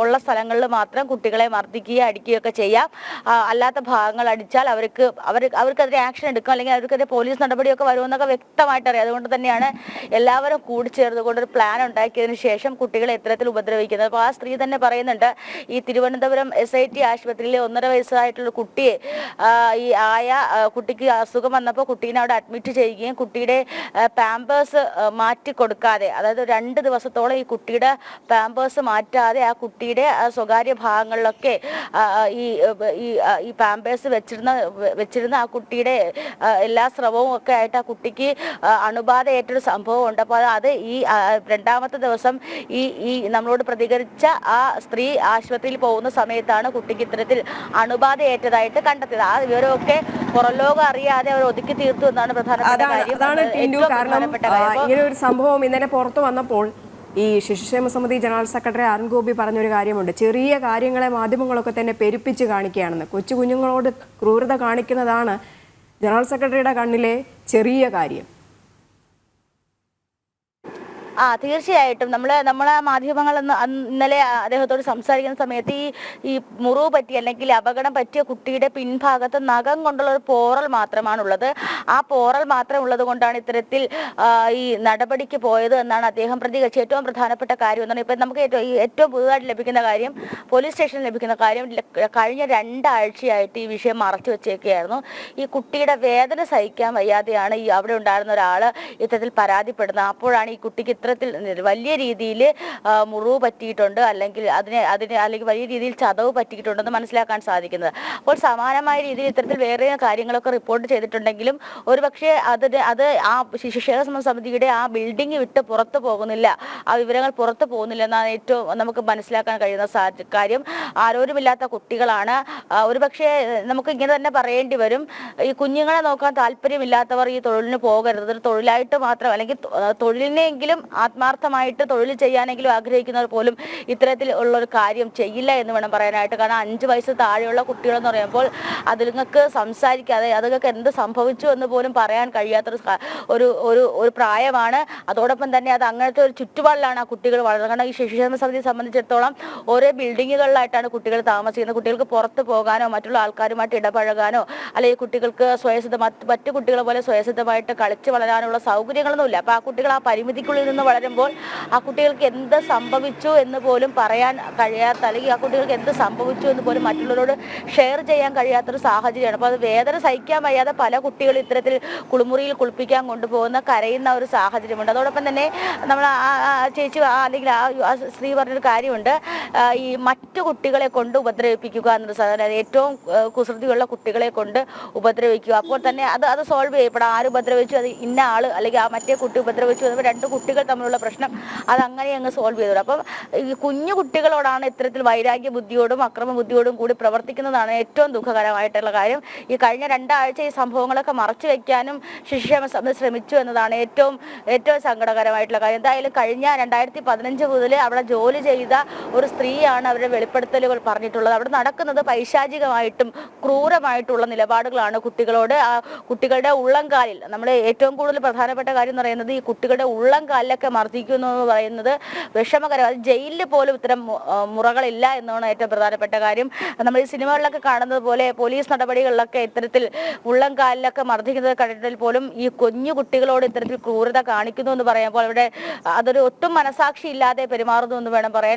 ഉള്ള സ്ഥലങ്ങളിൽ മാത്രം കുട്ടികളെ മർദ്ദിക്കുകയോ അടിക്കുകയൊക്കെ ചെയ്യാം. അല്ലാത്ത ഭാഗങ്ങൾ അടിച്ചാൽ അവർക്കെതിരെ ആക്ഷൻ എടുക്കും, അല്ലെങ്കിൽ അവർക്കെതിരെ പോലീസ് നടപടിയൊക്കെ വരുമെന്നൊക്കെ വ്യക്തമായിട്ട് അറിയാം. അതുകൊണ്ട് തന്നെയാണ് എല്ലാവരും കൂടിച്ചേർന്നുകൊണ്ട് ഒരു പ്ലാൻ ഉണ്ടാക്കിയതിനു ശേഷം കുട്ടികളെ ഇത്തരത്തിൽ ഉപദ്രവിക്കുന്നത്. അപ്പോൾ ആ സ്ത്രീ തന്നെ പറയുന്നുണ്ട്, ഈ തിരുവനന്തപുരം SIT ആശുപത്രിയിലെ 1.5 വയസ്സായിട്ടുള്ള കുട്ടിയെ കുട്ടിക്ക് അസുഖം വന്നപ്പോൾ കുട്ടീനെ അവിടെ അഡ്മിറ്റ് ചെയ്യുകയും കുട്ടിയുടെ പാമ്പേഴ്സ് മാറ്റി കൊടുക്കാതെ, അതായത് 2 ദിവസത്തോളം ഈ കുട്ടിയുടെ പാമ്പേഴ്സ് മാറ്റാതെ ആ കുട്ടിയുടെ സ്വകാര്യ ഭാഗങ്ങളിലൊക്കെ ഈ പാമ്പേഴ്സ് വെച്ചിരുന്ന ആ കുട്ടിയുടെ എല്ലാ സ്രവവും ഒക്കെ ആയിട്ട് ആ കുട്ടിക്ക് അണുബാധ ഏറ്റൊരു സംഭവമുണ്ട്. അപ്പോൾ അത് ഈ 2ാമത്തെ ദിവസം ഈ നമ്മളോട് പ്രതികരിച്ച ആ സ്ത്രീ ആശുപത്രിയിൽ പോകുന്ന സമയത്താണ് കുട്ടിക്ക് ഇത്തരത്തിൽ അണുബാധ ഏറ്റതായിട്ട് കണ്ടെത്തിയത്. ആ വിവരമൊക്കെ പുറംലോകം അറിയാതെ അവർ ഒതുക്കി തീർത്തു എന്നാണ് പ്രധാനപ്പെട്ട കാര്യം. ഇങ്ങനെ ഒരു സംഭവം ഇന്നലെ പുറത്തു വന്നപ്പോൾ ഈ ശിശുക്ഷേമ സമിതി ജനറൽ സെക്രട്ടറി അരുൺ ഗോപി പറഞ്ഞൊരു കാര്യമുണ്ട്. ചെറിയ കാര്യങ്ങളെ മാധ്യമങ്ങളൊക്കെ തന്നെ പെരുപ്പിച്ച് കാണിക്കുകയാണെന്ന്. കൊച്ചു കുഞ്ഞുങ്ങളോട് ക്രൂരത കാണിക്കുന്നതാണ് ജനറൽ സെക്രട്ടറിയുടെ കണ്ണിലെ ചെറിയ കാര്യം. തീർച്ചയായിട്ടും നമ്മളെ മാധ്യമങ്ങൾ ഇന്നലെ അദ്ദേഹത്തോട് സംസാരിക്കുന്ന സമയത്ത് ഈ മുറിവ് പറ്റി അല്ലെങ്കിൽ അപകടം പറ്റിയ കുട്ടിയുടെ പിൻഭാഗത്ത് നഖം കൊണ്ടുള്ള ഒരു പോറൽ മാത്രമാണുള്ളത്. ആ പോറൽ മാത്രം ഉള്ളത് കൊണ്ടാണ് ഇത്തരത്തിൽ ഈ നടപടിക്ക് പോയത് എന്നാണ് അദ്ദേഹം പ്രതികരിച്ചത്. ഏറ്റവും പ്രധാനപ്പെട്ട കാര്യം എന്നാണ് ഇപ്പം നമുക്ക് ഏറ്റവും പുതുതായിട്ട് ലഭിക്കുന്ന കാര്യം, പോലീസ് സ്റ്റേഷനിൽ ലഭിക്കുന്ന കാര്യം, കഴിഞ്ഞ 2 ആഴ്ചയായിട്ട് ഈ വിഷയം മറച്ചു വെച്ചേക്കുകയായിരുന്നു. ഈ കുട്ടിയുടെ വേദന സഹിക്കാൻ വയ്യാതെയാണ് ഈ അവിടെ ഉണ്ടായിരുന്ന ഒരാൾ ഇത്തരത്തിൽ പരാതിപ്പെടുന്നത്. അപ്പോഴാണ് ഈ കുട്ടിക്ക് വലിയ രീതിയിൽ മുറിവ് പറ്റിയിട്ടുണ്ട്, അല്ലെങ്കിൽ അല്ലെങ്കിൽ വലിയ രീതിയിൽ ചതവ് പറ്റിയിട്ടുണ്ടെന്ന് മനസ്സിലാക്കാൻ സാധിക്കുന്നത്. അപ്പോൾ സമാനമായ രീതിയിൽ ഇത്തരത്തിൽ വേറെ കാര്യങ്ങളൊക്കെ റിപ്പോർട്ട് ചെയ്തിട്ടുണ്ടെങ്കിലും ഒരുപക്ഷെ അത് ആ ശിശുക്ഷേമ സമിതിയുടെ ആ ബിൽഡിംഗ് വിട്ട് പുറത്തു പോകുന്നില്ല, ആ വിവരങ്ങൾ പുറത്തു പോകുന്നില്ല എന്നാണ് ഏറ്റവും നമുക്ക് മനസ്സിലാക്കാൻ കഴിയുന്ന കാര്യം. ആരോരുമില്ലാത്ത കുട്ടികളാണ്. ഒരുപക്ഷെ നമുക്ക് ഇങ്ങനെ തന്നെ പറയേണ്ടി വരും, ഈ കുഞ്ഞുങ്ങളെ നോക്കാൻ താല്പര്യമില്ലാത്തവർ ഈ തൊഴിലിന് പോകരുത്. അതൊരു തൊഴിലായിട്ട് മാത്രം, അല്ലെങ്കിൽ തൊഴിലിനെങ്കിലും ആത്മാർത്ഥമായിട്ട് തൊഴിൽ ചെയ്യാനെങ്കിലും ആഗ്രഹിക്കുന്നവർ പോലും ഇത്തരത്തിൽ ഉള്ളൊരു കാര്യം ചെയ്യില്ല എന്ന് വേണം പറയാനായിട്ട്. കാരണം 5 വയസ്സ് താഴെയുള്ള കുട്ടികളെന്ന് പറയുമ്പോൾ അതുങ്ങൾക്ക് സംസാരിക്കാതെ അതുങ്ങൾക്ക് എന്ത് സംഭവിച്ചു എന്ന് പോലും പറയാൻ കഴിയാത്തൊരു ഒരു പ്രായമാണ്. അതോടൊപ്പം തന്നെ അത് അങ്ങനത്തെ ഒരു ചുറ്റുപാടിലാണ് ആ കുട്ടികൾ വളർന്നത്. കാരണം ഈ ശിശുക്ഷേമ സമിതിയെ സംബന്ധിച്ചിടത്തോളം ഓരോ ബിൽഡിങ്ങുകളിലായിട്ടാണ് കുട്ടികൾ താമസിക്കുന്നത്. കുട്ടികൾക്ക് പുറത്ത് പോകാനോ മറ്റുള്ള ആൾക്കാരുമായിട്ട് ഇടപഴകാനോ അല്ലെങ്കിൽ കുട്ടികൾക്ക് മറ്റു കുട്ടികളെ പോലെ സ്വയസിദ്ധമായിട്ട് കളിച്ച് വളരാനുള്ള സൗകര്യങ്ങളൊന്നുമില്ല. അപ്പോൾ ആ കുട്ടികൾ ആ പരിമിതിക്കുള്ളിൽ നിന്ന് വളരുമ്പോൾ ആ കുട്ടികൾക്ക് എന്ത് സംഭവിച്ചു എന്ന് പോലും പറയാൻ കഴിയാത്ത, അല്ലെങ്കിൽ ആ കുട്ടികൾക്ക് എന്ത് സംഭവിച്ചു എന്ന് പോലും മറ്റുള്ളവരോട് ഷെയർ ചെയ്യാൻ കഴിയാത്തൊരു സാഹചര്യമാണ്. അപ്പോൾ അത് വേദന സഹിക്കാൻ വയ്യാതെ പല കുട്ടികളും ഇത്തരത്തിൽ കുളിമുറിയിൽ കുളിപ്പിക്കാൻ കൊണ്ടുപോകുന്ന കരയുന്ന ഒരു സാഹചര്യമുണ്ട്. അതോടൊപ്പം തന്നെ നമ്മൾ ചേച്ചി അല്ലെങ്കിൽ ആ സ്ത്രീ പറഞ്ഞൊരു കാര്യമുണ്ട്, ഈ മറ്റു കുട്ടികളെ കൊണ്ട് ഉപദ്രവിപ്പിക്കുക എന്നൊരു സാധനം, ഏറ്റവും കുസൃതിയുള്ള കുട്ടികളെ കൊണ്ട് ഉപദ്രവിക്കുക. അപ്പോൾ തന്നെ അത് സോൾവ് ചെയ്യപ്പെടാം. ആര് ഉപദ്രവിച്ചു, അത് ഇന്ന ആള് അല്ലെങ്കിൽ ആ മറ്റേ കുട്ടി ഉപദ്രവിച്ചു, 2 കുട്ടികൾ തമ്മിലുള്ള പ്രശ്നം അത് അങ്ങനെ അങ്ങ് സോൾവ് ചെയ്തത്. അപ്പം ഈ കുഞ്ഞു കുട്ടികളോടാണ് ഇത്തരത്തിൽ വൈരാഗ്യ ബുദ്ധിയോടും അക്രമ ബുദ്ധിയോടും കൂടി പ്രവർത്തിക്കുന്നതാണ് ഏറ്റവും ദുഃഖകരമായിട്ടുള്ള കാര്യം. ഈ കഴിഞ്ഞ 2 ആഴ്ച ഈ സംഭവങ്ങളൊക്കെ മറച്ചു വെക്കാനും ശിശുക്ഷേമ സമിതി ശ്രമിച്ചു എന്നതാണ് ഏറ്റവും സങ്കടകരമായിട്ടുള്ള കാര്യം. എന്തായാലും കഴിഞ്ഞ 2015 മുതൽ അവിടെ ജോലി ചെയ്ത ഒരു സ്ത്രീയാണ് അവരുടെ വെളിപ്പെടുത്തലുകൾ പറഞ്ഞിട്ടുള്ളത്. അവിടെ നടക്കുന്നത് പൈശാചികമായിട്ടും ക്രൂരമായിട്ടുള്ള നിലപാടുകളാണ് കുട്ടികളോട്. ആ കുട്ടികളുടെ ഉള്ളംകാലിൽ നമ്മൾ ഏറ്റവും കൂടുതൽ പ്രധാനപ്പെട്ട കാര്യം എന്ന് പറയുന്നത് ഈ കുട്ടികളുടെ ഉള്ളംകാലിലൊക്കെ മർദ്ദിക്കുന്നു എന്ന് പറയുന്നത് വിഷമകരം. അത് ജയിലിൽ പോലും ഇത്തരം മുറകളില്ല എന്നാണ് ഏറ്റവും പ്രധാനപ്പെട്ട കാര്യം. നമ്മൾ ഈ സിനിമകളിലൊക്കെ കാണുന്നത് പോലെ പോലീസ് നടപടികളിലൊക്കെ ഇത്തരത്തിൽ ഉള്ളംകാലിലൊക്കെ മർദ്ദിക്കുന്നത് കണ്ടിട്ടിൽ പോലും ഈ കുഞ്ഞു കുട്ടികളോട് ഇത്തരത്തിൽ ക്രൂരത കാണിക്കുന്നു എന്ന് പറയുമ്പോൾ അവിടെ അതൊരു ഒട്ടും മനസാക്ഷി ഇല്ലാതെ പെരുമാറുന്നു എന്ന് വേണം പറയാൻ.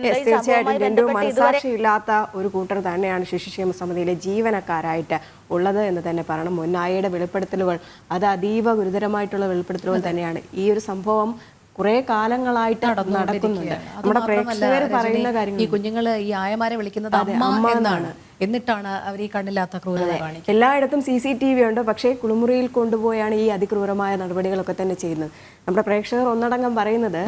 മനസാക്ഷിയില്ലാത്ത ഒരു കൂട്ടർ തന്നെയാണ് ശിശുക്ഷേമ സമിതിയിലെ ജീവനക്കാരായിട്ട് ഉള്ളത് എന്ന് തന്നെ പറയണം. മുന്നായിയുടെ വെളിപ്പെടുത്തലുകൾ അത് അതീവ ഗുരുതരമായിട്ടുള്ള വെളിപ്പെടുത്തലുകൾ തന്നെയാണ്. ഈ ഒരു സംഭവം കുറെ കാലങ്ങളായിട്ട് നടക്കുന്നുണ്ട്. നമ്മുടെ പ്രേക്ഷകർ പറയുന്ന കാര്യങ്ങൾ, ഈ കുഞ്ഞുങ്ങള് ഈ ആയമാരെ വിളിക്കുന്നത് അമ്മ എന്നാണ്, എന്നിട്ടാണ് അവർ ഈ കണ്ണില്ലാത്ത ക്രൂരത കാണിക്കുന്നത്. എല്ലായിടത്തും CCTV ഉണ്ട്, പക്ഷേ കുളിമുറിയിൽ കൊണ്ടുപോയാണ് ഈ അതിക്രൂരമായ നടപടികളൊക്കെ തന്നെ ചെയ്യുന്നത്. നമ്മുടെ പ്രേക്ഷകർ ഒന്നടങ്കം പറയുന്നത്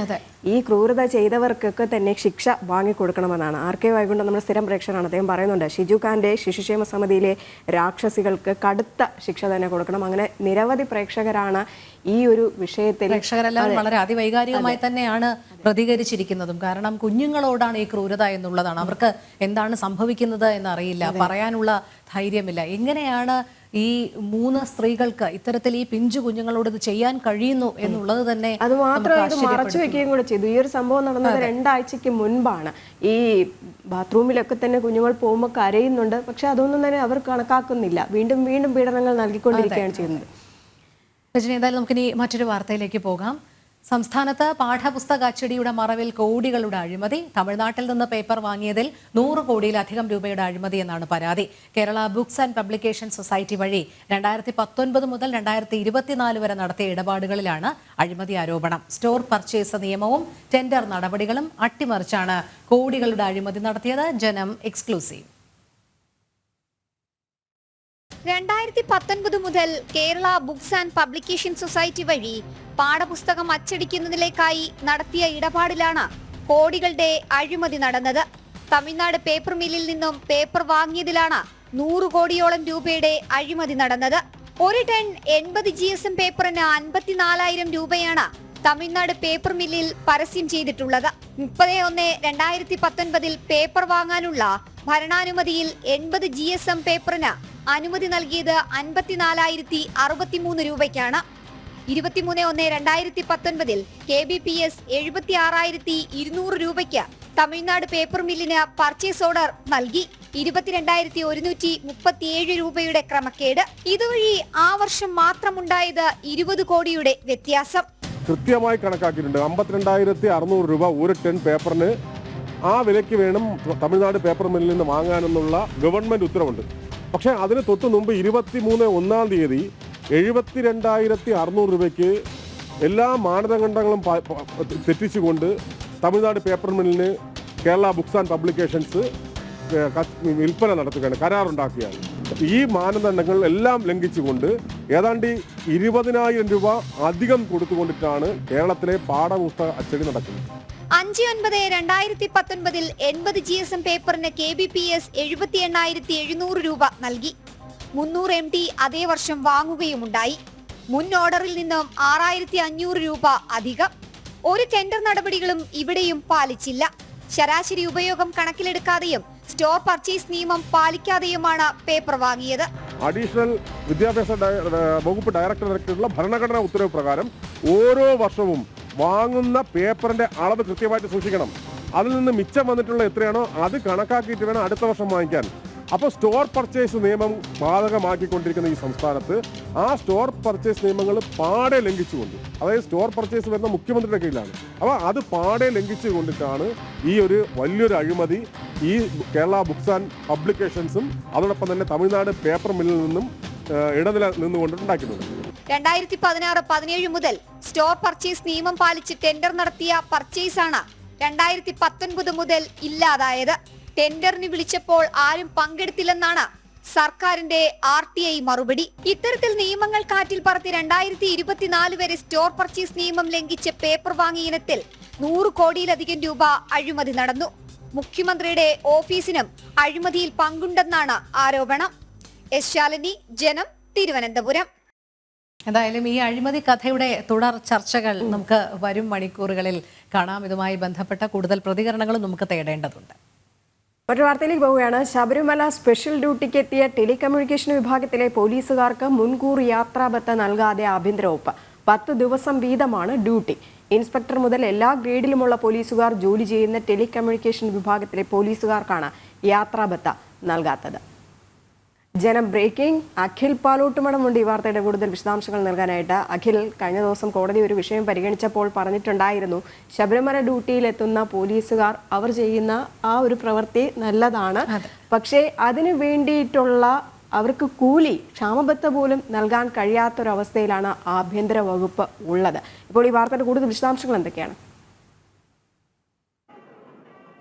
ഈ ക്രൂരത ചെയ്തവർക്കൊക്കെ തന്നെ ശിക്ഷ വാങ്ങിക്കൊടുക്കണമെന്നാണ്. RK വൈകുണ്ഠം നമ്മുടെ സ്ഥിരം പ്രേക്ഷകരാണ്, അദ്ദേഹം പറയുന്നുണ്ട് ഷിജു ഖാന്റെ ശിശുക്ഷേമ സമിതിയിലെ രാക്ഷസികൾക്ക് കടുത്ത ശിക്ഷ തന്നെ കൊടുക്കണം. അങ്ങനെ നിരവധി പ്രേക്ഷകരാണ് ഈ ഒരു വിഷയത്തിൽ പ്രേക്ഷകരെല്ലാം വളരെ അതിവൈകാരികമായി തന്നെയാണ് പ്രതികരിച്ചിരിക്കുന്നതും. കാരണം കുഞ്ഞുങ്ങളോടാണ് ഈ ക്രൂരത എന്നുള്ളതാണ്. അവർക്ക് എന്താണ് സംഭവിക്കുന്നത് എന്നറിയില്ല, പറയാനുള്ള ധൈര്യമില്ല. എങ്ങനെയാണ് ഈ 3 സ്ത്രീകൾക്ക് ഇത്തരത്തിൽ ഈ പിഞ്ചു കുഞ്ഞുങ്ങളോട് ഇത് ചെയ്യാൻ കഴിയുന്നു എന്നുള്ളത് തന്നെ. അത് മാത്രമല്ല, ഇത് മറച്ചു വെക്കുകയും കൂടെ ചെയ്തു. ഈ ഒരു സംഭവം നടന്നത് 2 ആഴ്ചയ്ക്ക് മുൻപാണ്. ഈ ബാത്റൂമിലൊക്കെ തന്നെ കുഞ്ഞുങ്ങൾ പോകുമ്പോൾ കരയുന്നുണ്ട്, പക്ഷെ അതൊന്നും തന്നെ അവർ കണക്കാക്കുന്നില്ല. വീണ്ടും വീണ്ടും പീഡനങ്ങൾ നൽകിക്കൊണ്ടിരിക്കുകയാണ് ചെയ്യുന്നത്. രജനി, എന്തായാലും നമുക്കിനി മറ്റൊരു വാർത്തയിലേക്ക് പോകാം. സംസ്ഥാനത്ത് പാഠപുസ്തക അച്ചടിയുടെ മറവിൽ കോടികളുടെ അഴിമതി. തമിഴ്നാട്ടിൽ നിന്ന് പേപ്പർ വാങ്ങിയതിൽ 100 കോടിയിലധികം രൂപയുടെ അഴിമതി എന്നാണ് പരാതി. Kerala books and publication society വഴി 2019 മുതൽ 2024 വരെ നടത്തിയ ഇടപാടുകളിലാണ് അഴിമതി ആരോപണം. സ്റ്റോർ പർച്ചേസ് നിയമവും ടെൻഡർ നടപടികളും അട്ടിമറിച്ചാണ് കോടികളുടെ അഴിമതി നടത്തിയത്. ജനം എക്സ്ക്ലൂസീവ്. 2019 മുതൽ Kerala books and publication society വഴി പാഠപുസ്തകം അച്ചടിക്കുന്നതിലേക്കായി നടത്തിയ ഇടപാടിലാണ് കോടികളുടെ അഴിമതി നടന്നത്. തമിഴ്നാട് പേപ്പർ മില്ലിൽ നിന്നും പേപ്പർ വാങ്ങിയതിലാണ് 100 കോടിയോളം രൂപയുടെ അഴിമതി നടന്നത്. 1 ടൺ 80 GSM പേപ്പറിന് 54,000 രൂപയാണ് തമിഴ്നാട് പേപ്പർ മില്ലിൽ പരസ്യം ചെയ്തിട്ടുള്ളത്. 30/1/2019 പേപ്പർ വാങ്ങാനുള്ള ഭരണാനുമതിയിൽ 80 GSM പേപ്പറിന് അനുമതി നൽകിയത് 54,063 രൂപയ്ക്കാണ്. 23/1/2019 KBPS 76,200 രൂപയ്ക്ക് തമിഴ്നാട് പേപ്പർ മില്ലിന് പർച്ചേസ് ഓർഡർ നൽകി. 22,137 രൂപയുടെ ക്രമക്കേട്. ഇതുവഴി ആ വർഷം മാത്രമുണ്ടായത് 20 കോടിയുടെ വ്യത്യാസം. കൃത്യമായി കണക്കാക്കിയിട്ടുണ്ട്. 52,600 രൂപ 1 ടൺ പേപ്പറിന് ആ വിലയ്ക്ക് വേണം തമിഴ്നാട് പേപ്പർ മില്ലിൽ നിന്ന് വാങ്ങാനെന്നുള്ള ഗവൺമെന്റ് ഉത്തരവുണ്ട്. പക്ഷേ അതിന് തൊട്ട് മുമ്പ് 23/1 72,600 രൂപയ്ക്ക് എല്ലാ മാനദണ്ഡങ്ങളും തെറ്റിച്ചുകൊണ്ട് തമിഴ്നാട് പേപ്പർ മില്ലിന് കേരള ബുക്സ് ആൻഡ് പബ്ലിക്കേഷൻസ് വിൽപ്പന നടത്തുകയാണ്, കരാറുണ്ടാക്കുകയാണ്. ഈ മാനദണ്ഡങ്ങൾ എല്ലാം ലംഘിച്ചുകൊണ്ട് ഏതാണ്ട് 20,000 രൂപ അധികം കൊടുത്തുകൊണ്ടിട്ടാണ് കേരളത്തിലെ പാഠപുസ്തക അച്ചടി നടക്കുന്നത്. 5/9/2019 80 GSM പേപ്പറിന് KBPS 78,700 രൂപ നൽകി. 300 MT അതേ വർഷം വാങ്ങുകയുമുണ്ടായി. മുൻ ഓർഡറിൽ നിന്നും 6,500 രൂപ അധികം. ഒരു ടെൻഡർ നടപടികളും ഇവിടെയും പാലിച്ചില്ല. ശരാശരി ഉപയോഗം കണക്കിലെടുക്കാതെയും സ്റ്റോർ പർച്ചേസ് നിയമം പാലിക്കാതെയുമാണ് പേപ്പർ വാങ്ങിയത്. അഡീഷണൽ വിദ്യാഭ്യാസ വകുപ്പ് ഡയറക്ടറുള്ള ഭരണഘടനാ ഉത്തരവ് പ്രകാരം ഓരോ വർഷവും വാങ്ങുന്ന പേപ്പറിന്റെ അളവ് കൃത്യമായിട്ട് സൂക്ഷിക്കണം. അതിൽ നിന്ന് മിച്ചം വന്നിട്ടുള്ള എത്രയാണോ അത് കണക്കാക്കിയിട്ട് വേണം അടുത്ത വർഷം വാങ്ങിക്കാൻ. അപ്പോൾ സ്റ്റോർ പർച്ചേസ് നിയമം ബാധകമാക്കിക്കൊണ്ടിരിക്കുന്ന ഈ സംസ്ഥാനത്ത് ആ സ്റ്റോർ പർച്ചേസ് നിയമങ്ങൾ പാടെ ലംഘിച്ചുകൊണ്ട്, അതായത് സ്റ്റോർ പർച്ചേസ് വരുന്ന മുഖ്യമന്ത്രിയുടെ കീഴിലാണ്, അപ്പോൾ അത് പാടെ ലംഘിച്ചുകൊണ്ടിട്ടാണ് ഈ ഒരു വലിയൊരു അഴിമതി ഈ കേരള ബുക്സ് ആൻഡ് പബ്ലിക്കേഷൻസും അതോടൊപ്പം തന്നെ തമിഴ്നാട് പേപ്പർ മില്ലിൽ നിന്നും ഇടനില നിന്നുകൊണ്ടുണ്ടാക്കുന്നത്. 2016-17 മുതൽ സ്റ്റോർ പർച്ചേസ് നിയമം പാലിച്ച് ടെൻഡർ നടത്തിയ പർച്ചേസാണ് 2019 മുതൽ ഇല്ലാതായത്. ടെൻഡറിന് വിളിച്ചപ്പോൾ ആരും പങ്കെടുത്തില്ലെന്നാണ് സർക്കാരിന്റെ RTI മറുപടി. ഇത്തരത്തിൽ നിയമങ്ങൾ കാറ്റിൽ പറത്തി 2024 വരെ സ്റ്റോർ പർച്ചേസ് നിയമം ലംഘിച്ച് പേപ്പർ വാങ്ങിയ ഇനത്തിൽ 100 കോടിയിലധികം രൂപ അഴിമതി നടന്നു. മുഖ്യമന്ത്രിയുടെ ഓഫീസിനും അഴിമതിയിൽ പങ്കുണ്ടെന്നാണ് ആരോപണം. എസ് ശാലിനി, ജനം, തിരുവനന്തപുരം. എന്തായാലും ഈ അഴിമതി കഥയുടെ തുടർ ചർച്ചകൾ നമുക്ക് വരും മണിക്കൂറുകളിൽ കാണാം. ഇതുമായി ബന്ധപ്പെട്ട കൂടുതൽ പ്രതികരണങ്ങളും നമുക്ക് തേടേണ്ടതുണ്ട്. മറ്റൊരു വാർത്തയിലേക്ക് പോവുകയാണ്. ശബരിമല സ്പെഷ്യൽ ഡ്യൂട്ടിക്ക് എത്തിയ ടെലികമ്മ്യൂണിക്കേഷൻ വിഭാഗത്തിലെ പോലീസുകാർക്ക് മുൻകൂർ യാത്രാബത്ത നൽകാതെ ആഭ്യന്തര വകുപ്പ്. 10 ദിവസം വീതമാണ് ഡ്യൂട്ടി. ഇൻസ്പെക്ടർ മുതൽ എല്ലാ ഗ്രേഡിലുമുള്ള പോലീസുകാർ ജോലി ചെയ്യുന്ന ടെലികമ്മ്യൂണിക്കേഷൻ വിഭാഗത്തിലെ പോലീസുകാർക്കാണ് യാത്രാബത്ത നൽകാത്തത്. ജനം ബ്രേക്കിംഗ്. അഖിൽ പാലോട്ടുമടമുണ്ട് ഈ വാർത്തയുടെ കൂടുതൽ വിശദാംശങ്ങൾ നൽകാനായിട്ട്. അഖിൽ, കഴിഞ്ഞ ദിവസം കോടതി ഒരു വിഷയം പരിഗണിച്ചപ്പോൾ പറഞ്ഞിട്ടുണ്ടായിരുന്നു, ശബരിമല ഡ്യൂട്ടിയിലെത്തുന്ന പോലീസുകാർ അവർ ചെയ്യുന്ന ആ ഒരു പ്രവൃത്തി നല്ലതാണ്, പക്ഷേ അതിനു വേണ്ടിയിട്ടുള്ള അവർക്ക് കൂലി ക്ഷാമബത്ത പോലും നൽകാൻ കഴിയാത്തൊരവസ്ഥയിലാണ് ആഭ്യന്തര വകുപ്പ് ഉള്ളത്. ഇപ്പോൾ ഈ വാർത്തയുടെ കൂടുതൽ വിശദാംശങ്ങൾ എന്തൊക്കെയാണ്?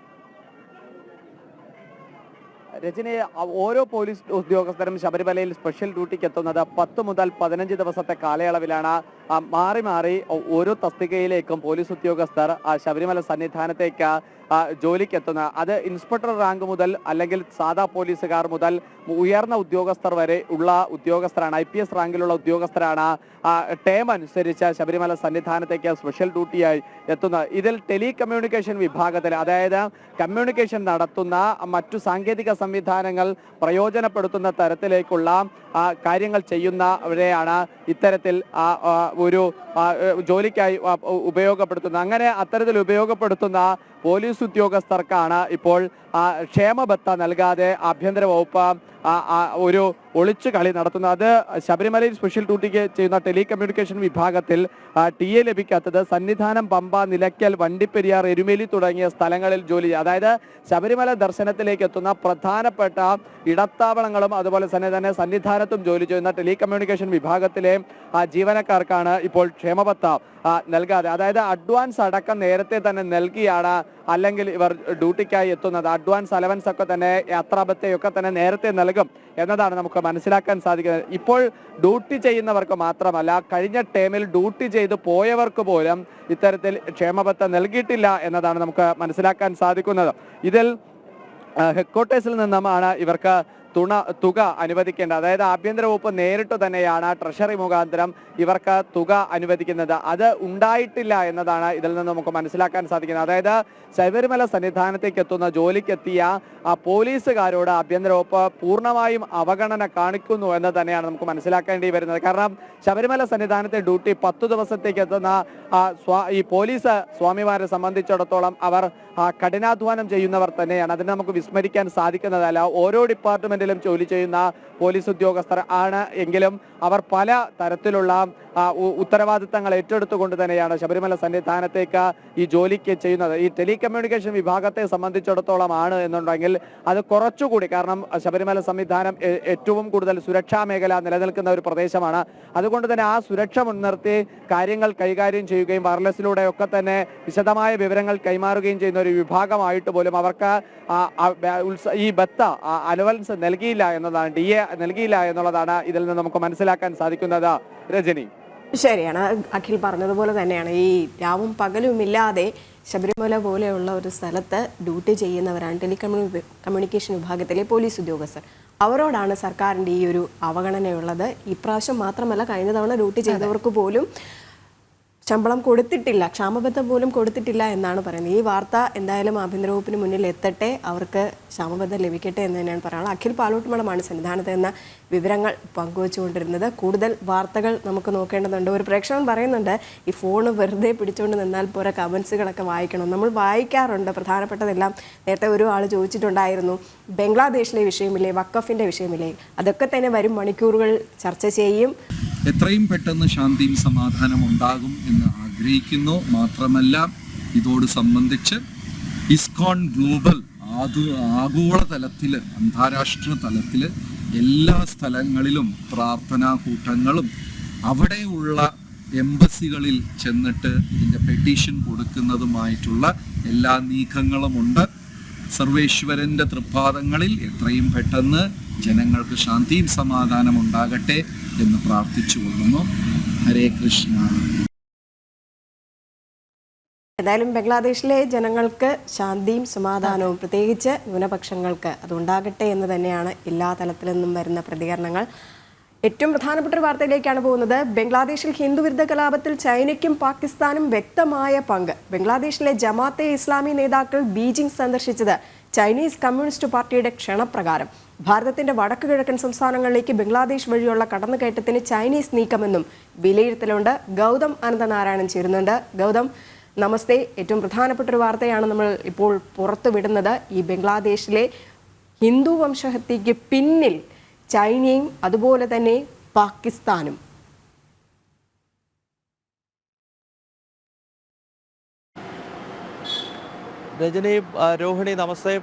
രജനി, ഓരോ പോലീസ് ഉദ്യോഗസ്ഥരും ശബരിമലയിൽ സ്പെഷ്യൽ ഡ്യൂട്ടിക്ക് എത്തുന്നത് 10 മുതൽ 15 ദിവസത്തെ കാലയളവിലാണ്. മാറി മാറി ഓരോ തസ്തികയിലേക്കും പോലീസ് ഉദ്യോഗസ്ഥർ ശബരിമല സന്നിധാനത്തേക്ക് ജോലിക്കെത്തുന്ന, അത് ഇൻസ്പെക്ടർ റാങ്ക് മുതൽ അല്ലെങ്കിൽ സാധാ പോലീസുകാർ മുതൽ ഉയർന്ന ഉദ്യോഗസ്ഥർ വരെ ഉള്ള ഉദ്യോഗസ്ഥരാണ്, IPS റാങ്കിലുള്ള ഉദ്യോഗസ്ഥരാണ് ടേം അനുസരിച്ച് ശബരിമല സന്നിധാനത്തേക്ക് സ്പെഷ്യൽ ഡ്യൂട്ടിയായി എത്തുന്നത്. ഇതിൽ ടെലികമ്മ്യൂണിക്കേഷൻ വിഭാഗത്തിൽ, അതായത് കമ്മ്യൂണിക്കേഷൻ നടത്തുന്ന മറ്റു സാങ്കേതിക സംവിധാനങ്ങൾ പ്രയോജനപ്പെടുത്തുന്ന തരത്തിലേക്കുള്ള കാര്യങ്ങൾ ചെയ്യുന്നവരെയാണ് ഇത്തരത്തിൽ ഒരു ജോലിക്കായി ഉപയോഗപ്പെടുത്തുന്നത്. അങ്ങനെ അത്തരത്തിൽ ഉപയോഗപ്പെടുത്തുന്ന പോലീസ് ഉദ്യോഗസ്ഥർക്കാണ് ഇപ്പോൾ ക്ഷേമബത്ത നൽകാതെ ആഭ്യന്തര വകുപ്പ് ഒരു ഒളിച്ചു കളി നടത്തുന്നത്. അത് ശബരിമലയിൽ സ്പെഷ്യൽ ഡ്യൂട്ടിക്ക് ചെയ്യുന്ന ടെലികമ്മ്യൂണിക്കേഷൻ വിഭാഗത്തിൽ TA ലഭിക്കാത്തത് സന്നിധാനം, പമ്പ, നിലയ്ക്കൽ, വണ്ടിപ്പെരിയാർ, എരുമേലി തുടങ്ങിയ സ്ഥലങ്ങളിൽ ജോലി, അതായത് ശബരിമല ദർശനത്തിലേക്ക് എത്തുന്ന പ്രധാനപ്പെട്ട ഇടത്താവളങ്ങളും അതുപോലെ തന്നെ സന്നിധാനത്തും ജോലി ചെയ്യുന്ന ടെലികമ്മ്യൂണിക്കേഷൻ വിഭാഗത്തിലെ ജീവനക്കാർക്കാണ് ഇപ്പോൾ ക്ഷേമബത്ത നൽകാതെ, അതായത് അഡ്വാൻസ് അടക്കം നേരത്തെ തന്നെ നൽകിയാണ് അല്ലെങ്കിൽ ഇവർ ഡ്യൂട്ടിക്കായി എത്തുന്നത്. അഡ്വാൻസ് അലവൻസ് ഒക്കെ തന്നെ, യാത്രാബത്തയൊക്കെ തന്നെ നേരത്തെ നൽകും എന്നതാണ് നമുക്ക് മനസ്സിലാക്കാൻ സാധിക്കുന്നത്. ഇപ്പോൾ ഡ്യൂട്ടി ചെയ്യുന്നവർക്ക് മാത്രമല്ല, കഴിഞ്ഞ ടേമിൽ ഡ്യൂട്ടി ചെയ്ത് പോയവർക്ക് പോലും ഇത്തരത്തിൽ ക്ഷേമബത്ത നൽകിയിട്ടില്ല എന്നതാണ് നമുക്ക് മനസ്സിലാക്കാൻ സാധിക്കുന്നത്. ഇതിൽ ഹെഡ്ക്വാർട്ടേഴ്സിൽ നിന്നുമാണ് ഇവർക്ക് തുക അനുവദിക്കേണ്ടത്. അതായത് ആഭ്യന്തര വകുപ്പ് നേരിട്ട് തന്നെയാണ് ട്രഷറി മുഖാന്തരം ഇവർക്ക് തുക അനുവദിക്കുന്നത്. അത് ഉണ്ടായിട്ടില്ല എന്നതാണ് ഇതിൽ നിന്ന് നമുക്ക് മനസ്സിലാക്കാൻ സാധിക്കുന്നത്. അതായത് ശബരിമല സന്നിധാനത്തേക്ക് എത്തുന്ന ജോലിക്കെത്തിയ പോലീസുകാരോട് ആഭ്യന്തര വകുപ്പ് പൂർണ്ണമായും അവഗണന കാണിക്കുന്നു എന്ന് തന്നെയാണ് നമുക്ക് മനസ്സിലാക്കേണ്ടി വരുന്നത്. കാരണം ശബരിമല സന്നിധാനത്തെ ഡ്യൂട്ടി 10 ദിവസത്തേക്ക് എത്തുന്ന ഈ പോലീസ് സ്വാമിമാരെ സംബന്ധിച്ചിടത്തോളം അവർ കഠിനാധ്വാനം ചെയ്യുന്നവർ തന്നെയാണ്. അതിനെ നമുക്ക് വിസ്മരിക്കാൻ സാധിക്കുന്നതല്ല. ഓരോ ഡിപ്പാർട്ട്മെന്റിലും ജോലി ചെയ്യുന്ന പോലീസ് ഉദ്യോഗസ്ഥർ ആണ് എങ്കിലും അവർ പല തരത്തിലുള്ള ഉത്തരവാദിത്തങ്ങൾ ഏറ്റെടുത്തുകൊണ്ട് തന്നെയാണ് ശബരിമല സന്നിധാനത്തേക്ക് ഈ ജോലിക്ക് ചെയ്യുന്നത്. ഈ ടെലികമ്മ്യൂണിക്കേഷൻ വിഭാഗത്തെ സംബന്ധിച്ചിടത്തോളം ആണ് എന്നുണ്ടെങ്കിൽ അത് കുറച്ചുകൂടി, കാരണം ശബരിമല സന്നിധാനം ഏറ്റവും കൂടുതൽ സുരക്ഷാ മേഖല നിലനിൽക്കുന്ന ഒരു പ്രദേശമാണ്. അതുകൊണ്ട് തന്നെ ആ സുരക്ഷ മുൻനിർത്തി കാര്യങ്ങൾ കൈകാര്യം ചെയ്യുകയും വയർലെസ്സിലൂടെയൊക്കെ തന്നെ വിശദമായ വിവരങ്ങൾ കൈമാറുകയും ചെയ്യുന്ന ഒരു വിഭാഗമായിട്ട് പോലും അവർക്ക് ഈ ബത്ത അലവൻസ് നൽകിയില്ല എന്നതാണ്, DA നൽകിയില്ല എന്നുള്ളതാണ് ഇതിൽ നിന്ന് നമുക്ക് മനസ്സിലാക്കാൻ സാധിക്കുന്നത്. രജനി, ശരിയാണ്, അഖിൽ പറഞ്ഞതുപോലെ തന്നെയാണ്. ഈ രാവും പകലും ഇല്ലാതെ ശബരിമല പോലെയുള്ള ഒരു സ്ഥലത്ത് ഡ്യൂട്ടി ചെയ്യുന്നവരാണ് ടെലികമ്മ്യൂണിക്കേഷൻ വിഭാഗത്തിലെ പോലീസ് ഉദ്യോഗസ്ഥർ. അവരോടാണ് സർക്കാരിൻ്റെ ഈ ഒരു അവഗണനയുള്ളത്. ഇപ്രാവശ്യം മാത്രമല്ല, കഴിഞ്ഞ തവണ ഡ്യൂട്ടി ചെയ്തവർക്ക് പോലും ശമ്പളം കൊടുത്തിട്ടില്ല, ക്ഷാമബത്ത പോലും കൊടുത്തിട്ടില്ല എന്നാണ് പറയുന്നത്. ഈ വാർത്ത എന്തായാലും ആഭ്യന്തര വകുപ്പിന് മുന്നിൽ എത്തട്ടെ, അവർക്ക് ക്ഷാമബത്ത ലഭിക്കട്ടെ എന്ന് തന്നെയാണ് പറയാനുള്ളത്. അഖിൽ പാലോട്ടുമടമാണ് സന്നിധാനത്ത് എന്ന വിവരങ്ങൾ പങ്കുവച്ചുകൊണ്ടിരുന്നത്. കൂടുതൽ വാർത്തകൾ നമുക്ക് നോക്കേണ്ടതുണ്ട്. ഒരു പ്രേക്ഷകൻ പറയുന്നുണ്ട്, ഈ ഫോണ് വെറുതെ പിടിച്ചുകൊണ്ട് നിന്നാൽ പോരാ, കമൻസുകളൊക്കെ വായിക്കണം. നമ്മൾ വായിക്കാറുണ്ട്, പ്രധാനപ്പെട്ടതെല്ലാം. നേരത്തെ ഒരു ആൾ ചോദിച്ചിട്ടുണ്ടായിരുന്നു, ബംഗ്ലാദേശിലെ വിഷയമില്ലേ, വഖഫിൻ്റെ വിഷയമില്ലേ, അതൊക്കെ തന്നെ വരും മണിക്കൂറുകൾ ചർച്ച ചെയ്യും. എത്രയും പെട്ടെന്ന് ശാന്തിയും സമാധാനം ഉണ്ടാകും എന്ന് ആഗ്രഹിക്കുന്നു. മാത്രമല്ല, ഇതോട് സംബന്ധിച്ച് ഇസ്കോൺ ഗ്ലോബൽ ആഗോള തലത്തിൽ, അന്താരാഷ്ട്ര തലത്തിൽ എല്ലാ സ്ഥലങ്ങളിലും പ്രാർത്ഥനാ കൂട്ടങ്ങളും അവിടെയുള്ള എംബസികളിൽ ചെന്നിട്ട് ഇതിൻ്റെ പെറ്റീഷൻ കൊടുക്കുന്നതുമായിട്ടുള്ള എല്ലാ നീക്കങ്ങളുമുണ്ട്. സർവേശ്വരൻ്റെ തൃപ്പാദങ്ങളിൽ എത്രയും പെട്ടെന്ന് ജനങ്ങൾക്ക് ശാന്തിയും സമാധാനം ഉണ്ടാകട്ടെ എന്ന് പ്രാർത്ഥിച്ചു കൊള്ളുന്നു. ഹരേ കൃഷ്ണ. എന്തായാലും ബംഗ്ലാദേശിലെ ജനങ്ങൾക്ക് ശാന്തിയും സമാധാനവും പ്രത്യേകിച്ച് ന്യൂനപക്ഷങ്ങൾക്ക് അതുണ്ടാകട്ടെ എന്ന് തന്നെയാണ് എല്ലാ തലത്തിൽ നിന്നും വരുന്ന പ്രതികരണങ്ങൾ. ഏറ്റവും പ്രധാനപ്പെട്ട ഒരു വാർത്തയിലേക്കാണ് പോകുന്നത്. ബംഗ്ലാദേശിൽ ഹിന്ദുവിരുദ്ധ കലാപത്തിൽ ചൈനയ്ക്കും പാകിസ്ഥാനും വ്യക്തമായ പങ്ക്. ബംഗ്ലാദേശിലെ ജമാഅത്തെ ഇസ്ലാമി നേതാക്കൾ ബീജിംഗ് സന്ദർശിച്ചത് ചൈനീസ് കമ്മ്യൂണിസ്റ്റ് പാർട്ടിയുടെ ക്ഷണപ്രകാരം. ഭാരതത്തിന്റെ വടക്കു കിഴക്കൻ സംസ്ഥാനങ്ങളിലേക്ക് ബംഗ്ലാദേശ് വഴിയുള്ള കടന്നുകയറ്റത്തിന് ചൈനീസ് നീക്കമെന്നും വിലയിരുത്തലുണ്ട്. ഗൗതം അനന്തനാരായണൻ ചേരുന്നുണ്ട്. ഗൗതം, നമസ്തേ. ഏറ്റവും പ്രധാനപ്പെട്ട ഒരു വാർത്തയാണ് നമ്മൾ ഇപ്പോൾ പുറത്തുവിടുന്നത്. ഈ ബംഗ്ലാദേശിലെ ഹിന്ദു വംശഹത്യയ്ക്ക് പിന്നിൽ ചൈനയും അതുപോലെ തന്നെ പാകിസ്ഥാനും. രജനി, രോഹിണി, നമസ്തേ.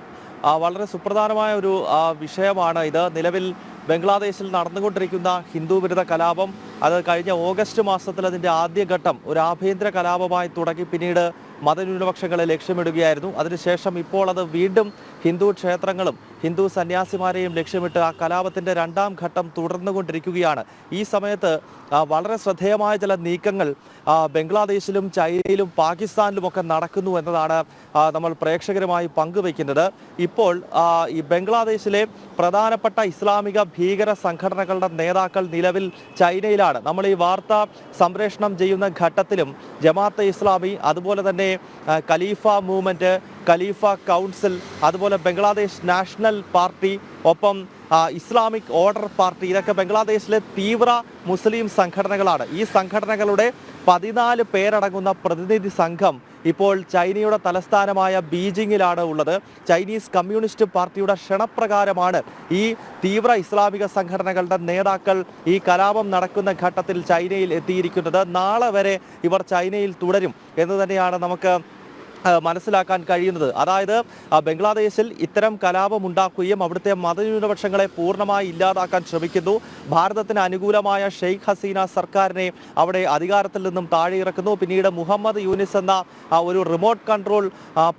വളരെ സുപ്രധാനമായ ഒരു വിഷയമാണ് ഇത്. നിലവിൽ ബംഗ്ലാദേശിൽ നടന്നുകൊണ്ടിരിക്കുന്ന ഹിന്ദു വിരുദ്ധ കലാപം, അത് കഴിഞ്ഞ ഓഗസ്റ്റ് മാസത്തിൽ അതിൻ്റെ ആദ്യഘട്ടം ഒരു ആഭ്യന്തര കലാപമായി തുടങ്ങി പിന്നീട് മതന്യൂനപക്ഷങ്ങളെ ലക്ഷ്യമിടുകയായിരുന്നു. അതിനുശേഷം ഇപ്പോൾ അത് വീണ്ടും ഹിന്ദു ക്ഷേത്രങ്ങളും ഹിന്ദു സന്യാസിമാരെയും ലക്ഷ്യമിട്ട് ആ കലാപത്തിൻ്റെ രണ്ടാം ഘട്ടം തുടർന്നുകൊണ്ടിരിക്കുകയാണ്. ഈ സമയത്ത് വളരെ ശ്രദ്ധേയമായ ചില നീക്കങ്ങൾ ബംഗ്ലാദേശിലും ചൈനയിലും പാകിസ്ഥാനിലുമൊക്കെ നടക്കുന്നു എന്നതാണ് നമ്മൾ പ്രേക്ഷകരുമായി പങ്കുവയ്ക്കുന്നത്. ഇപ്പോൾ ഈ ബംഗ്ലാദേശിലെ പ്രധാനപ്പെട്ട ഇസ്ലാമിക ഭീകര സംഘടനകളുടെ നേതാക്കൾ നിലവിൽ ചൈനയിലാണ്. നമ്മൾ ഈ വാർത്ത സംപ്രേഷണം ചെയ്യുന്ന ഘട്ടത്തിലും ജമാഅത്തെ ഇസ്ലാമി, അതുപോലെ തന്നെ ഖലീഫ മൂവ്മെൻറ്റ്, ഖലീഫ കൗൺസിൽ, അതുപോലെ ബംഗ്ലാദേശ് നാഷണൽ പാർട്ടി, ഒപ്പം ഇസ്ലാമിക് ഓർഡർ പാർട്ടി, ഇതൊക്കെ ബംഗ്ലാദേശിലെ തീവ്ര മുസ്ലിം സംഘടനകളാണ്. ഈ സംഘടനകളുടെ 14 പേരടങ്ങുന്ന പ്രതിനിധി സംഘം ഇപ്പോൾ ചൈനയുടെ തലസ്ഥാനമായ ബീജിംഗിലാണ് ഉള്ളത്. ചൈനീസ് കമ്മ്യൂണിസ്റ്റ് പാർട്ടിയുടെ ക്ഷണപ്രകാരമാണ് ഈ തീവ്ര ഇസ്ലാമിക സംഘടനകളുടെ നേതാക്കൾ ഈ കലാപം നടക്കുന്ന ഘട്ടത്തിൽ ചൈനയിൽ എത്തിയിരിക്കുന്നത്. നാളെ വരെ ഇവർ ചൈനയിൽ തുടരും എന്ന് തന്നെയാണ് നമുക്ക് മനസ്സിലാക്കാൻ കഴിയുന്നത്. അതായത് ബംഗ്ലാദേശിൽ ഇത്തരം കലാപം ഉണ്ടാക്കുകയും അവിടുത്തെ മതന്യൂനപക്ഷങ്ങളെ പൂർണ്ണമായി ഇല്ലാതാക്കാൻ ശ്രമിക്കുന്നു. ഭാരതത്തിന് അനുകൂലമായ ഷെയ്ഖ് ഹസീന സർക്കാരിനെ അവിടെ അധികാരത്തിൽ നിന്നും താഴെയിറക്കുന്നു. പിന്നീട് മുഹമ്മദ് യൂനിസ് എന്ന ഒരു റിമോട്ട് കൺട്രോൾ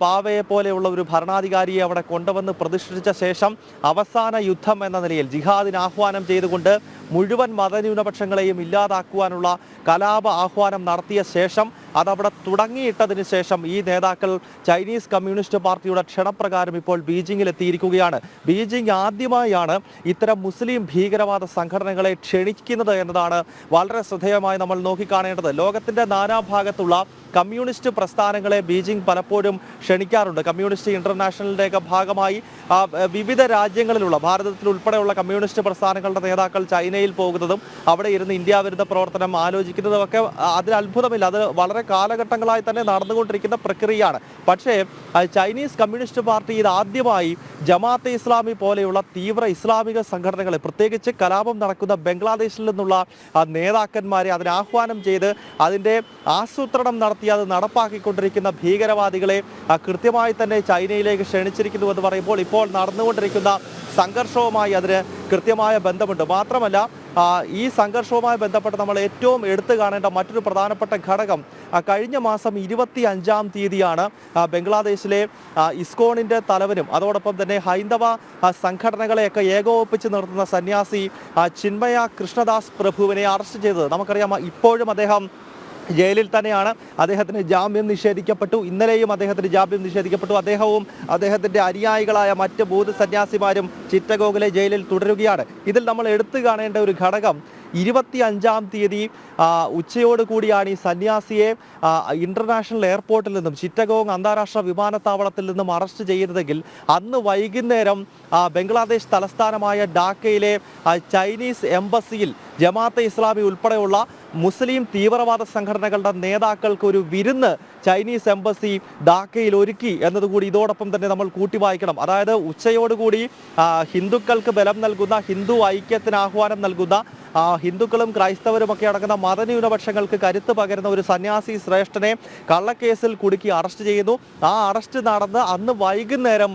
പാവയെ പോലെയുള്ള ഒരു ഭരണാധികാരിയെ അവിടെ കൊണ്ടുവന്ന് പ്രതിഷ്ഠിച്ച ശേഷം അവസാന യുദ്ധം എന്ന നിലയിൽ ജിഹാദിന് ആഹ്വാനം ചെയ്തുകൊണ്ട് മുഴുവൻ മതന്യൂനപക്ഷങ്ങളെയും ഇല്ലാതാക്കുവാനുള്ള കലാപ ആഹ്വാനം നടത്തിയ ശേഷം അതവിടെ തുടങ്ങിയിട്ടതിന് ശേഷം ഈ നേതാക്കൾ ചൈനീസ് കമ്മ്യൂണിസ്റ്റ് പാർട്ടിയുടെ ക്ഷണപ്രകാരം ഇപ്പോൾ ബീജിംഗിൽ എത്തിയിരിക്കുകയാണ്. ബീജിംഗ് ആദ്യമായാണ് ഇത്തരം മുസ്ലിം ഭീകരവാദ സംഘടനകളെ ക്ഷണിക്കുന്നത് എന്നതാണ് വളരെ ശ്രദ്ധേയമായി നമ്മൾ നോക്കിക്കാണേണ്ടത്. ലോകത്തിൻ്റെ നാനാഭാഗത്തുള്ള കമ്മ്യൂണിസ്റ്റ് പ്രസ്ഥാനങ്ങളെ ബീജിംഗ് പലപ്പോഴും ക്ഷണിക്കാറുണ്ട്. കമ്മ്യൂണിസ്റ്റ് ഇന്റർനാഷണലിൻ്റെയൊക്കെ ഭാഗമായി വിവിധ രാജ്യങ്ങളിലുള്ള ഭാരതത്തിൽ ഉൾപ്പെടെയുള്ള കമ്മ്യൂണിസ്റ്റ് പ്രസ്ഥാനങ്ങളുടെ നേതാക്കൾ ചൈനയിൽ പോകുന്നതും അവിടെ ഇരുന്ന് ഇന്ത്യ വിരുദ്ധ പ്രവർത്തനം ആലോചിക്കുന്നതും ഒക്കെ അതിൽ അത്ഭുതമില്ല. അത് വളരെ കാലഘട്ടങ്ങളായി തന്നെ നടന്നുകൊണ്ടിരിക്കുന്ന പ്രക്രിയയാണ്. പക്ഷേ ചൈനീസ് കമ്മ്യൂണിസ്റ്റ് പാർട്ടി ഇത് ആദ്യമായി ജമാഅത്തെ ഇസ്ലാമി പോലെയുള്ള തീവ്ര ഇസ്ലാമിക സംഘടനകളെ, പ്രത്യേകിച്ച് കലാപം നടക്കുന്ന ബംഗ്ലാദേശിൽ നിന്നുള്ള നേതാക്കന്മാരെ അതിന് ആഹ്വാനം ചെയ്ത് അതിൻ്റെ ആസൂത്രണം നടത്തി അത് നടപ്പാക്കിക്കൊണ്ടിരിക്കുന്ന ഭീകരവാദികളെ കൃത്യമായി തന്നെ ചൈനയിലേക്ക് ക്ഷണിച്ചിരിക്കുന്നു എന്ന് പറയുമ്പോൾ ഇപ്പോൾ നടന്നുകൊണ്ടിരിക്കുന്ന സംഘർഷവുമായി അതിന് കൃത്യമായ ബന്ധമുണ്ട്. മാത്രമല്ല ഈ സംഘർഷവുമായി ബന്ധപ്പെട്ട് നമ്മൾ ഏറ്റവും എടുത്തു കാണേണ്ട മറ്റൊരു പ്രധാനപ്പെട്ട ഘടകം കഴിഞ്ഞ മാസം 25-ാം തീയതിയാണ് ബംഗ്ലാദേശിലെ ഇസ്കോണിൻ്റെ തലവനും അതോടൊപ്പം തന്നെ ഹൈന്ദവ സംഘടനകളെയൊക്കെ ഏകോപിപ്പിച്ച് നിർത്തുന്ന സന്യാസി ചിന്മയ കൃഷ്ണദാസ് പ്രഭുവിനെ അറസ്റ്റ് ചെയ്തത്. നമുക്കറിയാം, ഇപ്പോഴും അദ്ദേഹം ജയിലിൽ തന്നെയാണ്. അദ്ദേഹത്തിന് ജാമ്യം നിഷേധിക്കപ്പെട്ടു. ഇന്നലെയും അദ്ദേഹത്തിന് ജാമ്യം നിഷേധിക്കപ്പെട്ടു. അദ്ദേഹവും അദ്ദേഹത്തിൻ്റെ അനുയായികളായ മറ്റ് ബൂത്ത് സന്യാസിമാരും ചിറ്റഗോങ്ങിലെ ജയിലിൽ തുടരുകയാണ്. ഇതിൽ നമ്മൾ എടുത്തു കാണേണ്ട ഒരു ഘടകം 25-ാം തീയതി ഉച്ചയോടുകൂടിയാണ് ഈ സന്യാസിയെ ഇന്റർനാഷണൽ എയർപോർട്ടിൽ നിന്നും ചിറ്റഗോങ് അന്താരാഷ്ട്ര വിമാനത്താവളത്തിൽ നിന്നും അറസ്റ്റ് ചെയ്യുന്നതെങ്കിൽ അന്ന് വൈകുന്നേരം ബംഗ്ലാദേശ് തലസ്ഥാനമായ ഡാക്കയിലെ ചൈനീസ് എംബസിയിൽ ജമാഅത്തെ ഇസ്ലാമി ഉൾപ്പെടെയുള്ള മുസ്ലിം തീവ്രവാദ സംഘടനകളുടെ നേതാക്കൾക്ക് ഒരു വിരുന്ന് ചൈനീസ് എംബസി ഡാക്കയിൽ ഒരുക്കി എന്നതുകൂടി ഇതോടൊപ്പം തന്നെ നമ്മൾ കൂട്ടി വായിക്കണം. അതായത് ഉച്ചയോടുകൂടി ഹിന്ദുക്കൾക്ക് ബലം നൽകുന്ന, ഹിന്ദു ഐക്യത്തിന് ആഹ്വാനം നൽകുന്ന, ഹിന്ദുക്കളും ക്രൈസ്തവരുമൊക്കെ അടങ്ങുന്ന മതന്യൂനപക്ഷങ്ങൾക്ക് കരുത്ത് പകരുന്ന ഒരു സന്യാസി ശ്രേഷ്ഠനെ കള്ളക്കേസിൽ കുടുക്കി അറസ്റ്റ് ചെയ്യുന്നു. ആ അറസ്റ്റ് നടന്ന് അന്ന് വൈകുന്നേരം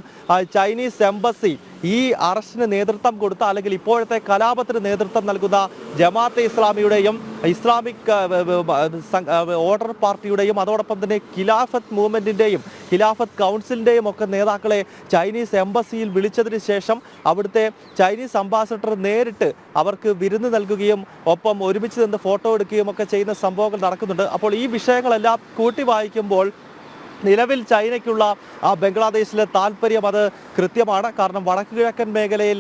ചൈനീസ് എംബസി ഈ അറസ്റ്റിന് നേതൃത്വം കൊടുത്ത അല്ലെങ്കിൽ ഇപ്പോഴത്തെ കലാപത്തിന് നേതൃത്വം നൽകുന്ന ജമാഅത്തെ ഇസ്ലാമിയുടെയും ഇസ്ലാമിക് ഓർഡർ പാർട്ടിയുടെയും അതോടൊപ്പം തന്നെ ഖിലാഫത്ത് മൂവ്മെന്റിന്റെയും ഖിലാഫത്ത് കൗൺസിലിന്റെയും ഒക്കെ നേതാക്കളെ ചൈനീസ് എംബസിയിൽ വിളിച്ചതിന് ശേഷം അവിടുത്തെ ചൈനീസ് അംബാസഡർ നേരിട്ട് അവർക്ക് വിരുന്ന് നൽകുകയും ഒപ്പം ഒരുമിച്ച് നിന്ന് ഫോട്ടോ എടുക്കുകയും ഒക്കെ ചെയ്യുന്ന സംഭവങ്ങൾ നടക്കുന്നുണ്ട്. അപ്പോൾ ഈ വിഷയങ്ങളെല്ലാം കൂട്ടി വായിക്കുമ്പോൾ നിലവിൽ ചൈനയ്ക്കുള്ള ബംഗ്ലാദേശിലെ താല്പര്യം അത് കൃത്യമാണ്. കാരണം വടക്ക് കിഴക്കൻ മേഖലയിൽ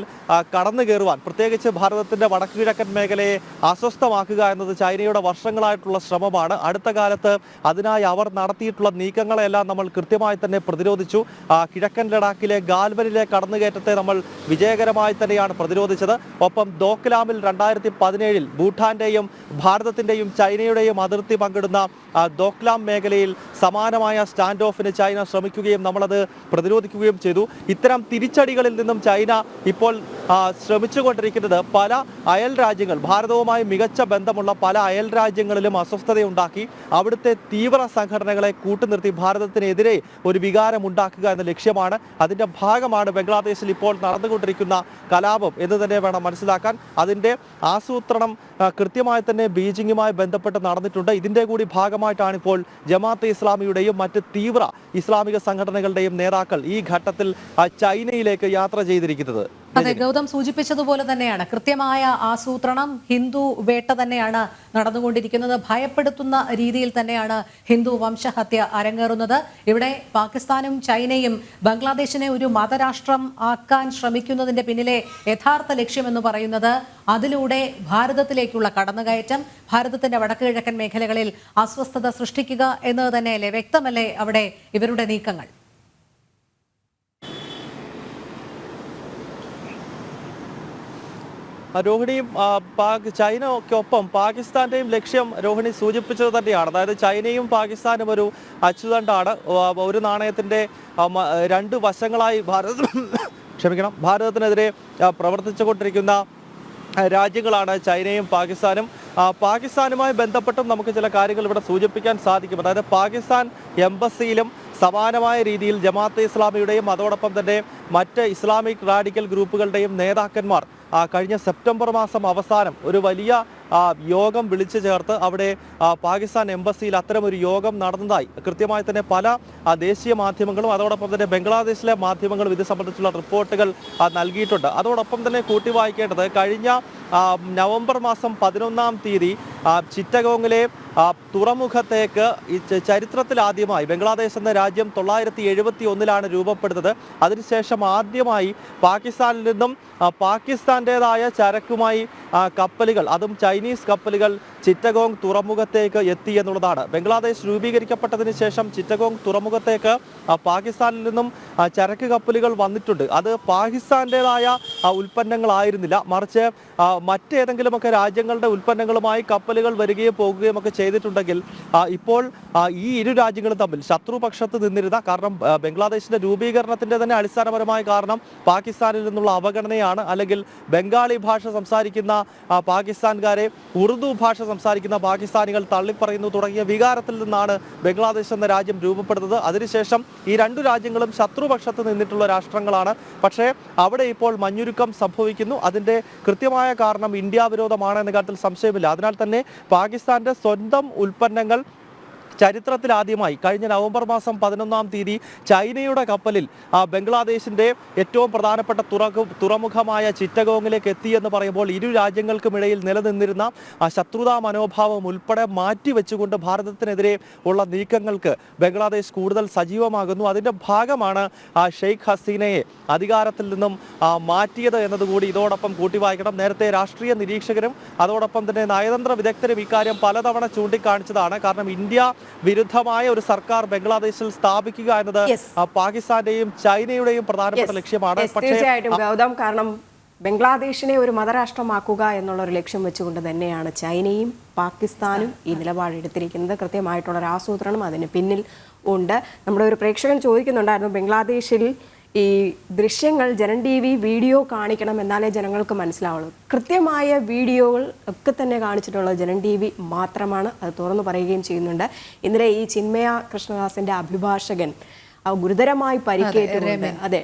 കടന്നു കയറുവാൻ, പ്രത്യേകിച്ച് ഭാരതത്തിൻ്റെ വടക്ക് കിഴക്കൻ മേഖലയെ അസ്വസ്ഥമാക്കുക എന്നത് ചൈനയുടെ വർഷങ്ങളായിട്ടുള്ള ശ്രമമാണ്. അടുത്ത കാലത്ത് അതിനായി അവർ നടത്തിയിട്ടുള്ള നീക്കങ്ങളെല്ലാം നമ്മൾ കൃത്യമായി തന്നെ പ്രതിരോധിച്ചു. കിഴക്കൻ ലഡാക്കിലെ ഗാൽവനിലെ കടന്നുകയറ്റത്തെ നമ്മൾ വിജയകരമായി തന്നെയാണ് പ്രതിരോധിച്ചത്. ഒപ്പം ദോക്ലാമിൽ 2017 ഭൂട്ടാന്റെയും ഭാരതത്തിൻ്റെയും ചൈനയുടെയും അതിർത്തി പങ്കിടുന്ന ദോക്ലാം മേഖലയിൽ സമാനമായ സ്റ്റാൻഡ് ഓഫിന് ചൈന ശ്രമിക്കുകയും നമ്മളത് പ്രതിരോധിക്കുകയും ചെയ്തു. ഇത്തരം തിരിച്ചടികളിൽ നിന്നും ചൈന ഇപ്പോൾ ശ്രമിച്ചുകൊണ്ടിരിക്കുന്നത് പല അയൽ രാജ്യങ്ങൾ, ഭാരതവുമായി മികച്ച ബന്ധമുള്ള പല അയൽ രാജ്യങ്ങളിലും അസ്വസ്ഥതയുണ്ടാക്കി അവിടുത്തെ തീവ്ര സംഘടനകളെ കൂട്ടുനിർത്തി ഭാരതത്തിനെതിരെ ഒരു വികാരം ഉണ്ടാക്കുക എന്ന ലക്ഷ്യമാണ്. അതിൻ്റെ ഭാഗമാണ് ബംഗ്ലാദേശിൽ ഇപ്പോൾ നടന്നുകൊണ്ടിരിക്കുന്ന കലാപം എന്ന് തന്നെ വേണം മനസ്സിലാക്കാൻ. അതിൻ്റെ ആസൂത്രണം കൃത്യമായി തന്നെ ബീജിംഗുമായി ബന്ധപ്പെട്ട് നടന്നിട്ടുണ്ട്. ഇതിൻ്റെ കൂടി ഭാഗമായിട്ടാണ് ഇപ്പോൾ ജമാഅത്തെ ഇസ്ലാമിയുടെയും മറ്റ് തീവ്ര ഇസ്ലാമിക സംഘടനകളുടെയും നേതാക്കൾ ഈ ഘട്ടത്തിൽ ചൈനയിലേക്ക് യാത്ര ചെയ്തിരിക്കുന്നത്. അതെ, ഗൗതം സൂചിപ്പിച്ചതുപോലെ തന്നെയാണ് കൃത്യമായ ആസൂത്രണം, ഹിന്ദു വേട്ട തന്നെയാണ് നടന്നുകൊണ്ടിരിക്കുന്നത്. ഭയപ്പെടുത്തുന്ന രീതിയിൽ തന്നെയാണ് ഹിന്ദു വംശഹത്യ അരങ്ങേറുന്നത്. ഇവിടെ പാകിസ്ഥാനും ചൈനയും ബംഗ്ലാദേശിനെ ഒരു മതരാഷ്ട്രം ആക്കാൻ ശ്രമിക്കുന്നതിന്റെ പിന്നിലെ യഥാർത്ഥ ലക്ഷ്യമെന്ന് പറയുന്നത് അതിലൂടെ ഭാരതത്തിലേക്കുള്ള കടന്നുകയറ്റം, ഭാരതത്തിന്റെ വടക്ക് കിഴക്കൻ മേഖലകളിൽ അസ്വസ്ഥത സൃഷ്ടിക്കുക എന്നത് തന്നെയല്ലേ? വ്യക്തമല്ലേ അവിടെ ഇവരുടെ നീക്കങ്ങൾ? രോഹിണിയും ചൈനയ്ക്കൊപ്പം പാകിസ്ഥാന്റെയും ലക്ഷ്യം രോഹിണി സൂചിപ്പിച്ചത് തന്നെയാണ്. അതായത് ചൈനയും പാകിസ്ഥാനും ഒരു അച്ചുതണ്ടാണ്. ഒരു നാണയത്തിന്റെ രണ്ട് വശങ്ങളായി ഭാരതത്തിനെതിരെ പ്രവർത്തിച്ചുകൊണ്ടിരിക്കുന്ന രാജ്യങ്ങളാണ് ചൈനയും പാകിസ്ഥാനും. പാകിസ്ഥാനുമായി ബന്ധപ്പെട്ടും നമുക്ക് ചില കാര്യങ്ങൾ ഇവിടെ സൂചിപ്പിക്കാൻ സാധിക്കും. അതായത് പാകിസ്ഥാൻ എംബസിയിലും സമാനമായ രീതിയിൽ ജമാഅത്തെ ഇസ്ലാമിയുടെയും അതോടൊപ്പം തന്നെ മറ്റ് ഇസ്ലാമിക് റാഡിക്കൽ ഗ്രൂപ്പുകളുടെയും നേതാക്കന്മാർ കഴിഞ്ഞ സെപ്റ്റംബർ മാസം അവസാനം ഒരു വലിയ യോഗം വിളിച്ചു ചേർത്ത് അവിടെ പാകിസ്ഥാൻ എംബസിയിൽ അത്തരമൊരു യോഗം നടന്നതായി കൃത്യമായി തന്നെ പല ദേശീയ മാധ്യമങ്ങളും അതോടൊപ്പം തന്നെ ബംഗ്ലാദേശിലെ മാധ്യമങ്ങളും ഇത് സംബന്ധിച്ചുള്ള റിപ്പോർട്ടുകൾ നൽകിയിട്ടുണ്ട്. അതോടൊപ്പം തന്നെ കൂട്ടി വായിക്കേണ്ടത് കഴിഞ്ഞ നവംബർ മാസം 11-ാം തീയതി ചിറ്റഗോങ്ങിലെ തുറമുഖത്തേക്ക് ചരിത്രത്തിൽ ആദ്യമായി ബംഗ്ലാദേശ് എന്ന രാജ്യം 971-ലാണ് രൂപപ്പെടുന്നത്. അതിനുശേഷം ആദ്യമായി പാകിസ്ഥാനിൽ നിന്നും പാകിസ്ഥാൻ്റെതായ ചരക്കുമായി കപ്പലുകൾ, അതും ചൈനീസ് കപ്പലുകൾ ചിറ്റഗോങ് തുറമുഖത്തേക്ക് എത്തി എന്നുള്ളതാണ്. ബംഗ്ലാദേശ് രൂപീകരിക്കപ്പെട്ടതിന് ശേഷം ചിറ്റഗോങ് തുറമുഖത്തേക്ക് പാകിസ്ഥാനിൽ നിന്നും ചരക്ക് കപ്പലുകൾ വന്നിട്ടുണ്ട്. അത് പാകിസ്ഥാൻ്റെതായ ഉൽപ്പന്നങ്ങളായിരുന്നില്ല, മറിച്ച് മറ്റേതെങ്കിലുമൊക്കെ രാജ്യങ്ങളുടെ ഉൽപ്പന്നങ്ങളുമായി കപ്പലുകൾ വരികയും പോകുകയും ഒക്കെ ചെയ്തിട്ടുണ്ടെങ്കിൽ ഇപ്പോൾ ഈ ഇരു രാജ്യങ്ങളും തമ്മിൽ ശത്രുപക്ഷത്ത് നിന്നിരുന്ന, കാരണം ബംഗ്ലാദേശിന്റെ രൂപീകരണത്തിന്റെ തന്നെ അടിസ്ഥാനപരമായ കാരണം പാകിസ്ഥാനിൽ നിന്നുള്ള അവഗണനയാണ്. അല്ലെങ്കിൽ ബംഗാളി ഭാഷ സംസാരിക്കുന്ന പാകിസ്ഥാൻകാരെ ഉറുദു ഭാഷ സംസാരിക്കുന്ന പാകിസ്ഥാനികൾ തള്ളിപ്പറയുന്നു തുടങ്ങിയ വികാരത്തിൽ നിന്നാണ് ബംഗ്ലാദേശ് എന്ന രാജ്യം രൂപപ്പെടുന്നത്. അതിനുശേഷം ഈ രണ്ടു രാജ്യങ്ങളും ശത്രുപക്ഷത്ത് നിന്നിട്ടുള്ള രാഷ്ട്രങ്ങളാണ്. പക്ഷേ അവിടെ ഇപ്പോൾ മഞ്ഞുരുക്കം സംഭവിക്കുന്നു. അതിൻ്റെ കൃത്യമായ കാരണം ഇന്ത്യ വിരോധമാണ് എന്ന കാര്യത്തിൽ സംശയമില്ല. അതിനാൽ തന്നെ പാകിസ്ഥാന്റെ സ്വന്തം ഉൽപ്പന്നങ്ങൾ ചരിത്രത്തിൽ ആദ്യമായി കഴിഞ്ഞ നവംബർ മാസം 11-ാം തീയതി ചൈനയുടെ കപ്പലിൽ ബംഗ്ലാദേശിന്റെ ഏറ്റവും പ്രധാനപ്പെട്ട തുറമുഖമായ ചിറ്റഗോങ്ങിലേക്ക് എത്തി എന്ന് പറയുമ്പോൾ ഇരു രാജ്യങ്ങൾക്കുമിടയിൽ നിലനിന്നിരുന്ന ശത്രുതാ മനോഭാവം ഉൾപ്പെടെ മാറ്റിവെച്ചുകൊണ്ട് ഭാരതത്തിനെതിരെ ഉള്ള നീക്കങ്ങൾക്ക് ബംഗ്ലാദേശ് കൂടുതൽ സജീവമാകുന്നു. അതിൻ്റെ ഭാഗമാണ് ഷെയ്ഖ് ഹസീനയെ അധികാരത്തിൽ നിന്നും മാറ്റിയത് എന്നതുകൂടി ഇതോടൊപ്പം കൂട്ടിവായിക്കണം. നേരത്തെ രാഷ്ട്രീയ നിരീക്ഷകരും അതോടൊപ്പം തന്നെ നയതന്ത്ര വിദഗ്ധരും ഇക്കാര്യം പലതവണ ചൂണ്ടിക്കാണിച്ചതാണ്. കാരണം ഇന്ത്യ വിരുദ്ധമായ ഒരു സർക്കാർ ബംഗ്ലാദേശിൽ സ്ഥാപിക്കുക എന്നത് പാകിസ്ഥാന്റെയും ചൈനയുടെയും പ്രധാനപ്പെട്ട ലക്ഷ്യമാണ്. തീർച്ചയായിട്ടും ഗൗതം, കാരണം ബംഗ്ലാദേശിനെ ഒരു മതരാഷ്ട്രമാക്കുക എന്നുള്ള ഒരു ലക്ഷ്യം വെച്ചുകൊണ്ട് തന്നെയാണ് ചൈനയും പാകിസ്ഥാനും ഈ നിലപാടെടുത്തിരിക്കുന്നത്. കൃത്യമായിട്ടുള്ള ഒരു ആസൂത്രണം അതിന് പിന്നിൽ ഉണ്ട്. നമ്മുടെ ഒരു പ്രേക്ഷകൻ ചോദിക്കുന്നുണ്ടായിരുന്നു, ബംഗ്ലാദേശിൽ ഈ ദൃശ്യങ്ങൾ ജനം TV വീഡിയോ കാണിക്കണം എന്നാലേ ജനങ്ങൾക്ക് മനസ്സിലാവുള്ളൂ. കൃത്യമായ വീഡിയോകൾ ഒക്കെ തന്നെ കാണിച്ചിട്ടുള്ളത് ജനം TV മാത്രമാണ്. അത് തുറന്നു പറയുകയും ചെയ്യുന്നുണ്ട്. ഇന്നലെ ഈ ചിന്മയ കൃഷ്ണദാസിന്റെ അഭിഭാഷകൻ ഗുരുതരമായി പരിക്കേറ്റുകൊണ്ട്, അതെ,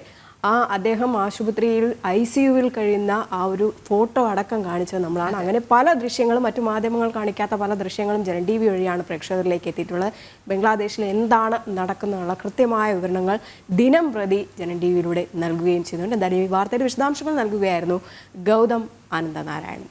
അദ്ദേഹം ആശുപത്രിയിൽ ICUവിൽ കഴിയുന്ന ആ ഒരു ഫോട്ടോ അടക്കം കാണിച്ചത് നമ്മളാണ്. അങ്ങനെ പല ദൃശ്യങ്ങളും മറ്റു മാധ്യമങ്ങൾ കാണിക്കാത്ത പല ദൃശ്യങ്ങളും ജനം TV വഴിയാണ് പ്രേക്ഷകരിലേക്ക് എത്തിയിട്ടുള്ളത്. ബംഗ്ലാദേശിൽ എന്താണ് നടക്കുന്നതെന്നുള്ള കൃത്യമായ വിവരണങ്ങൾ ദിനം പ്രതി ജനം TVയിലൂടെ നൽകുകയും ചെയ്യുന്നുണ്ട്. എന്തായാലും ഈ വാർത്തയുടെ വിശദാംശങ്ങൾ നൽകുകയായിരുന്നു ഗൗതം ആനന്ദനാരായണൻ.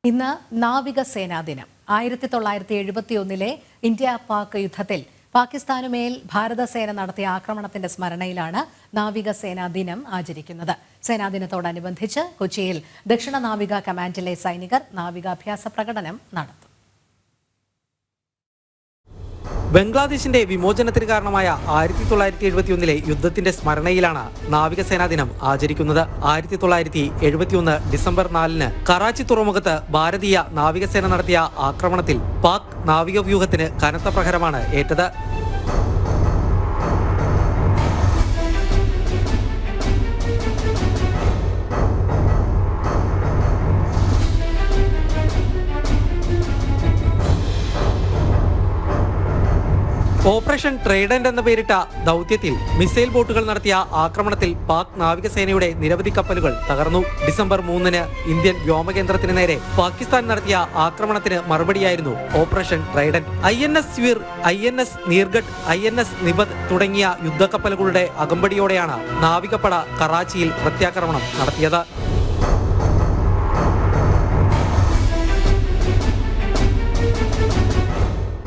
ഇന്ന് നാവികസേനാ ദിനം. 1971 ഇന്ത്യ പാക് യുദ്ധത്തിൽ പാകിസ്ഥാനുമേൽ ഭാരതസേന നടത്തിയ ആക്രമണത്തിന്റെ സ്മരണയിലാണ് നാവികസേനാ ദിനം ആചരിക്കുന്നത്. സേനാദിനത്തോടനുബന്ധിച്ച് കൊച്ചിയിൽ ദക്ഷിണ നാവിക കമാൻഡിലെ സൈനികർ നാവികാഭ്യാസ പ്രകടനം നടത്തും. ബംഗ്ലാദേശിന്റെ വിമോചനത്തിന് കാരണമായ 1971 യുദ്ധത്തിന്റെ സ്മരണയിലാണ് നാവികസേനാ ദിനം ആചരിക്കുന്നത്. 1971 ഡിസംബർ 4 കറാച്ചി തുറമുഖത്ത് ഭാരതീയ നാവികസേന നടത്തിയ ആക്രമണത്തിൽ പാക് നാവിക വ്യൂഹത്തിന് കനത്ത പ്രഹരമാണ് ഏറ്റത്. ഓപ്പറേഷൻ ട്രൈഡന്റ് എന്ന പേരിട്ട ദൗത്യത്തിൽ മിസൈൽ ബോട്ടുകൾ നടത്തിയ ആക്രമണത്തിൽ പാക് നാവികസേനയുടെ നിരവധി കപ്പലുകൾ തകർന്നു. ഡിസംബർ 3 ഇന്ത്യൻ വ്യോമകേന്ദ്രത്തിന് നേരെ പാകിസ്ഥാൻ നടത്തിയ ആക്രമണത്തിന് മറുപടിയായിരുന്നു operation trident. INS Veer, INS Nirghat, INS Nipat തുടങ്ങിയ യുദ്ധക്കപ്പലുകളുടെ അകമ്പടിയോടെയാണ് നാവികപ്പട കറാച്ചിയിൽ പ്രത്യാക്രമണം നടത്തിയത്.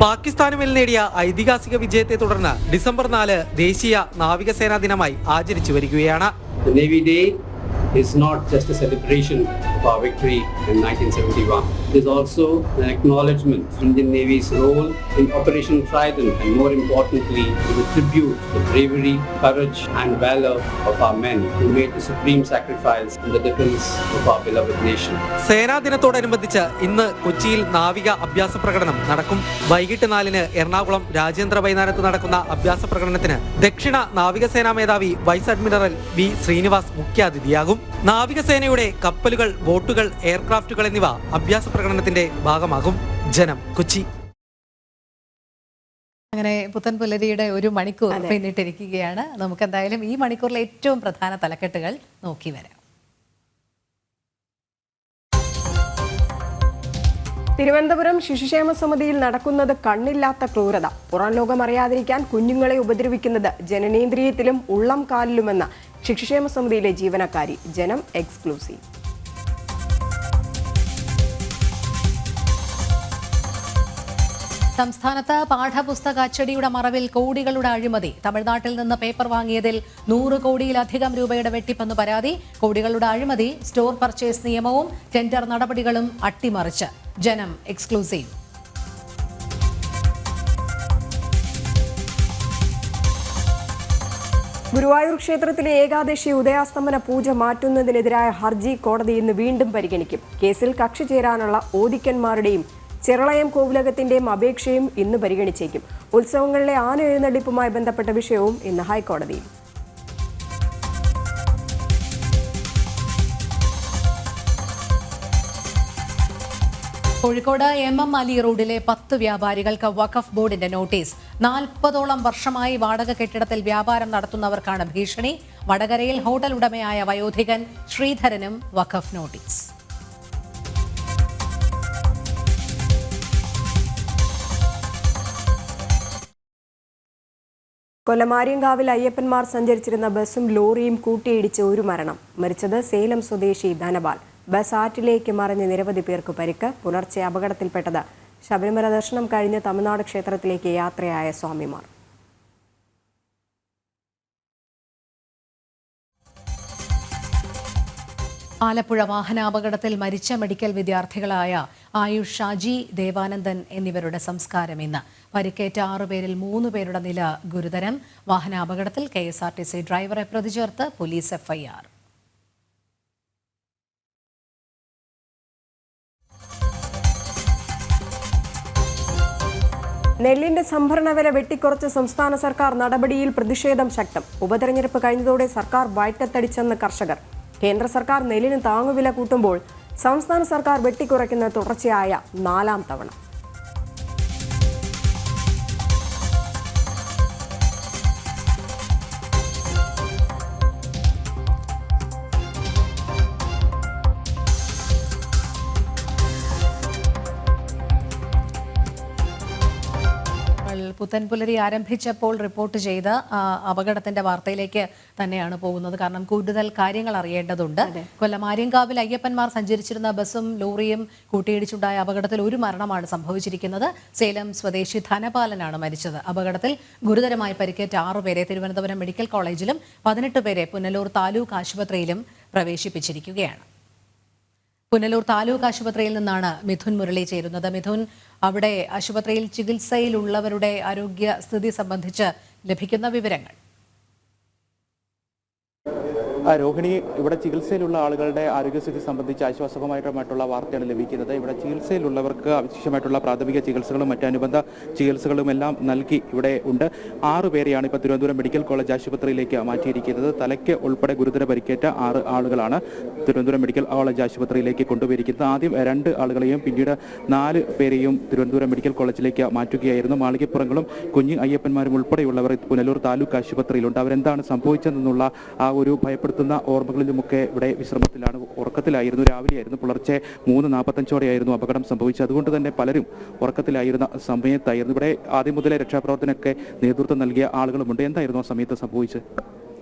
പാകിസ്ഥാനുമേൽ നേടിയ ഐതിഹാസിക വിജയത്തെ തുടർന്ന് ഡിസംബർ 4 ദേശീയ നാവികസേനാ ദിനമായി ആചരിച്ചു വരികയാണ്. is not just a celebration of our victory in 1971. It is also an acknowledgement of Indian Navy's role in Operation Trident, and more importantly, to the tribute to the bravery, courage and valor of our men who made the supreme sacrifice in the defense of our beloved nation. സേനാ ദിനത്തോടനുബന്ധിച്ച് ഇന്ന് കൊച്ചിയിൽ നാവിക അഭ്യാസ പ്രകടനം നടക്കും. വൈകിട്ട് 4 എറണാകുളം രാജേന്ദ്ര വൈതാനത്ത് നടക്കുന്ന അഭ്യാസ പ്രകടനത്തിന് ദക്ഷിണ നാവികസേനാ മേധാവി വൈസ് അഡ്മിറൽ V. ശ്രീനിവാസ് മുഖ്യാതിഥിയാകും. നാവികസേനയുടെ കപ്പലുകൾ, ബോട്ടുകൾ, എയർക്രാഫ്റ്റുകൾ എന്നിവ അഭ്യാസ പ്രകടനത്തിന്റെ ഭാഗമാകും. ജനം, കൊച്ചി. അങ്ങനെ പുത്തൻ പുലരിയുടെ 1 മണിക്കൂർ പിന്നിട്ടിരിക്കുകയാണ്. നമുക്ക് എന്തായാലും ഈ മണിക്കൂറിലെ ഏറ്റവും പ്രധാന തലക്കെട്ടുകൾ നോക്കി വരാം. തിരുവനന്തപുരം ശിശുക്ഷേമ സമിതിയിൽ നടക്കുന്നത് കണ്ണില്ലാത്ത ക്രൂരത. പുറം ലോകം അറിയാതിരിക്കാൻ കുഞ്ഞുങ്ങളെ ഉപദ്രവിക്കുന്നത് ജനനേന്ദ്രിയത്തിലും ഉള്ളം കാലിലുമെന്ന ശിശുക്ഷേമ സമിതിയിലെ ജീവനക്കാരി. ജനം എക്സ്ക്ലൂസീവ്. സംസ്ഥാനത്ത് പാഠപുസ്തക അച്ചടിയുടെ മറവിൽ കോടികളുടെ അഴിമതി. തമിഴ്നാട്ടിൽ നിന്ന് പേപ്പർ വാങ്ങിയതിൽ 100 കോടിയിലധികം രൂപയുടെ വെട്ടിപ്പെന്ന് പരാതി. കോടികളുടെ അഴിമതി, സ്റ്റോർ പർച്ചേസ് നിയമവും ടെൻഡർ നടപടികളും അട്ടിമറിച്ച്. ജനം എക്സ്ക്ലൂസീവ്. ഗുരുവായൂർ ക്ഷേത്രത്തിലെ ഏകാദശി ഉദയാസ്തമന പൂജ മാറ്റുന്നതിനെതിരായ ഹർജി കോടതി ഇന്ന് വീണ്ടും പരിഗണിക്കും. കേസിൽ കക്ഷി ചേരാനുള്ള ഓദിക്കന്മാരുടെയും ചെറളയം കോവിലകത്തിന്റെയും അപേക്ഷയും ഇന്ന് പരിഗണിച്ചേക്കും. ഉത്സവങ്ങളിലെ ആന എഴുന്നള്ളിപ്പുമായി ബന്ധപ്പെട്ട വിഷയവും ഇന്ന് ഹൈക്കോടതിയിൽ. കോഴിക്കോട് MM അലി റോഡിലെ 10 വ്യാപാരികൾക്ക് വഖഫ് ബോർഡിന്റെ നോട്ടീസ്. 40ഓളം വർഷമായി വാടക കെട്ടിടത്തിൽ വ്യാപാരം നടത്തുന്നവർക്കാണ് ഭീഷണി. വടകരയിൽ ഹോട്ടൽ ഉടമയായ വയോധികൻ ശ്രീധരനും വഖഫ് നോട്ടീസ്. കൊല്ലമാരിയങ്കാവിൽ അയ്യപ്പന്മാർ സഞ്ചരിച്ചിരുന്ന ബസും ലോറിയും കൂട്ടിയിടിച്ച് 1 മരണം. മരിച്ചത് സേലം സ്വദേശി ധനപാൽ. ബസ് ആറ്റിലേക്ക് മറിഞ്ഞ് നിരവധി പേർക്ക് പരിക്ക്. പുലർച്ചെ അപകടത്തിൽപ്പെട്ടത് ശബരിമല ദർശനം കഴിഞ്ഞ് തമിഴ്നാട് ക്ഷേത്രത്തിലേക്ക് യാത്രയായ സ്വാമിമാർ. ആലപ്പുഴ വാഹനാപകടത്തിൽ മരിച്ച മെഡിക്കൽ വിദ്യാർത്ഥികളായ ആയുഷ് ഷാജി, ദേവാനന്ദൻ എന്നിവരുടെ സംസ്കാരം ഇന്ന്. പരിക്കേറ്റ 6 പേരിൽ 3 പേരുടെ നില ഗുരുതരം. വാഹനാപകടത്തിൽ KSRTC ഡ്രൈവറെ പ്രതി ചേർത്ത് പോലീസ് FIR. നെല്ലിന്റെ സംഭരണ വില വെട്ടിക്കുറച്ച് സംസ്ഥാന സർക്കാർ നടപടിയിൽ പ്രതിഷേധം ശക്തം. ഉപതെരഞ്ഞെടുപ്പ് കഴിഞ്ഞതോടെ സർക്കാർ വയറ്റത്തടിച്ചെന്ന് കർഷകർ. കേന്ദ്ര സർക്കാർ നെല്ലിന് താങ്ങുവില കൂട്ടുമ്പോൾ സംസ്ഥാന സർക്കാർ വെട്ടിക്കുറയ്ക്കുന്ന തുടർച്ചയായ 4ാം തവണ. പുത്തൻപുലരി ആരംഭിച്ചപ്പോൾ റിപ്പോർട്ട് ചെയ്ത അപകടത്തിന്റെ വാർത്തയിലേക്ക് തന്നെയാണ് പോകുന്നത്. കാരണം കൂടുതൽ കാര്യങ്ങൾ അറിയേണ്ടതുണ്ട്. കൊല്ലം ആര്യങ്കാവിൽ അയ്യപ്പന്മാർ സഞ്ചരിച്ചിരുന്ന ബസ്സും ലോറിയും കൂട്ടിയിടിച്ചുണ്ടായ അപകടത്തിൽ ഒരു മരണമാണ് സംഭവിച്ചിരിക്കുന്നത്. സേലം സ്വദേശി ധനപാലനാണ് മരിച്ചത്. അപകടത്തിൽ ഗുരുതരമായി പരിക്കേറ്റ 6 പേരെ തിരുവനന്തപുരം മെഡിക്കൽ കോളേജിലും 18 പേരെ പുനലൂർ താലൂക്ക് ആശുപത്രിയിലും പ്രവേശിപ്പിച്ചിരിക്കുകയാണ്. പുനലൂർ താലൂക്ക് ആശുപത്രിയിൽ നിന്നാണ് മിഥുൻ മുരളി ചേരുന്നത്. മിഥുൻ, അവിടെ ആശുപത്രിയിൽ ചികിത്സയിലുള്ളവരുടെ ആരോഗ്യസ്ഥിതി സംബന്ധിച്ച് ലഭിക്കുന്ന വിവരങ്ങൾ. രോഹിണി, ഇവിടെ ചികിത്സയിലുള്ള ആളുകളുടെ ആരോഗ്യസ്ഥിതി സംബന്ധിച്ച് ആശ്വാസകരമായിട്ടുള്ള വാർത്തയാണ് ലഭിക്കുന്നത്. ഇവിടെ ചികിത്സയിലുള്ളവർക്ക് ആവശ്യമായിട്ടുള്ള പ്രാഥമിക ചികിത്സകളും മറ്റനുബന്ധ ചികിത്സകളും എല്ലാം നൽകി ഇവിടെ ഉണ്ട്. 6 പേരെയാണ് ഇപ്പോൾ തിരുവനന്തപുരം മെഡിക്കൽ കോളേജ് ആശുപത്രിയിലേക്ക് മാറ്റിയിരിക്കുന്നത്. തലയ്ക്ക് ഉൾപ്പെടെ ഗുരുതര പരിക്കേറ്റ 6 ആളുകളാണ് തിരുവനന്തപുരം മെഡിക്കൽ കോളേജ് ആശുപത്രിയിലേക്ക് കൊണ്ടുപോയിരിക്കുന്നത്. ആദ്യം 2 ആളുകളെയും പിന്നീട് 4 പേരെയും തിരുവനന്തപുരം മെഡിക്കൽ കോളേജിലേക്ക് മാറ്റുകയായിരുന്നു. മാളികപ്പുറങ്ങളും കുഞ്ഞ് അയ്യപ്പന്മാരും ഉൾപ്പെടെയുള്ളവർ പുനലൂർ താലൂക്ക് ആശുപത്രിയിലുണ്ട്. അവരെന്താണ് സംഭവിച്ചതെന്നുള്ള ആ ഒരു ഭയപ്പെടുത്തുന്ന ഓർമ്മകളിലുമൊക്കെ ഇവിടെ വിശ്രമത്തിലാണ്, ഉറക്കത്തിലായിരുന്നു. രാവിലെയായിരുന്നു, പുലർച്ചെ 3:45 അപകടം സംഭവിച്ചത്. അതുകൊണ്ട് തന്നെ പലരും ഉറക്കത്തിലായിരുന്ന സമയത്തായിരുന്നു. ഇവിടെ ആദ്യം മുതലേ രക്ഷാപ്രവർത്തനമൊക്കെ നേതൃത്വം നൽകിയ ആളുകളുമുണ്ട്. എന്തായിരുന്നു ആ സമയത്ത് സംഭവിച്ചത്?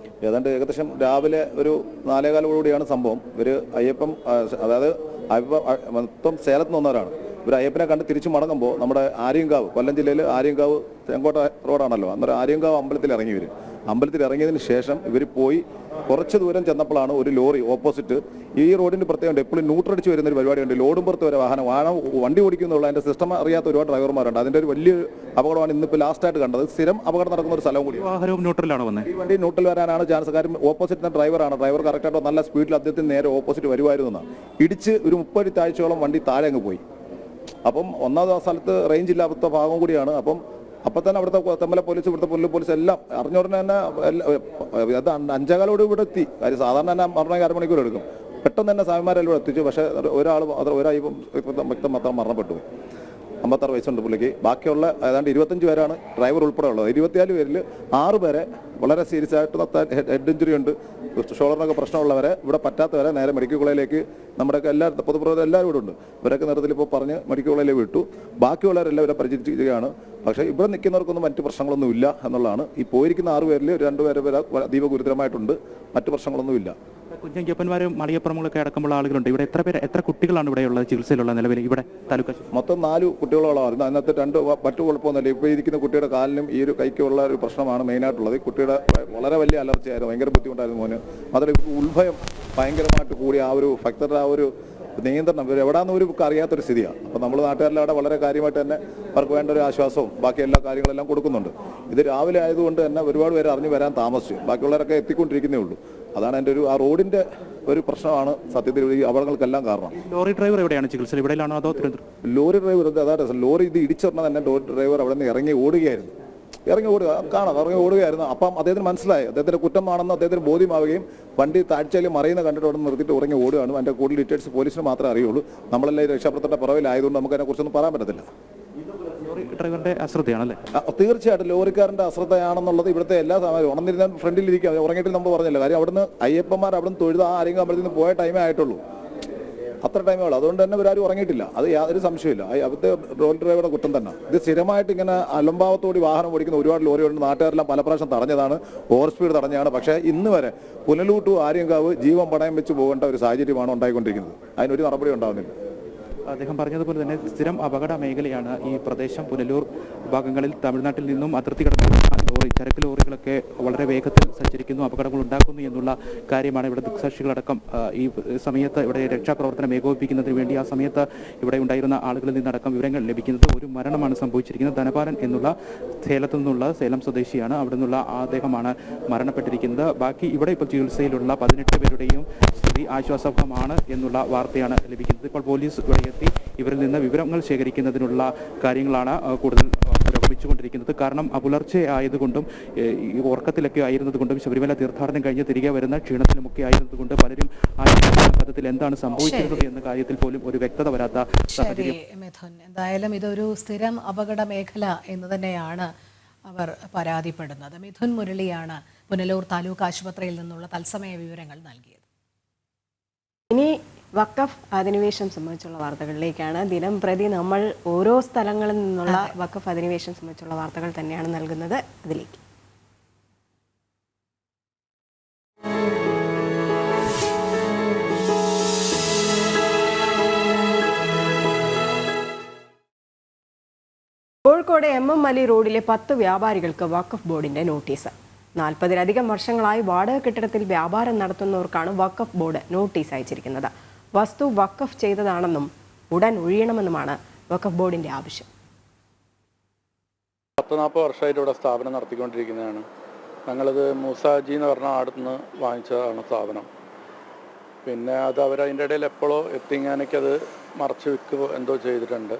ഏകദേശം രാവിലെ ഒരു 4:15 സംഭവം. ഇവർ അയ്യപ്പം, അതായത് മൊത്തം സേലത്ത് നിന്നവരാണ്. ഇവർ അയ്യപ്പനെ കണ്ട് തിരിച്ചു മടങ്ങുമ്പോൾ നമ്മുടെ ആര്യങ്കാവ്, കൊല്ലം ജില്ലയിൽ ആര്യങ്കാവ് ചെങ്കോട്ട റോഡാണല്ലോ, അന്നേരം ആര്യങ്കാവ് അമ്പലത്തിൽ ഇറങ്ങി. അമ്പലത്തിൽ ഇറങ്ങിയതിന് ശേഷം ഇവർ പോയി കുറച്ച് ദൂരം ചെന്നപ്പോഴാണ് ഒരു ലോറി ഓപ്പോസിറ്റ്, ഈ റോഡിന് പ്രത്യേകമുണ്ട്, എപ്പോഴും ന്യൂട്രടിച്ച് വരുന്നൊരു പരിപാടിയുണ്ട്. ലോഡും പുറത്ത് വരെ വണ്ടി ഓടിക്കുന്നുള്ള അതിൻ്റെ സിസ്റ്റം അറിയാത്ത ഒരുപാട് ഡ്രൈവർമാരുണ്ട്. അതിൻ്റെ ഒരു വലിയ അപകടമാണ് ഇന്നിപ്പോൾ ലാസ്റ്റായിട്ട് കണ്ടത്. സ്ഥിരം അപകടം നടക്കുന്ന ഒരു സ്ഥലവും കൂടി. വാഹനവും ന്യൂട്രലാണ് വന്നത്. ഈ വണ്ടി ന്യൂട്രൽ വരാനാണ് ചാൻസ്. കാര്യം ഓപ്പോസിറ്റ് ഡ്രൈവറാണ്. ഡ്രൈവർ കറക്റ്റായിട്ട് നല്ല സ്പീഡിൽ അദ്ദേഹത്തിന് നേരെ ഓപ്പോസിറ്റ് വരുമായിരുന്നു. ഇടിച്ച് ഒരു 30 താഴ്ചയോളം വണ്ടി താഴെ അങ്ങ് പോയി. അപ്പം ഒന്നാമത് ആ സ്ഥലത്ത് റേഞ്ച് ഇല്ലാത്ത ഭാഗം കൂടിയാണ്. അപ്പം തന്നെ അവിടുത്തെ തെമ്മല പോലീസ്, ഇവിടുത്തെ പുനലൂർ പോലീസ് എല്ലാം അറിഞ്ഞുടനെ തന്നെ അത് 5:15 ഇവിടെ എത്തി. കാര്യം സാധാരണ തന്നെ 1.5 മണിക്കൂർ എടുക്കും. പെട്ടെന്ന് തന്നെ സ്വാമിമാരെല്ലാം ഇവിടെ എത്തിച്ചു. പക്ഷേ ഒരായി വ്യക്തം മാത്രം മരണപ്പെട്ടു. 56 വയസ്സുണ്ട് പുള്ളിക്ക്. ബാക്കിയുള്ള ഏതാണ്ട് 25 പേരാണ് ഡ്രൈവർ ഉൾപ്പെടെ ഉള്ളത്. 24 പേരിൽ 6 പേരെ വളരെ സീരിയസ് ആയിട്ട് ഹെഡ് ഇഞ്ചുറി ഉണ്ട്, ഷോൾഡറിനൊക്കെ പ്രശ്നമുള്ളവരെ, ഇവിടെ പറ്റാത്തവരെ നേരെ മെഡിക്കൽ കോളേജിലേക്ക്, നമ്മുടെയൊക്കെ പൊതുപ്രവർത്തകർ എല്ലാവരും ഇവിടെ ഉണ്ട്. ഇവരൊക്കെ നേരത്തിൽ ഇപ്പോൾ പറഞ്ഞ് മെഡിക്കൽ കോളേജിലേക്ക് വിട്ടു. ബാക്കിയുള്ളവരെല്ലാം ഇവരെ പരിചരിക്കുകയാണ്. പക്ഷേ ഇവിടെ നിൽക്കുന്നവർക്കൊന്നും മറ്റു പ്രശ്നങ്ങളൊന്നും ഇല്ല എന്നുള്ളതാണ്. ഈ പോയിരിക്കുന്ന 6 പേരിൽ 2 പേരെ അതീവ ഗുരുതരമായിട്ടുണ്ട്. മറ്റു പ്രശ്നങ്ങളൊന്നുമില്ല. കുഞ്ഞയ്യപ്പന്മാരും മളിയപ്പുറങ്ങളൊക്കെ അടക്കമുള്ള ആളുകളുണ്ട്. ഇവിടെ എത്ര കുട്ടികളാണ് ഇവിടെയുള്ള ചികിത്സയിലുള്ള നിലവിൽ ഇവിടെ താലൂക്ക്? മൊത്തം 4 കുട്ടികളോളമായിരുന്നു. അതിനകത്ത് 2 മറ്റു കുഴപ്പമൊന്നുമില്ല. ഇപ്പോൾ ഇരിക്കുന്ന കുട്ടിയുടെ കാലിനും ഈ ഒരു കൈക്കുള്ള ഒരു പ്രശ്നമാണ് മെയിനായിട്ടുള്ളത്. കുട്ടിയുടെ വളരെ വലിയ അലർച്ചയായിരുന്നു, ഭയങ്കര ബുദ്ധിമുട്ടായിരുന്നു മോന്. മാത്രമല്ല ഉത്ഭയം ഭയങ്കരമായിട്ട് കൂടി ആ ഒരു ഭക്തരുടെ ആ ഒരു നിയന്ത്രണം എവിടെയാണെന്ന് ഒരു അറിയാത്തൊരു സ്ഥിതിയാണ്. അപ്പോൾ നമ്മൾ നാട്ടുകാരെല്ലാം അവിടെ വളരെ കാര്യമായിട്ട് തന്നെ അവർക്ക് വേണ്ട ഒരു ആശ്വാസവും ബാക്കി എല്ലാ കാര്യങ്ങളെല്ലാം കൊടുക്കുന്നുണ്ട്. ഇത് രാവിലെ ആയതുകൊണ്ട് തന്നെ ഒരുപാട് പേര് അറിഞ്ഞു വരാൻ താമസിച്ചു. ബാക്കിയുള്ളവരൊക്കെ എത്തിക്കൊണ്ടിരിക്കുന്നേ ഉള്ളൂ. അതാണ് എൻ്റെ ആ റോഡിൻ്റെ ഒരു പ്രശ്നമാണ് സത്യത്തിൽ ഈ അപകടങ്ങൾക്കെല്ലാം കാരണം. ലോറി ഡ്രൈവർ എവിടെയാണ് ചികിത്സ? ഇവിടെയാണോ അതോ ലോറി ഡ്രൈവർ? അതായത് ലോറി ഇത് ഇടിച്ചിടണം തന്നെ ലോറി ഡ്രൈവർ അവിടെ നിന്ന് ഇറങ്ങി ഓടുകയായിരുന്നു. ഇറങ്ങി ഓടുകയായിരുന്നു. അപ്പം അദ്ദേഹത്തിന് മനസ്സിലായി അദ്ദേഹത്തിൻ്റെ കുറ്റമാണെന്ന് അദ്ദേഹത്തിന് ബോധ്യമാവുകയും വണ്ടി താഴ്ചയിൽ മറിയുന്ന കണ്ടിട്ട് അവിടെ നിർത്തിയിട്ട് ഇറങ്ങി ഓടുകയാണ്. അതിൻ്റെ കൂടുതൽ ഡീറ്റെയിൽസ് പോലീസിന് മാത്രമേ അറിയുള്ളൂ. നമ്മളെല്ലാം ഈ രക്ഷാപ്രവർത്തനത്തിന്റെ പുറകിലായതുകൊണ്ട് നമുക്ക് അതിനെക്കുറിച്ചൊന്നും പറയാൻ പറ്റത്തില്ല. ഡ്രൈവറുടെ അശ്രദ്ധയാണല്ലേ? തീർച്ചയായിട്ടും ലോറിക്കാരൻ്റെ അശ്രദ്ധയാണെന്നുള്ളത് ഇവിടുത്തെ എല്ലാ സമയവും ഉണർന്നിരുന്ന ഫ്രണ്ടിലിരിക്കുക. ഉറങ്ങിയിട്ട് നമ്മൾ പറഞ്ഞില്ല. കാര്യം അവിടുന്ന് അയ്യപ്പന്മാർ അവിടുന്ന് തൊഴുത ആരെങ്കിലും അമ്പലത്തിൽ നിന്ന് പോയ ടൈമേ ആയിട്ടുള്ളൂ. അത്ര ടൈമേ ഉള്ളൂ. അതുകൊണ്ട് തന്നെ ഇവരാരും ഉറങ്ങിയിട്ടില്ല. അത് യാതൊരു സംശയമില്ല. അവിടുത്തെ ലോറി ഡ്രൈവറുടെ കുറ്റം തന്നെ. ഇത് സ്ഥിരമായിട്ട് ഇങ്ങനെ അലംഭാവത്തോടെ വാഹനം ഓടിക്കുന്ന ഒരുപാട് ലോറികളുണ്ട്. നാട്ടുകാരെല്ലാം പല പ്രാവശ്യം തടഞ്ഞതാണ്, ഓവർ സ്പീഡ് തടഞ്ഞതാണ്. പക്ഷേ ഇന്ന് വരെ പുനലൂർ ടു ആര്യങ്കാവ് ജീവൻ പണയം വെച്ച് പോകേണ്ട ഒരു സാഹചര്യമാണ് ഉണ്ടായിക്കൊണ്ടിരിക്കുന്നത്. അതിനൊരു നടപടി ഉണ്ടാകുന്നില്ല. അദ്ദേഹം പറഞ്ഞതുപോലെ തന്നെ സ്ഥിരം അപകട മേഖലയാണ് ഈ പ്രദേശം. പുനലൂർ ഭാഗങ്ങളിൽ തമിഴ്നാട്ടിൽ നിന്നും അതിർത്തി കടക്കുന്ന ലോറി, ചരക്ക് ലോറികളൊക്കെ വളരെ വേഗത്തിൽ സഞ്ചരിക്കുന്നു, അപകടങ്ങൾ ഉണ്ടാക്കുന്നു എന്നുള്ള കാര്യമാണ് ഇവിടെ ദൃക്സാക്ഷികളടക്കം ഈ സമയത്ത് ഇവിടെ രക്ഷാപ്രവർത്തനം ഏകോപിപ്പിക്കുന്നതിന് വേണ്ടി ആ സമയത്ത് ഇവിടെ ഉണ്ടായിരുന്ന ആളുകളിൽ നിന്നടക്കം വിവരങ്ങൾ ലഭിക്കുന്നത്. ഒരു മരണമാണ് സംഭവിച്ചിരിക്കുന്നത്. ധനപാലൻ എന്നുള്ള സേലത്തു നിന്നുള്ള സേലം സ്വദേശിയാണ്. അവിടെ നിന്നുള്ള അദ്ദേഹമാണ് മരണപ്പെട്ടിരിക്കുന്നത്. ബാക്കി ഇവിടെ ഇപ്പോൾ ചികിത്സയിലുള്ള 18 പേരുടെയും സ്ഥിതി ആശ്വാസകരമാണ് എന്നുള്ള വാർത്തയാണ് ലഭിക്കുന്നത്. ഇപ്പോൾ പോലീസ് ഇവിടെ എത്തി ഇവരിൽ നിന്ന് വിവരങ്ങൾ ശേഖരിക്കുന്നതിനുള്ള കാര്യങ്ങളാണ് കൂടുതൽ പുരോഗമിച്ചുകൊണ്ടിരിക്കുന്നത്. കാരണം പുലർച്ചെ ആയതുകൊണ്ടും ഈ ഉറക്കത്തിലൊക്കെ ആയിരുന്നതുകൊണ്ടും ശബരിമല തീർത്ഥാടനം കഴിഞ്ഞ് തിരികെ വരുന്ന ക്ഷീണത്തിലുമൊക്കെ ആയിരുന്നതുകൊണ്ട് പലരും പദ്ധതിയിൽ എന്താണ് സംഭവിച്ചിരുന്നത് എന്ന കാര്യത്തിൽ പോലും ഒരു വ്യക്തത വരാത്ത സാഹചര്യം. എന്തായാലും ഇതൊരു സ്ഥിരം അപകട മേഖല എന്ന് തന്നെയാണ് അവർ പരാതിപ്പെടുന്നത്. മിഥുൻ മുരളിയാണ് പുനലൂർ താലൂക്ക് ആശുപത്രിയിൽ നിന്നുള്ള തത്സമയ വിവരങ്ങൾ നൽകിയത്. ഇനി വഖഫ് അധിനിവേശം സംബന്ധിച്ചുള്ള വാർത്തകളിലേക്കാണ്. ദിനം പ്രതി നമ്മൾ ഓരോ സ്ഥലങ്ങളിൽ നിന്നുള്ള വഖഫ് അധിനിവേശം സംബന്ധിച്ചുള്ള വാർത്തകൾ തന്നെയാണ് നൽകുന്നത്. അതിലേക്ക് കോഴിക്കോട് MM അലി റോഡിലെ 10 വ്യാപാരികൾക്ക് വഖഫ് ബോർഡിന്റെ നോട്ടീസ്. 40-ലധികം വർഷങ്ങളായി വാടക കെട്ടിടത്തിൽ വ്യാപാരം നടത്തുന്നവർക്കാണ് വഖഫ് ബോർഡ് നോട്ടീസ് അയച്ചിരിക്കുന്നത്. വസ്തു വഖഫ് ചെയ്തതാണെന്നും ഉടൻ ഒഴിയണമെന്നുമാണ് വഖഫ് ബോർഡിന്റെ ആവശ്യം. 40 വർഷമായിട്ട് ഇവിടെ സ്ഥാപനം നടത്തിക്കൊണ്ടിരിക്കുന്നതാണ്. ഞങ്ങളിത് മൂസാജി എന്ന് പറഞ്ഞ ആടുന്ന് വാങ്ങിച്ചതാണ് സ്ഥാപനം. പിന്നെ അത് അവരതിൻ്റെ ഇടയിൽ എപ്പോഴോ എത്തിങ്ങാനൊക്കെ മറച്ച് വിൽക്കുക എന്തോ ചെയ്തിട്ടുണ്ട്.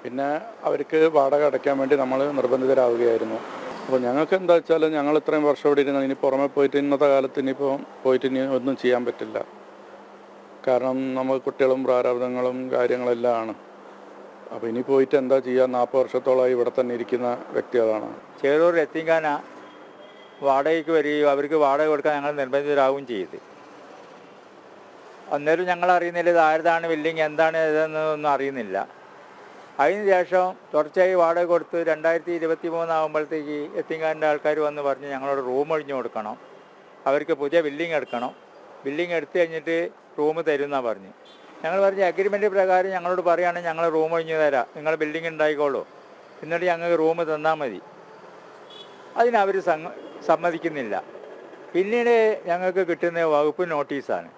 പിന്നെ അവർക്ക് വാടക അടയ്ക്കാൻ വേണ്ടി നമ്മൾ നിർബന്ധിതരാവുകയായിരുന്നു. അപ്പോൾ ഞങ്ങൾക്ക് എന്താ വെച്ചാൽ ഞങ്ങൾ ഇത്രയും വർഷം ഇവിടെ ഇരുന്ന് ഇനി പുറമെ പോയിട്ട് ഇന്നത്തെ കാലത്ത് ഇനിയിപ്പോൾ പോയിട്ട് ഇനി ഒന്നും ചെയ്യാൻ പറ്റില്ല. കാരണം നമ്മൾ കുട്ടികളും പ്രാരാബ്ദങ്ങളും കാര്യങ്ങളെല്ലാം ആണ്. അപ്പോൾ ഇനി പോയിട്ട് എന്താ ചെയ്യുക? 40 വർഷത്തോളമായി ഇവിടെ തന്നെ ഇരിക്കുന്ന വ്യക്തികളാണ്. ചേരൂർ എത്തിങ്ങാന വാടകയ്ക്ക് വരികയും അവർക്ക് വാടക കൊടുക്കാൻ ഞങ്ങൾ നിർബന്ധിതരാകുകയും ചെയ്ത്. അന്നേരം ഞങ്ങൾ അറിയുന്നില്ല ഇത് ആരുതാണ് ബിൽഡിങ് എന്താണ് ഇതെന്നൊന്നും അറിയുന്നില്ല. അതിന് ശേഷം തുടർച്ചയായി വാടക കൊടുത്ത് 2023 ആകുമ്പോഴത്തേക്ക് എത്തിങ്ങാൻ്റെ ആൾക്കാർ വന്ന് പറഞ്ഞ് ഞങ്ങളോട് റൂം ഒഴിഞ്ഞു കൊടുക്കണം, അവർക്ക് പുതിയ ബിൽഡിംഗ് എടുക്കണം, ബിൽഡിംഗ് എടുത്തു കഴിഞ്ഞിട്ട് റൂം തരുമെന്നാണ് പറഞ്ഞ്. ഞങ്ങൾ പറഞ്ഞ അഗ്രിമെൻ്റ് പ്രകാരം ഞങ്ങളോട് പറയുകയാണെങ്കിൽ ഞങ്ങൾ റൂം ഒഴിഞ്ഞു തരാം, നിങ്ങൾ ബിൽഡിംഗ് ഉണ്ടായിക്കോളൂ, എന്നിട്ട് ഞങ്ങൾക്ക് റൂം തന്നാൽ മതി. അതിനവർ സമ്മതിക്കുന്നില്ല. പിന്നീട് ഞങ്ങൾക്ക് കിട്ടുന്ന വകുപ്പ് നോട്ടീസാണ്.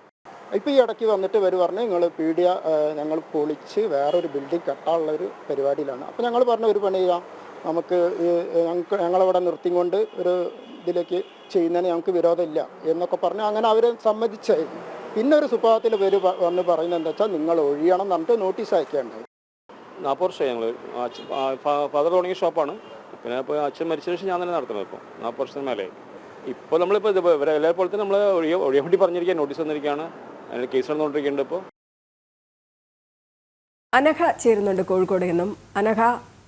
ഇപ്പോൾ ഈ ഇടയ്ക്ക് വന്നിട്ട് പറഞ്ഞ് നിങ്ങൾ പീഡിയ ഞങ്ങൾ പൊളിച്ച് വേറൊരു ബിൽഡിംഗ് കെട്ടാനുള്ളൊരു പരിപാടിയിലാണ്. അപ്പോൾ ഞങ്ങൾ പറഞ്ഞ ഒരു പണി ചെയ്യാം, നമുക്ക് ഞങ്ങളവിടെ നിർത്തിക്കൊണ്ട് ഒരു ഇതിലേക്ക് ചെയ്യുന്നതിന് ഞങ്ങൾക്ക് വിരോധമില്ല എന്നൊക്കെ പറഞ്ഞ് അങ്ങനെ അവർ സമ്മതിച്ചായിരുന്നു. പിന്നെ ഒരു സുഭാവത്തിൽ വന്ന് പറയുന്നത് എന്താ വെച്ചാൽ നിങ്ങൾ ഒഴിയണം എന്ന് പറഞ്ഞിട്ട് നോട്ടീസ് അയക്കേണ്ടത്. 40 വർഷമായി ഞങ്ങൾ ഫാദർ തുടങ്ങിയ ഷോപ്പാണ്. പിന്നെ ഇപ്പോൾ അച്ഛൻ മരിച്ചതിന് ശേഷം ഞാൻ തന്നെ നടത്തുന്നത്. ഇപ്പോൾ 40 വർഷത്തിന് മേലെ. ഇപ്പോൾ നമ്മളിപ്പോൾ ഇവരെ എല്ലാവരെ പോലെ തന്നെ നമ്മൾ ഒഴിയാൻ വേണ്ടി പറഞ്ഞിരിക്കുക, നോട്ടീസ് തന്നിരിക്കുകയാണ്. അതിന് കേസ് നടന്നുകൊണ്ടിരിക്കുന്നുണ്ട്. ഇപ്പോൾ അനഘ ചേരുന്നുണ്ട് കോഴിക്കോട് നിന്നും. അനഘ,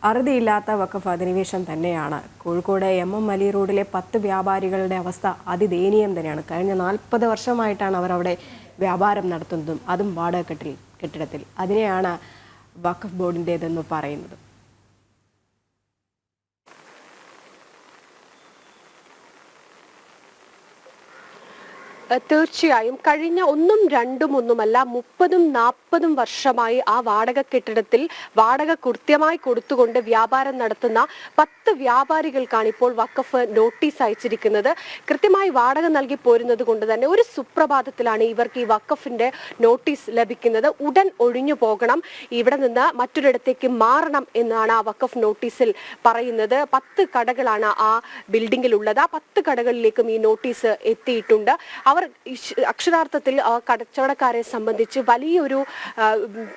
അറുതിയില്ലാത്ത വഖഫ് അധിനിവേശം തന്നെയാണ്. കോഴിക്കോട് MM അലി റോഡിലെ 10 വ്യാപാരികളുടെ അവസ്ഥ അതിദയനീയം തന്നെയാണ്. കഴിഞ്ഞ 40 വർഷമായിട്ടാണ് അവർ അവിടെ വ്യാപാരം നടത്തുന്നതും, അതും വാടക കെട്ടിടത്തിൽ. അതിനെയാണ് വഖഫ് ബോർഡിൻ്റേതെന്ന് പറയുന്നത്. തീർച്ചയായും കഴിഞ്ഞ 1-2-1 30-40 വർഷമായി ആ വാടക കെട്ടിടത്തിൽ വാടക കൃത്യമായി കൊടുത്തുകൊണ്ട് വ്യാപാരം നടത്തുന്ന 10 വ്യാപാരികൾക്കാണ് ഇപ്പോൾ വഖഫ് നോട്ടീസ് അയച്ചിരിക്കുന്നത്. കൃത്യമായി വാടക നൽകി പോരുന്നത് കൊണ്ട് തന്നെ ഒരു സുപ്രഭാതത്തിലാണ് ഇവർക്ക് ഈ വഖഫിന്റെ നോട്ടീസ് ലഭിക്കുന്നത്. ഉടൻ ഒഴിഞ്ഞു പോകണം, ഇവിടെ നിന്ന് മറ്റൊരിടത്തേക്ക് മാറണം എന്നാണ് ആ വഖഫ് നോട്ടീസിൽ പറയുന്നത്. 10 കടകളാണ് ആ ബിൽഡിംഗിൽ ഉള്ളത്. ആ 10 കടകളിലേക്കും ഈ നോട്ടീസ് എത്തിയിട്ടുണ്ട്. അവർ അക്ഷരാർത്ഥത്തിൽ കച്ചവടക്കാരെ സംബന്ധിച്ച് വലിയൊരു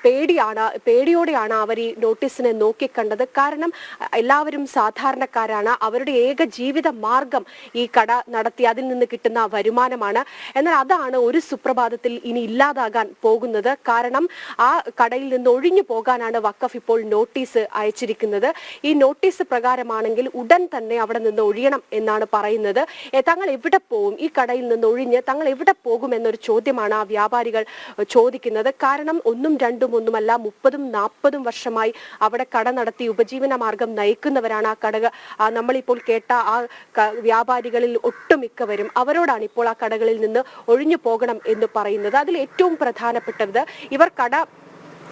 പേടിയോടെയാണ് അവർ ഈ നോട്ടീസിനെ നോക്കിക്കണ്ടത്. കാരണം എല്ലാവരും സാധാരണക്കാരാണ്, അവരുടെ ഏക ജീവിത മാർഗം ഈ കട നടത്തി അതിൽ നിന്ന് കിട്ടുന്ന വരുമാനമാണ്. എന്നാൽ അതാണ് ഒരു സുപ്രഭാതത്തിൽ ഇനി ഇല്ലാതാകാൻ പോകുന്നത്. കാരണം ആ കടയിൽ നിന്ന് ഒഴിഞ്ഞു പോകാനാണ് വഖഫ് ഇപ്പോൾ നോട്ടീസ് അയച്ചിരിക്കുന്നത്. ഈ നോട്ടീസ് പ്രകാരമാണെങ്കിൽ ഉടൻ തന്നെ അവിടെ നിന്ന് ഒഴിയണം എന്നാണ് പറയുന്നത്. തങ്ങൾ എവിടെ പോകും, ഈ കടയിൽ നിന്ന് ഒഴിഞ്ഞ് തങ്ങൾ എവിടെ പോകുമെന്നൊരു ചോദ്യമാണ് ആ വ്യാപാരികൾ ചോദിക്കുന്നത്. കാരണം 1-2-1 30-40 വർഷമായി അവിടെ കട നടത്തി ഉപജീവന മാർഗം നയിക്കുന്നവരാണ് ആ കടകൾ. നമ്മളിപ്പോൾ കേട്ട ആ വ്യാപാരികളിൽ ഒട്ടുമിക്കവരും അവരോടാണ് ഇപ്പോൾ ആ കടകളിൽ നിന്ന് ഒഴിഞ്ഞു പോകണം എന്ന് പറയുന്നത്. അതിൽ ഏറ്റവും പ്രധാനപ്പെട്ടത് ഇവർ കട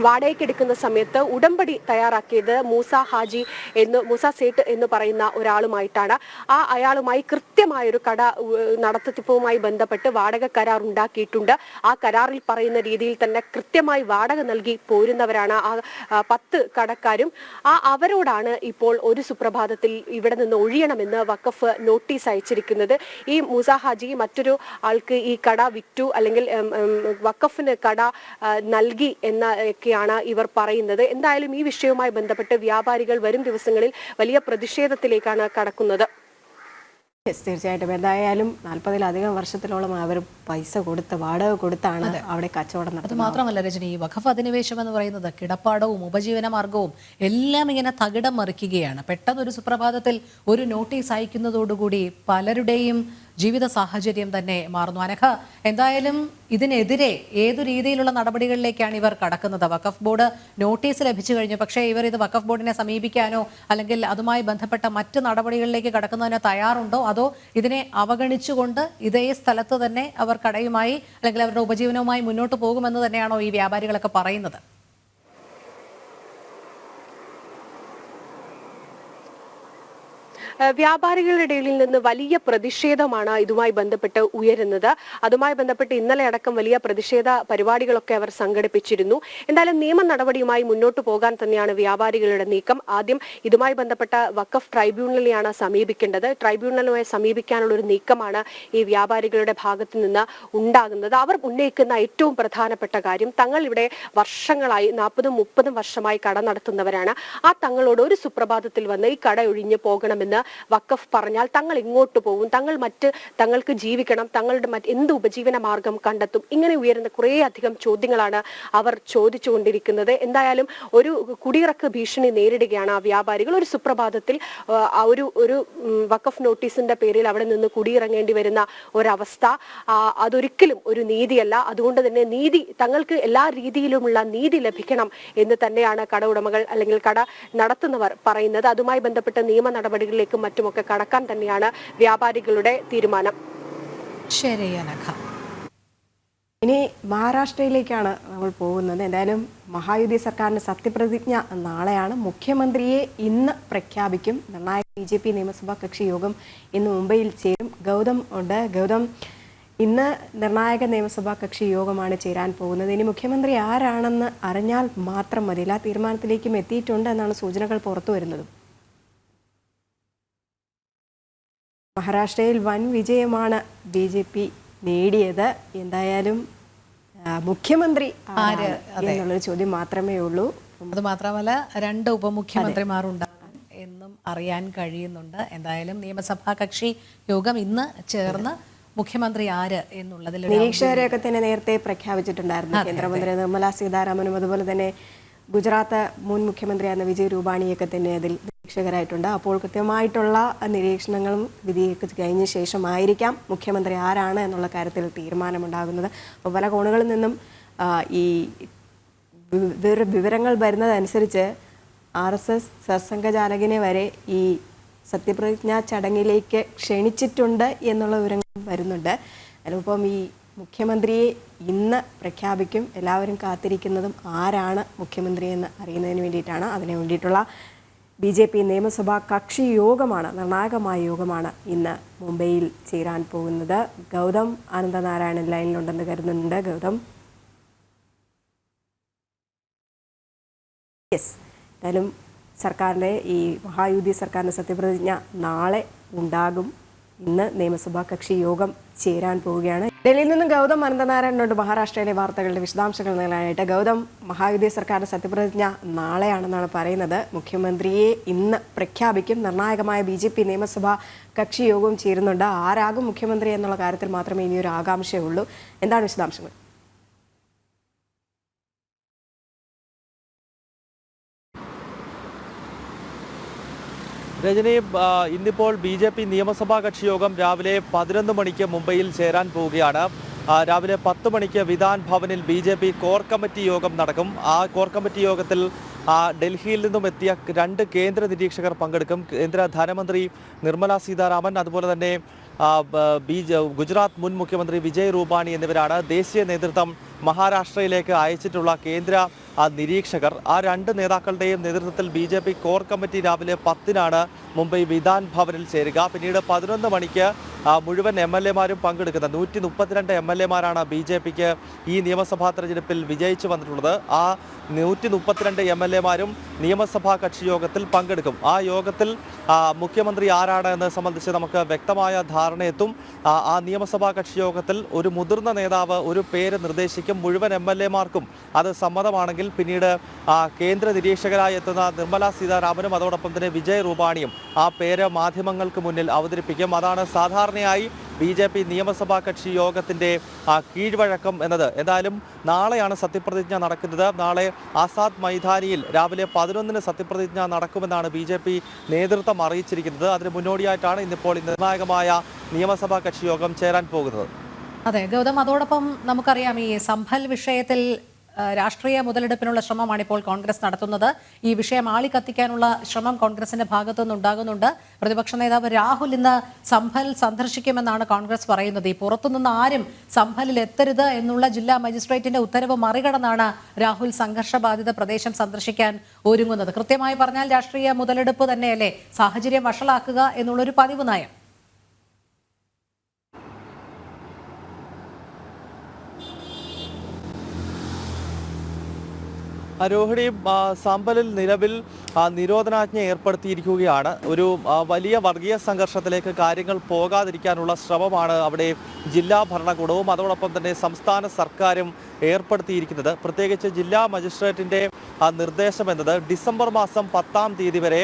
വാടകയ്ക്കെടുക്കുന്ന സമയത്ത് ഉടമ്പടി തയ്യാറാക്കിയത് മൂസ സേട്ട് എന്ന് പറയുന്ന ഒരാളുമായിട്ടാണ്. അയാളുമായി കൃത്യമായൊരു കട നടത്തിപ്പുമായി ബന്ധപ്പെട്ട് വാടക കരാർ ഉണ്ടാക്കിയിട്ടുണ്ട്. ആ കരാറിൽ പറയുന്ന രീതിയിൽ തന്നെ കൃത്യമായി വാടക നൽകി പോരുന്നവരാണ് ആ 10 കടക്കാരും. അവരോടാണ് ഇപ്പോൾ ഒരു സുപ്രഭാതത്തിൽ ഇവിടെ നിന്ന് ഒഴിയണമെന്ന് വഖഫ് നോട്ടീസ് അയച്ചിരിക്കുന്നത്. ഈ മൂസ ഹാജി മറ്റൊരു ആൾക്ക് ഈ കട വിറ്റു, അല്ലെങ്കിൽ വഖഫിന് കട നൽകി എന്ന ാണ് ഇവർ പറയുന്നത്. എന്തായാലും ഈ വിഷയവുമായി ബന്ധപ്പെട്ട് വ്യാപാരികൾ വരും ദിവസങ്ങളിൽ വലിയ പ്രതിഷേധത്തിലേക്കാണ് കടക്കുന്നത്. തീർച്ചയായിട്ടും. എന്തായാലും 40-ലധികം വർഷത്തിലോളം അവർ പൈസ കൊടുത്ത് വാടക കൊടുത്താണ് അവിടെ കച്ചവടം നടത്തുന്നത്. അത് മാത്രമല്ല രജനി, ഈ വഖഫ് അധിനിവേശം എന്ന് പറയുന്നത് കിടപ്പാടവും ഉപജീവന മാർഗവും എല്ലാം ഇങ്ങനെ തകിടം മറിക്കുകയാണ്. പെട്ടെന്നൊരു സുപ്രഭാതത്തിൽ ഒരു നോട്ടീസ് അയക്കുന്നതോടുകൂടി പലരുടെയും ജീവിത സാഹചര്യം തന്നെ മാറുന്നു. അനഘ, എന്തായാലും ഇതിനെതിരെ ഏതു രീതിയിലുള്ള നടപടികളിലേക്കാണ് ഇവർ കടക്കുന്നത്? വഖഫ് ബോർഡ് നോട്ടീസ് ലഭിച്ചു കഴിഞ്ഞു, പക്ഷേ ഇവർ ഇത് വഖഫ് ബോർഡിനെ സമീപിക്കാനോ അല്ലെങ്കിൽ അതുമായി ബന്ധപ്പെട്ട മറ്റ് നടപടികളിലേക്ക് കടക്കുന്നതിന് തയ്യാറുണ്ടോ, അതോ ഇതിനെ അവഗണിച്ചുകൊണ്ട് ഇതേ സ്ഥലത്ത് തന്നെ അവർ കടയുമായി അല്ലെങ്കിൽ അവരുടെ ഉപജീവനവുമായി മുന്നോട്ട് പോകുമെന്ന് തന്നെയാണോ ഈ വ്യാപാരികളൊക്കെ പറയുന്നത്? വ്യാപാരികളുടെ ഇടയിൽ നിന്ന് വലിയ പ്രതിഷേധമാണ് ഇതുമായി ബന്ധപ്പെട്ട് ഉയരുന്നത്. അതുമായി ബന്ധപ്പെട്ട് ഇന്നലെ അടക്കം വലിയ പ്രതിഷേധ പരിപാടികളൊക്കെ അവർ സംഘടിപ്പിച്ചിരുന്നു. എന്തായാലും നിയമ നടപടിയുമായി മുന്നോട്ട് പോകാൻ തന്നെയാണ് വ്യാപാരികളുടെ നീക്കം. ആദ്യം ഇതുമായി ബന്ധപ്പെട്ട വഖഫ് ട്രൈബ്യൂണലിനെയാണ് സമീപിക്കേണ്ടത്. ട്രൈബ്യൂണലുമായി സമീപിക്കാനുള്ള ഒരു നീക്കമാണ് ഈ വ്യാപാരികളുടെ ഭാഗത്ത് നിന്ന് ഉണ്ടാകുന്നത്. അവർ ഉന്നയിക്കുന്ന ഏറ്റവും പ്രധാനപ്പെട്ട കാര്യം, തങ്ങൾ ഇവിടെ വർഷങ്ങളായി 40-30 വർഷമായി കട നടത്തുന്നവരാണ്. ആ തങ്ങളോട് ഒരു സുപ്രഭാതത്തിൽ വന്ന് ഈ കട ഒഴിഞ്ഞു പോകണമെന്ന് വഖഫ് പറഞ്ഞാൽ തങ്ങൾ ഇങ്ങോട്ട് പോകും, തങ്ങൾക്ക് ജീവിക്കണം, തങ്ങളുടെ എന്ത് ഉപജീവന മാർഗം കണ്ടെത്തും? ഇങ്ങനെ ഉയരുന്ന കുറേ അധികം ചോദ്യങ്ങളാണ് അവർ ചോദിച്ചുകൊണ്ടിരിക്കുന്നത്. എന്തായാലും ഒരു കുടിയിറക്ക് ഭീഷണി നേരിടുകയാണ് ആ വ്യാപാരികൾ. ഒരു സുപ്രഭാതത്തിൽ ഒരു വഖഫ് നോട്ടീസിന്റെ പേരിൽ അവിടെ നിന്ന് കുടിയിറങ്ങേണ്ടി വരുന്ന ഒരവസ്ഥ, അതൊരിക്കലും ഒരു നീതിയല്ല. അതുകൊണ്ട് തന്നെ തങ്ങൾക്ക് എല്ലാ രീതിയിലുമുള്ള നീതി ലഭിക്കണം എന്ന് തന്നെയാണ് കട ഉടമകൾ അല്ലെങ്കിൽ കട നടത്തുന്നവർ പറയുന്നത്. അതുമായി ബന്ധപ്പെട്ട നിയമ നടപടികളിലേക്ക് മറ്റുമൊക്കെ കടക്കാൻ തന്നെയാണ് വ്യാപാരികളുടെ തീരുമാനം. ശരി അനഘ. ഇനി മഹാരാഷ്ട്രയിലേക്കാണ് നമ്മൾ പോകുന്നത്. എന്തായാലും മഹായുതി സർക്കാരിന്റെ സത്യപ്രതിജ്ഞ നാളെയാണ്. മുഖ്യമന്ത്രിയെ ഇന്ന് പ്രഖ്യാപിക്കും. നിർണായക BJP നിയമസഭാ കക്ഷി യോഗം ഇന്ന് മുംബൈയിൽ ചേരും. ഗൗതം ഉണ്ട്. ഗൗതം, ഇന്ന് നിർണായക നിയമസഭാ കക്ഷി യോഗമാണ് ചേരാൻ പോകുന്നത്. ഇനി മുഖ്യമന്ത്രി ആരാണെന്ന് അറിഞ്ഞാൽ മാത്രം മതി. എല്ലാ തീരുമാനത്തിലേക്കും എത്തിയിട്ടുണ്ട് എന്നാണ് സൂചനകൾ പുറത്തു വരുന്നത്. മഹാരാഷ്ട്രയിൽ വൻ വിജയമാണ് BJP നേടിയത്. എന്തായാലും മുഖ്യമന്ത്രി ആര് എന്നുള്ളൊരു ചോദ്യം മാത്രമേ ഉള്ളൂ. അത് മാത്രമല്ല 2 ഉപമുഖ്യമന്ത്രിമാരുണ്ടാകും എന്നും അറിയാൻ കഴിയുന്നുണ്ട്. എന്തായാലും നിയമസഭാ കക്ഷി യോഗം ഇന്ന് ചേർന്ന് മുഖ്യമന്ത്രി ആര് എന്നുള്ളതിൽ നിരീക്ഷകരെയൊക്കെ തന്നെ നേരത്തെ പ്രഖ്യാപിച്ചിട്ടുണ്ടായിരുന്നു. കേന്ദ്രമന്ത്രി നിർമ്മല സീതാരാമനും അതുപോലെ തന്നെ ഗുജറാത്ത് മുൻ മുഖ്യമന്ത്രിയായിരുന്ന വിജയ് രൂപാണിയൊക്കെ തന്നെ അതിൽ നിരീക്ഷകരായിട്ടുണ്ട്. അപ്പോൾ കൃത്യമായിട്ടുള്ള നിരീക്ഷണങ്ങളും വിധിയൊക്കെ കഴിഞ്ഞ ശേഷമായിരിക്കാം മുഖ്യമന്ത്രി ആരാണ് എന്നുള്ള കാര്യത്തിൽ തീരുമാനമുണ്ടാകുന്നത്. അപ്പോൾ പല കോണുകളിൽ നിന്നും ഈ വിവരങ്ങൾ വരുന്നതനുസരിച്ച് RSS സർസംഘചാലകിനെ വരെ ഈ സത്യപ്രതിജ്ഞാ ചടങ്ങിലേക്ക് ക്ഷണിച്ചിട്ടുണ്ട് എന്നുള്ള വിവരങ്ങൾ വരുന്നുണ്ട്. അതിലിപ്പം ഈ മുഖ്യമന്ത്രിയെ ഇന്ന് പ്രഖ്യാപിക്കും. എല്ലാവരും കാത്തിരിക്കുന്നതും ആരാണ് മുഖ്യമന്ത്രി എന്ന് അറിയുന്നതിന് വേണ്ടിയിട്ടാണ്. അതിനു വേണ്ടിയിട്ടുള്ള BJP നിയമസഭാ കക്ഷി യോഗമാണ്, നിർണായകമായ യോഗമാണ് ഇന്ന് മുംബൈയിൽ ചേരാൻ പോകുന്നത്. ഗൗതം അനന്തനാരായണൻ ലൈനിലുണ്ടെന്ന് കരുതുന്നുണ്ട്. ഗൗതം, യെസ്, എന്തായാലും സർക്കാരിൻ്റെ ഈ മഹായുതി സർക്കാരിൻ്റെ സത്യപ്രതിജ്ഞ നാളെ ഉണ്ടാകും. ഇന്ന് നിയമസഭാ കക്ഷി യോഗം ചേരാൻ പോവുകയാണ്. ഡൽഹിയിൽ നിന്നും ഗൗതം അനന്തനാരായണനുണ്ട് മഹാരാഷ്ട്രയിലെ വാർത്തകളുടെ വിശദാംശങ്ങൾ നൽകാനായിട്ട്. ഗൗതം, മഹായുതി സർക്കാരിന്റെ സത്യപ്രതിജ്ഞ നാളെയാണെന്നാണ് പറയുന്നത്. മുഖ്യമന്ത്രിയെ ഇന്ന് പ്രഖ്യാപിക്കും. നിർണായകമായ BJP നിയമസഭാ കക്ഷി യോഗവും ചേരുന്നുണ്ട്. ആരാകും മുഖ്യമന്ത്രി എന്നുള്ള കാര്യത്തിൽ മാത്രമേ ഇനിയൊരു ആകാംക്ഷയുള്ളൂ. എന്താണ് വിശദാംശങ്ങൾ? രജനി, ഇന്നിപ്പോൾ BJP നിയമസഭാ കക്ഷി യോഗം രാവിലെ 11 മണിക്ക് മുംബൈയിൽ ചേരാൻ പോവുകയാണ്. രാവിലെ 10 മണിക്ക് വിധാൻ ഭവനിൽ BJP കോർ കമ്മിറ്റി യോഗം നടക്കും. ആ കോർ കമ്മിറ്റി യോഗത്തിൽ ഡൽഹിയിൽ നിന്നും എത്തിയ 2 കേന്ദ്ര നിരീക്ഷകർ പങ്കെടുക്കും. കേന്ദ്ര ധനമന്ത്രി നിർമ്മല സീതാരാമൻ, അതുപോലെ തന്നെ ഗുജറാത്ത് മുൻ മുഖ്യമന്ത്രി വിജയ് രൂപാണി എന്നിവരാണ് ദേശീയ നേതൃത്വം മഹാരാഷ്ട്രയിലേക്ക് അയച്ചിട്ടുള്ള കേന്ദ്ര നിരീക്ഷകർ. ആ 2 നേതാക്കളുടെയും നേതൃത്വത്തിൽ BJP കോർ കമ്മിറ്റി രാവിലെ 10-നാണ് മുംബൈ വിധാൻ ഭവനിൽ ചേരുക. പിന്നീട് 11 മണിക്ക് മുഴുവൻ MLA-മാരും പങ്കെടുക്കുന്ന 132 MLA-മാരാണ് BJPക്ക് ഈ നിയമസഭാ തെരഞ്ഞെടുപ്പിൽ വിജയിച്ചു വന്നിട്ടുള്ളത്. ആ 132 MLA-മാരും നിയമസഭാ കക്ഷി യോഗത്തിൽ പങ്കെടുക്കും. ആ യോഗത്തിൽ മുഖ്യമന്ത്രി ആരാണ് എന്ന് സംബന്ധിച്ച് നമുക്ക് വ്യക്തമായ ധാരണയെത്തും. ആ നിയമസഭാ കക്ഷി യോഗത്തിൽ ഒരു മുതിർന്ന നേതാവ് ഒരു പേര് നിർദ്ദേശിക്കും. മുഴുവൻ MLA-മാർക്കും അത് സമ്മതമാണെങ്കിൽ പിന്നീട് കേന്ദ്ര നിരീക്ഷകരായി എത്തുന്ന നിർമ്മല സീതാരാമനും അതോടൊപ്പം തന്നെ വിജയ് രൂപാണിയും ആ പേര് മാധ്യമങ്ങൾക്ക് മുന്നിൽ അവതരിപ്പിക്കും. അതാണ് സാധാരണയായി BJP നിയമസഭാ കക്ഷി യോഗത്തിൻ്റെ കീഴ്വഴക്കം എന്നത്. എന്തായാലും നാളെയാണ് സത്യപ്രതിജ്ഞ നടക്കുന്നത്. നാളെ ആസാദ് മൈതാനിയിൽ രാവിലെ 11-ന് സത്യപ്രതിജ്ഞ നടക്കുമെന്നാണ് BJP നേതൃത്വം അറിയിച്ചിരിക്കുന്നത്. അതിന് മുന്നോടിയായിട്ടാണ് ഇന്നിപ്പോൾ നിർണായകമായ നിയമസഭാ കക്ഷി യോഗം ചേരാൻ പോകുന്നത്. അതെ ഗൗതം, അതോടൊപ്പം നമുക്കറിയാം ഈ സംഭൽ വിഷയത്തിൽ രാഷ്ട്രീയ മുതലെടുപ്പിനുള്ള ശ്രമമാണ് ഇപ്പോൾ കോൺഗ്രസ് നടത്തുന്നത്. ഈ വിഷയം ആളിക്കത്തിക്കാനുള്ള ശ്രമം കോൺഗ്രസിന്റെ ഭാഗത്തു നിന്നുണ്ടാകുന്നുണ്ട്. പ്രതിപക്ഷ നേതാവ് രാഹുൽ ഇന്ന് സംഭൽ സന്ദർശിക്കുമെന്നാണ് കോൺഗ്രസ് പറയുന്നത്. ഈ പുറത്തുനിന്ന് ആരും സംഭലിൽ എത്തരുത് എന്നുള്ള ജില്ലാ മജിസ്ട്രേറ്റിന്റെ ഉത്തരവ് മറികടന്നാണ് രാഹുൽ സംഘർഷബാധിത പ്രദേശം സന്ദർശിക്കാൻ ഒരുങ്ങുന്നത്. കൃത്യമായി പറഞ്ഞാൽ രാഷ്ട്രീയ മുതലെടുപ്പ് തന്നെയല്ലേ, സാഹചര്യം വഷളാക്കുക എന്നുള്ളൊരു പതിവ് നയം. രോഹിണി, സാമ്പലിൽ നിലവിൽ നിരോധനാജ്ഞ ഏർപ്പെടുത്തിയിരിക്കുകയാണ്. ഒരു വലിയ വർഗീയ സംഘർഷത്തിലേക്ക് കാര്യങ്ങൾ പോകാതിരിക്കാനുള്ള ശ്രമമാണ് അവിടെ ജില്ലാ ഭരണകൂടവും അതോടൊപ്പം തന്നെ സംസ്ഥാന സർക്കാരും ഏർപ്പെടുത്തിയിരിക്കുന്നത്. പ്രത്യേകിച്ച് ജില്ലാ മജിസ്ട്രേറ്റിൻ്റെ നിർദ്ദേശം എന്നത് ഡിസംബർ മാസം 10-ാം തീയതി വരെ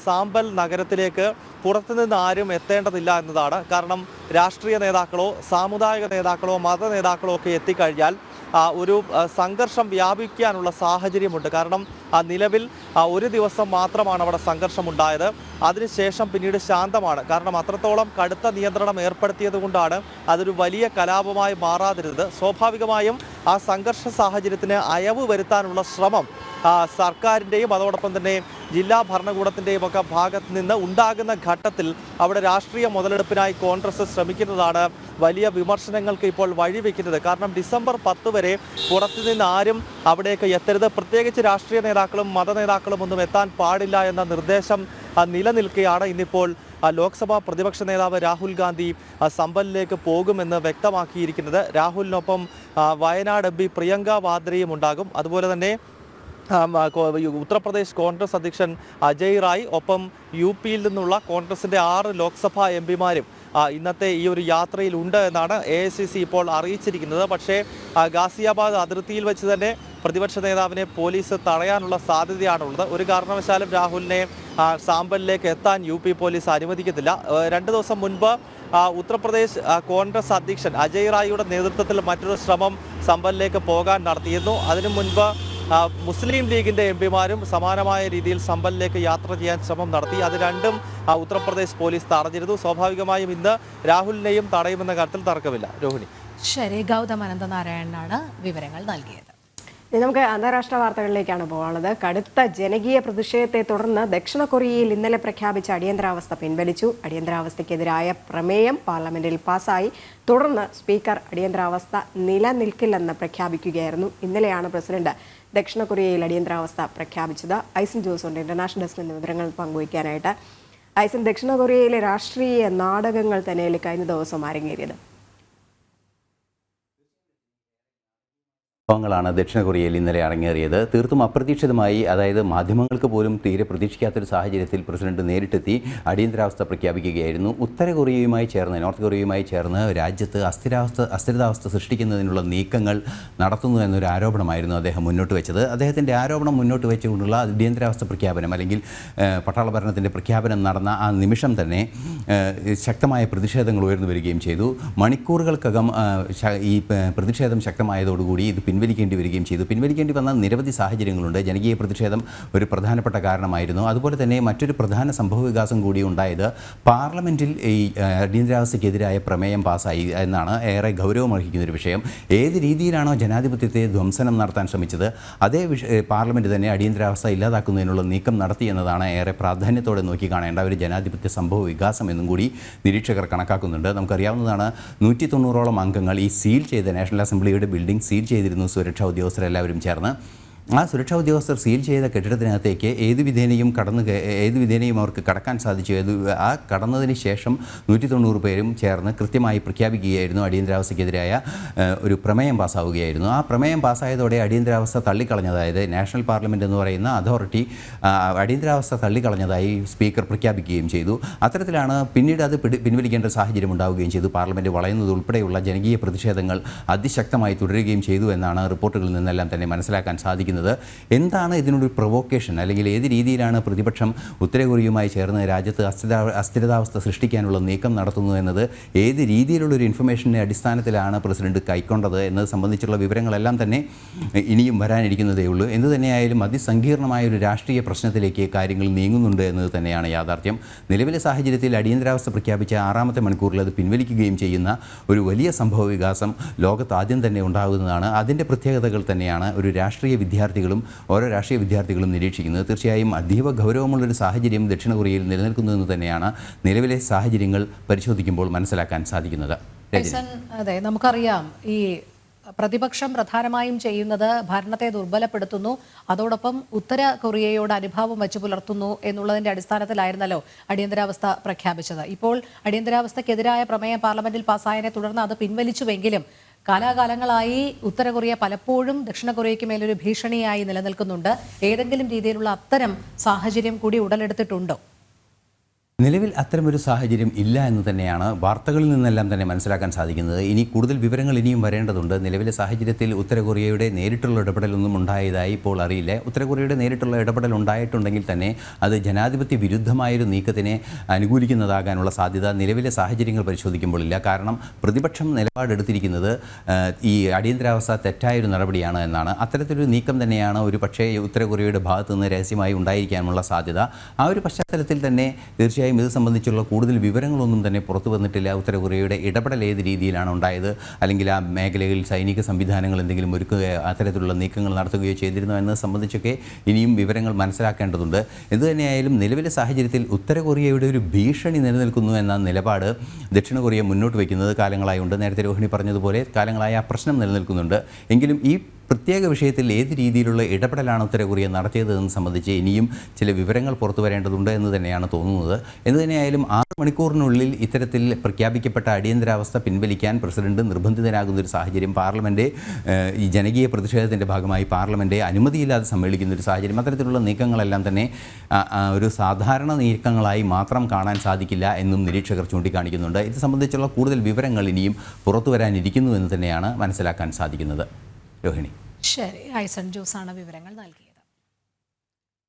സാമ്പൽ നഗരത്തിലേക്ക് പുറത്തുനിന്ന് ആരും എത്തേണ്ടതില്ല എന്നതാണ്. കാരണം രാഷ്ട്രീയ നേതാക്കളോ സാമുദായിക നേതാക്കളോ മത നേതാക്കളോ ഒക്കെ എത്തിക്കഴിഞ്ഞാൽ ഒരു സംഘർഷം വ്യാപിക്കാനുള്ള സാഹചര്യമുണ്ട്. കാരണം നിലവിൽ ഒരു ദിവസം മാത്രമാണ് അവിടെ സംഘർഷമുണ്ടായത്. അതിനുശേഷം പിന്നീട് ശാന്തമാണ്. കാരണം അത്രത്തോളം കടുത്ത നിയന്ത്രണം ഏർപ്പെടുത്തിയത് കൊണ്ടാണ് അതൊരു വലിയ കലാപമായി മാറാതിരുന്നത്. സ്വാഭാവികമായും ആ സംഘർഷ സാഹചര്യത്തിന് അയവ് വരുത്താനുള്ള ശ്രമം സർക്കാരിൻ്റെയും അതോടൊപ്പം തന്നെ ജില്ലാ ഭരണകൂടത്തിൻ്റെയും ഒക്കെ ഭാഗത്ത് നിന്ന് ഉണ്ടാകുന്ന ഘട്ടത്തിൽ അവിടെ രാഷ്ട്രീയ മുതലെടുപ്പിനായി കോൺഗ്രസ് ശ്രമിക്കുന്നതാണ് വലിയ വിമർശനങ്ങൾക്ക് ഇപ്പോൾ വഴിവെക്കുന്നത്. കാരണം ഡിസംബർ 10 വരെ പുറത്തുനിന്ന് ആരും അവിടേക്ക് എത്തരുത്, പ്രത്യേകിച്ച് രാഷ്ട്രീയ നേതാക്കളും മത നേതാക്കളും ഒന്നും എത്താൻ പാടില്ല എന്ന നിർദ്ദേശം നിലനിൽക്കുകയാണ്. ഇന്നിപ്പോൾ ലോക്സഭാ പ്രതിപക്ഷ നേതാവ് രാഹുൽ ഗാന്ധി സംഭലിലേക്ക് പോകുമെന്ന് വ്യക്തമാക്കിയിരിക്കുന്നത്. രാഹുലിനൊപ്പം വയനാട് MP പ്രിയങ്ക വാദ്രയും ഉണ്ടാകും. അതുപോലെ തന്നെ ഉത്തർപ്രദേശ് കോൺഗ്രസ് അധ്യക്ഷൻ അജയ് റായ്, ഒപ്പം UP-യിൽ നിന്നുള്ള കോൺഗ്രസിൻ്റെ 6 ലോക്സഭാ MP-മാരും ഇന്നത്തെ ഈ ഒരു യാത്രയിൽ ഉണ്ട് എന്നാണ് AICC ഇപ്പോൾ അറിയിച്ചിരിക്കുന്നത്. പക്ഷേ ഗാസിയാബാദ് അതിർത്തിയിൽ വെച്ച് തന്നെ പ്രതിപക്ഷ നേതാവിനെ പോലീസ് തടയാനുള്ള സാധ്യതയാണുള്ളത്. ഒരു കാരണവശാലും രാഹുലിനെ സാമ്പലിലേക്ക് എത്താൻ UP പോലീസ് അനുവദിക്കത്തില്ല. 2 ദിവസം മുൻപ് ഉത്തർപ്രദേശ് കോൺഗ്രസ് അധ്യക്ഷൻ അജയ് റായിയുടെ നേതൃത്വത്തിൽ മറ്റൊരു ശ്രമം സംഭലിലേക്ക് പോകാൻ നടത്തിയിരുന്നു. അതിനു മുൻപ് മുസ്ലിം ലീഗിൻ്റെ MP-മാരും സമാനമായ രീതിയിൽ സംഭലിലേക്ക് യാത്ര ചെയ്യാൻ ശ്രമം നടത്തി. അത് രണ്ടും ഉത്തർപ്രദേശ് പോലീസ് തടഞ്ഞിരുന്നു. സ്വാഭാവികമായും ഇന്ന് രാഹുലിനെയും തടയുമെന്ന കാര്യത്തിൽ തർക്കമില്ല. രോഹിണി. ശരി, ഗൗതം അനന്തനാരായണനാണ് വിവരങ്ങൾ നൽകിയത്. നമുക്ക് അന്താരാഷ്ട്ര വാർത്തകളിലേക്കാണ് പോകാനുള്ളത്. കടുത്ത ജനകീയ പ്രതിഷേധത്തെ തുടർന്ന് ദക്ഷിണ കൊറിയയിൽ ഇന്നലെ പ്രഖ്യാപിച്ച അടിയന്തരാവസ്ഥ പിൻവലിച്ചു. അടിയന്തരാവസ്ഥയ്ക്കെതിരായ പ്രമേയം പാർലമെന്റിൽ പാസായി. തുടർന്ന് സ്പീക്കർ അടിയന്തരാവസ്ഥ നിലനിൽക്കില്ലെന്ന് പ്രഖ്യാപിക്കുകയായിരുന്നു. ഇന്നലെയാണ് പ്രസിഡന്റ് ദക്ഷിണ കൊറിയയിൽ അടിയന്തരാവസ്ഥ പ്രഖ്യാപിച്ചത്. ഐസൻ ജോസുണ്ട് ഇന്റർനാഷണൽ ഡെസ്കിൽ നിന്ന് വിവരങ്ങൾ പങ്കുവയ്ക്കാനായിട്ട്. ഐസൻ, ദക്ഷിണ കൊറിയയിലെ രാഷ്ട്രീയ നാടകങ്ങൾ തന്നെയല്ലേ കഴിഞ്ഞ ദിവസം അരങ്ങേറിയത്? സംഭവങ്ങളാണ് ദക്ഷിണ കൊറിയയിൽ ഇന്നലെ അരങ്ങേറിയത്. തീർത്തും അപ്രതീക്ഷിതമായി, അതായത് മാധ്യമങ്ങൾക്ക് പോലും തീരെ പ്രതീക്ഷിക്കാത്തൊരു സാഹചര്യത്തിൽ പ്രസിഡന്റ് നേരിട്ടെത്തി അടിയന്തരാവസ്ഥ പ്രഖ്യാപിക്കുകയായിരുന്നു. ഉത്തര കൊറിയയുമായി ചേർന്ന്, നോർത്ത് കൊറിയയുമായി ചേർന്ന് രാജ്യത്ത് അസ്ഥിരതാവസ്ഥ സൃഷ്ടിക്കുന്നതിനുള്ള നീക്കങ്ങൾ നടത്തുന്നു എന്നൊരു ആരോപണമായിരുന്നു അദ്ദേഹം മുന്നോട്ട് വെച്ചത്. അദ്ദേഹത്തിൻ്റെ ആരോപണം മുന്നോട്ട് വെച്ചുകൊണ്ടുള്ള അടിയന്തരാവസ്ഥ പ്രഖ്യാപനം, അല്ലെങ്കിൽ പട്ടാള ഭരണത്തിൻ്റെ പ്രഖ്യാപനം നടന്ന ആ നിമിഷം തന്നെ ശക്തമായ പ്രതിഷേധങ്ങൾ ഉയർന്നു വരികയും ചെയ്തു. മണിക്കൂറുകൾക്കകം ഈ പ്രതിഷേധം ശക്തമായതോടുകൂടി ഇത് പിൻവലിക്കേണ്ടി വരികയും ചെയ്തു. പിൻവലിക്കേണ്ടി വന്ന നിരവധി സാഹചര്യങ്ങളുണ്ട്. ജനകീയ പ്രതിഷേധം ഒരു പ്രധാനപ്പെട്ട കാരണമായിരുന്നു. അതുപോലെ തന്നെ മറ്റൊരു പ്രധാന സംഭവവികാസം കൂടി ഉണ്ടായത് പാർലമെൻറ്റിൽ ഈ അടിയന്തരാവസ്ഥയ്ക്കെതിരായ പ്രമേയം പാസ്സായി എന്നാണ് ഏറെ ഗൗരവമർഹിക്കുന്നൊരു വിഷയം. ഏത് രീതിയിലാണോ ജനാധിപത്യത്തെ ധ്വംസനം നടത്താൻ ശ്രമിച്ചത്, അതേ പാർലമെൻറ്റ് തന്നെ അടിയന്തരാവസ്ഥ ഇല്ലാതാക്കുന്നതിനുള്ള നീക്കം നടത്തി എന്നതാണ് ഏറെ പ്രാധാന്യത്തോടെ നോക്കിക്കാണേണ്ട ഒരു ജനാധിപത്യ സംഭവ വികാസം എന്നും കൂടി നിരീക്ഷകർ കണക്കാക്കുന്നുണ്ട്. നമുക്കറിയാവുന്നതാണ്, 190ഓളം അംഗങ്ങൾ ഈ സീൽ ചെയ്ത നാഷണൽ അസംബ്ലിയുടെ ബിൽഡിംഗ് സീൽ ചെയ്തിരുന്നു സുരക്ഷാ ഉദ്യോഗസ്ഥരെല്ലാവരും ചേർന്ന്. ആ സുരക്ഷാ ഉദ്യോഗസ്ഥർ സീൽ ചെയ്ത കെട്ടിടത്തിനകത്തേക്ക് ഏത് വിധേനയും അവർക്ക് കടക്കാൻ സാധിച്ചു. ആ കടന്നതിന് ശേഷം 190 പേരും ചേർന്ന് കൃത്യമായി പ്രഖ്യാപിക്കുകയായിരുന്നു അടിയന്തരാവസ്ഥയ്ക്കെതിരായ ഒരു പ്രമേയം പാസ്സാവുകയായിരുന്നു. ആ പ്രമേയം പാസ്സായതോടെ അടിയന്തരാവസ്ഥ തള്ളിക്കളഞ്ഞതായത് നാഷണൽ പാർലമെൻറ്റ് എന്ന് പറയുന്ന അതോറിറ്റി അടിയന്തരാവസ്ഥ തള്ളിക്കളഞ്ഞതായി സ്പീക്കർ പ്രഖ്യാപിക്കുകയും ചെയ്തു. അത്തരത്തിലാണ് പിന്നീട് അത് പിൻവലിക്കേണ്ട സാഹചര്യം ഉണ്ടാവുകയും ചെയ്തു. പാർലമെൻറ്റ് വളയുന്നത് ഉൾപ്പെടെയുള്ള ജനകീയ പ്രതിഷേധങ്ങൾ അതിശക്തമായി തുടരുകയും ചെയ്തു എന്നാണ് റിപ്പോർട്ടുകളിൽ നിന്നെല്ലാം തന്നെ മനസ്സിലാക്കാൻ സാധിക്കുന്നത്. ചോദിക്കുന്നത്, എന്താണ് ഇതിനൊരു പ്രൊവോക്കേഷൻ, അല്ലെങ്കിൽ ഏത് രീതിയിലാണ് പ്രതിപക്ഷം ഉത്തര കൊറിയയുമായി ചേർന്ന് രാജ്യത്ത് അസ്ഥിരതാവസ്ഥ സൃഷ്ടിക്കാനുള്ള നീക്കം നടത്തുന്നു എന്നത് ഏത് രീതിയിലുള്ളൊരു ഇൻഫർമേഷൻ്റെ അടിസ്ഥാനത്തിലാണ് പ്രസിഡന്റ് കൈക്കൊണ്ടത് എന്നത് സംബന്ധിച്ചുള്ള വിവരങ്ങളെല്ലാം തന്നെ ഇനിയും വരാനിരിക്കുന്നതേ ഉള്ളൂ. എന്തു തന്നെയായാലും അതിസങ്കീർണമായ ഒരു രാഷ്ട്രീയ പ്രശ്നത്തിലേക്ക് കാര്യങ്ങൾ നീങ്ങുന്നുണ്ട് എന്നത് തന്നെയാണ് യാഥാർത്ഥ്യം. നിലവിലെ സാഹചര്യത്തിൽ അടിയന്തരാവസ്ഥ പ്രഖ്യാപിച്ച 6ാമത്തെ മണിക്കൂറിൽ അത് പിൻവലിക്കുകയും ചെയ്യുന്ന ഒരു വലിയ സംഭവ വികാസം ലോകത്ത് ആദ്യം തന്നെ ഉണ്ടാകുന്നതാണ്. അതിൻ്റെ പ്രത്യേകതകൾ തന്നെയാണ് ഓരോ രാഷ്ട്രീയ വിദ്യാർത്ഥികളും നിരീക്ഷിക്കുന്നത്. തീർച്ചയായും അതീവ ഗൗരവമുള്ളൊരു സാഹചര്യം ദക്ഷിണ കൊറിയയിൽ നിലനിൽക്കുന്നതെന്ന് തന്നെയാണ് നിലവിലെ സാഹചര്യങ്ങൾ പരിശോധിക്കുമ്പോൾ മനസ്സിലാക്കാൻ സാധിക്കുന്നത്. അതെ, നമുക്കറിയാം ഈ പ്രതിപക്ഷം പ്രധാനമായും ചെയ്യുന്നത് ഭരണത്തെ ദുർബലപ്പെടുത്തുന്നു, അതോടൊപ്പം ഉത്തര കൊറിയയോട് അനുഭാവം വച്ചു പുലർത്തുന്നു എന്നുള്ളതിന്റെ അടിസ്ഥാനത്തിലായിരുന്നല്ലോ അടിയന്തരാവസ്ഥ പ്രഖ്യാപിച്ചത്. ഇപ്പോൾ അടിയന്തരാവസ്ഥക്കെതിരായ പ്രമേയം പാർലമെന്റിൽ പാസ്സായതിനെ തുടർന്ന് അത് പിൻവലിച്ചുവെങ്കിലും കാലാകാലങ്ങളായി ഉത്തര കൊറിയ പലപ്പോഴും ദക്ഷിണ കൊറിയയ്ക്ക് മേലൊരു ഭീഷണിയായി നിലനിൽക്കുന്നുണ്ട്. ഏതെങ്കിലും രീതിയിലുള്ള അത്തരം സാഹചര്യം കൂടി ഉടലെടുത്തിട്ടുണ്ടോ? നിലവിൽ അത്തരമൊരു സാഹചര്യം ഇല്ല എന്ന് തന്നെയാണ് വാർത്തകളിൽ നിന്നെല്ലാം തന്നെ മനസ്സിലാക്കാൻ സാധിക്കുന്നത്. ഇനി കൂടുതൽ വിവരങ്ങൾ ഇനിയും വരേണ്ടതുണ്ട്. നിലവിലെ സാഹചര്യത്തിൽ ഉത്തര കൊറിയയുടെ നേരിട്ടുള്ള ഇടപെടലൊന്നും ഉണ്ടായതായി ഇപ്പോൾ അറിയില്ല. ഉത്തര കൊറിയയുടെ നേരിട്ടുള്ള ഇടപെടൽ ഉണ്ടായിട്ടുണ്ടെങ്കിൽ തന്നെ അത് ജനാധിപത്യ വിരുദ്ധമായൊരു നീക്കത്തിനെ അനുകൂലിക്കുന്നതാകാനുള്ള സാധ്യത നിലവിലെ സാഹചര്യങ്ങൾ പരിശോധിക്കുമ്പോൾ ഇല്ല. കാരണം പ്രതിപക്ഷം നിലപാടെടുത്തിരിക്കുന്നത് ഈ അടിയന്തരാവസ്ഥ തെറ്റായൊരു നടപടിയാണ് എന്നാണ്. അത്തരത്തിലൊരു നീക്കം തന്നെയാണ് ഒരു പക്ഷേ ഉത്തര കൊറിയയുടെ ഭാഗത്തു നിന്ന് രഹസ്യമായി ഉണ്ടായിരിക്കാനുള്ള സാധ്യത. ആ ഒരു പശ്ചാത്തലത്തിൽ തന്നെ തീർച്ചയായും ഇത് സംബന്ധിച്ചുള്ള കൂടുതൽ വിവരങ്ങളൊന്നും തന്നെ പുറത്തു വന്നിട്ടില്ല. ഉത്തര കൊറിയയുടെ ഇടപെടൽ ഏത് രീതിയിലാണ് ഉണ്ടായത്, അല്ലെങ്കിൽ ആ മേഖലയിൽ സൈനിക സംവിധാനങ്ങൾ എന്തെങ്കിലും ഒരുക്കുകയോ അത്തരത്തിലുള്ള നീക്കങ്ങൾ നടത്തുകയോ ചെയ്തിരുന്നോ എന്നത് സംബന്ധിച്ചൊക്കെ ഇനിയും വിവരങ്ങൾ മനസ്സിലാക്കേണ്ടതുണ്ട്. എന്തുതന്നെയായാലും നിലവിലെ സാഹചര്യത്തിൽ ഉത്തര കൊറിയയുടെ ഒരു ഭീഷണി നിലനിൽക്കുന്നു എന്ന നിലപാട് ദക്ഷിണ കൊറിയ മുന്നോട്ട് വയ്ക്കുന്നത് കാലങ്ങളായി ഉണ്ട്. നേരത്തെ രോഹിണി പറഞ്ഞതുപോലെ കാലങ്ങളായി ആ പ്രശ്നം നിലനിൽക്കുന്നുണ്ട്. എങ്കിലും ഈ പ്രത്യേക വിഷയത്തിൽ ഏത് രീതിയിലുള്ള ഇടപെടലാണ് ഉത്തര കൊറിയ നടത്തിയതെന്ന് സംബന്ധിച്ച് ഇനിയും ചില വിവരങ്ങൾ പുറത്തു വരേണ്ടതുണ്ട് എന്ന് തന്നെയാണ് തോന്നുന്നത്. എന്തുതന്നെയായാലും 6 മണിക്കൂറിനുള്ളിൽ ഇത്തരത്തിൽ പ്രഖ്യാപിക്കപ്പെട്ട അടിയന്തരാവസ്ഥ പിൻവലിക്കാൻ പ്രസിഡന്റ് നിർബന്ധിതനാകുന്ന ഒരു സാഹചര്യം, പാർലമെൻറ്റ് ഈ ജനകീയ പ്രതിഷേധത്തിൻ്റെ ഭാഗമായി പാർലമെൻറ്റ് അനുമതിയില്ലാതെ സമ്മേളിക്കുന്ന ഒരു സാഹചര്യം, അത്തരത്തിലുള്ള നീക്കങ്ങളെല്ലാം തന്നെ ഒരു സാധാരണ നീക്കങ്ങളായി മാത്രം കാണാൻ സാധിക്കില്ല എന്നും നിരീക്ഷകർ ചൂണ്ടിക്കാണിക്കുന്നുണ്ട്. ഇത് സംബന്ധിച്ചുള്ള കൂടുതൽ വിവരങ്ങൾ ഇനിയും പുറത്തു വരാനിരിക്കുന്നു എന്ന് തന്നെയാണ് മനസ്സിലാക്കാൻ സാധിക്കുന്നത്. രോഹിണി. ശരി, ഐസൺ ജോസാണ് വിവരങ്ങൾ നൽകിയത്.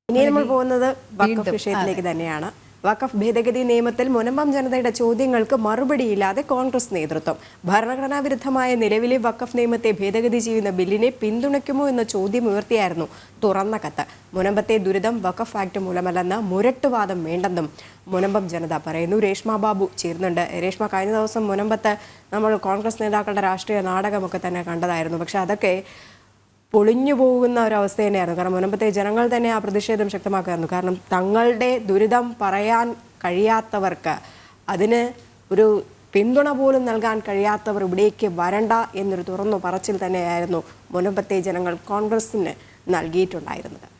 ഇനി നമ്മൾ പോകുന്നത് വഖഫ് വിഷയത്തിലേക്ക് തന്നെയാണ്. വഖഫ് ഭേദഗതി നിയമത്തിൽ മുനമ്പം ജനതയുടെ ചോദ്യങ്ങൾക്ക് മറുപടിയില്ലാതെ കോൺഗ്രസ് നേതൃത്വം. ഭരണഘടനാ വിരുദ്ധമായ നിലവിലെ വഖഫ് നിയമത്തെ ഭേദഗതി ചെയ്യുന്ന ബില്ലിനെ പിന്തുണയ്ക്കുമോ എന്ന ചോദ്യം ഉയർത്തിയായിരുന്നു തുറന്ന കത്ത്. മുനമ്പത്തെ ദുരിതം വഖഫ് ആക്ട് മൂലമല്ലെന്ന് മുരട്ടുവാദം വേണ്ടെന്നും മുനമ്പം ജനത പറയുന്നു. രേഷ്മ ബാബു ചേരുന്നുണ്ട്. രേഷ്മ, കഴിഞ്ഞ ദിവസം മുനമ്പത്ത് നമ്മൾ കോൺഗ്രസ് നേതാക്കളുടെ രാഷ്ട്രീയ നാടകമൊക്കെ തന്നെ കണ്ടതായിരുന്നു. പക്ഷെ അതൊക്കെ പൊളിഞ്ഞു പോകുന്ന ഒരവസ്ഥ തന്നെയായിരുന്നു. കാരണം മുനമ്പത്തെ ജനങ്ങൾ തന്നെ ആ പ്രതിഷേധം ശക്തമാക്കുമായിരുന്നു. കാരണം തങ്ങളുടെ ദുരിതം പറയാൻ കഴിയാത്തവർക്ക്, അതിന് ഒരു പിന്തുണ പോലും നൽകാൻ കഴിയാത്തവർ ഇവിടേക്ക് വരണ്ട എന്നൊരു തുറന്നു പറച്ചിൽ തന്നെയായിരുന്നു മുനമ്പത്തെ ജനങ്ങൾ കോൺഗ്രസിന് നൽകിയിട്ടുണ്ടായിരുന്നത്.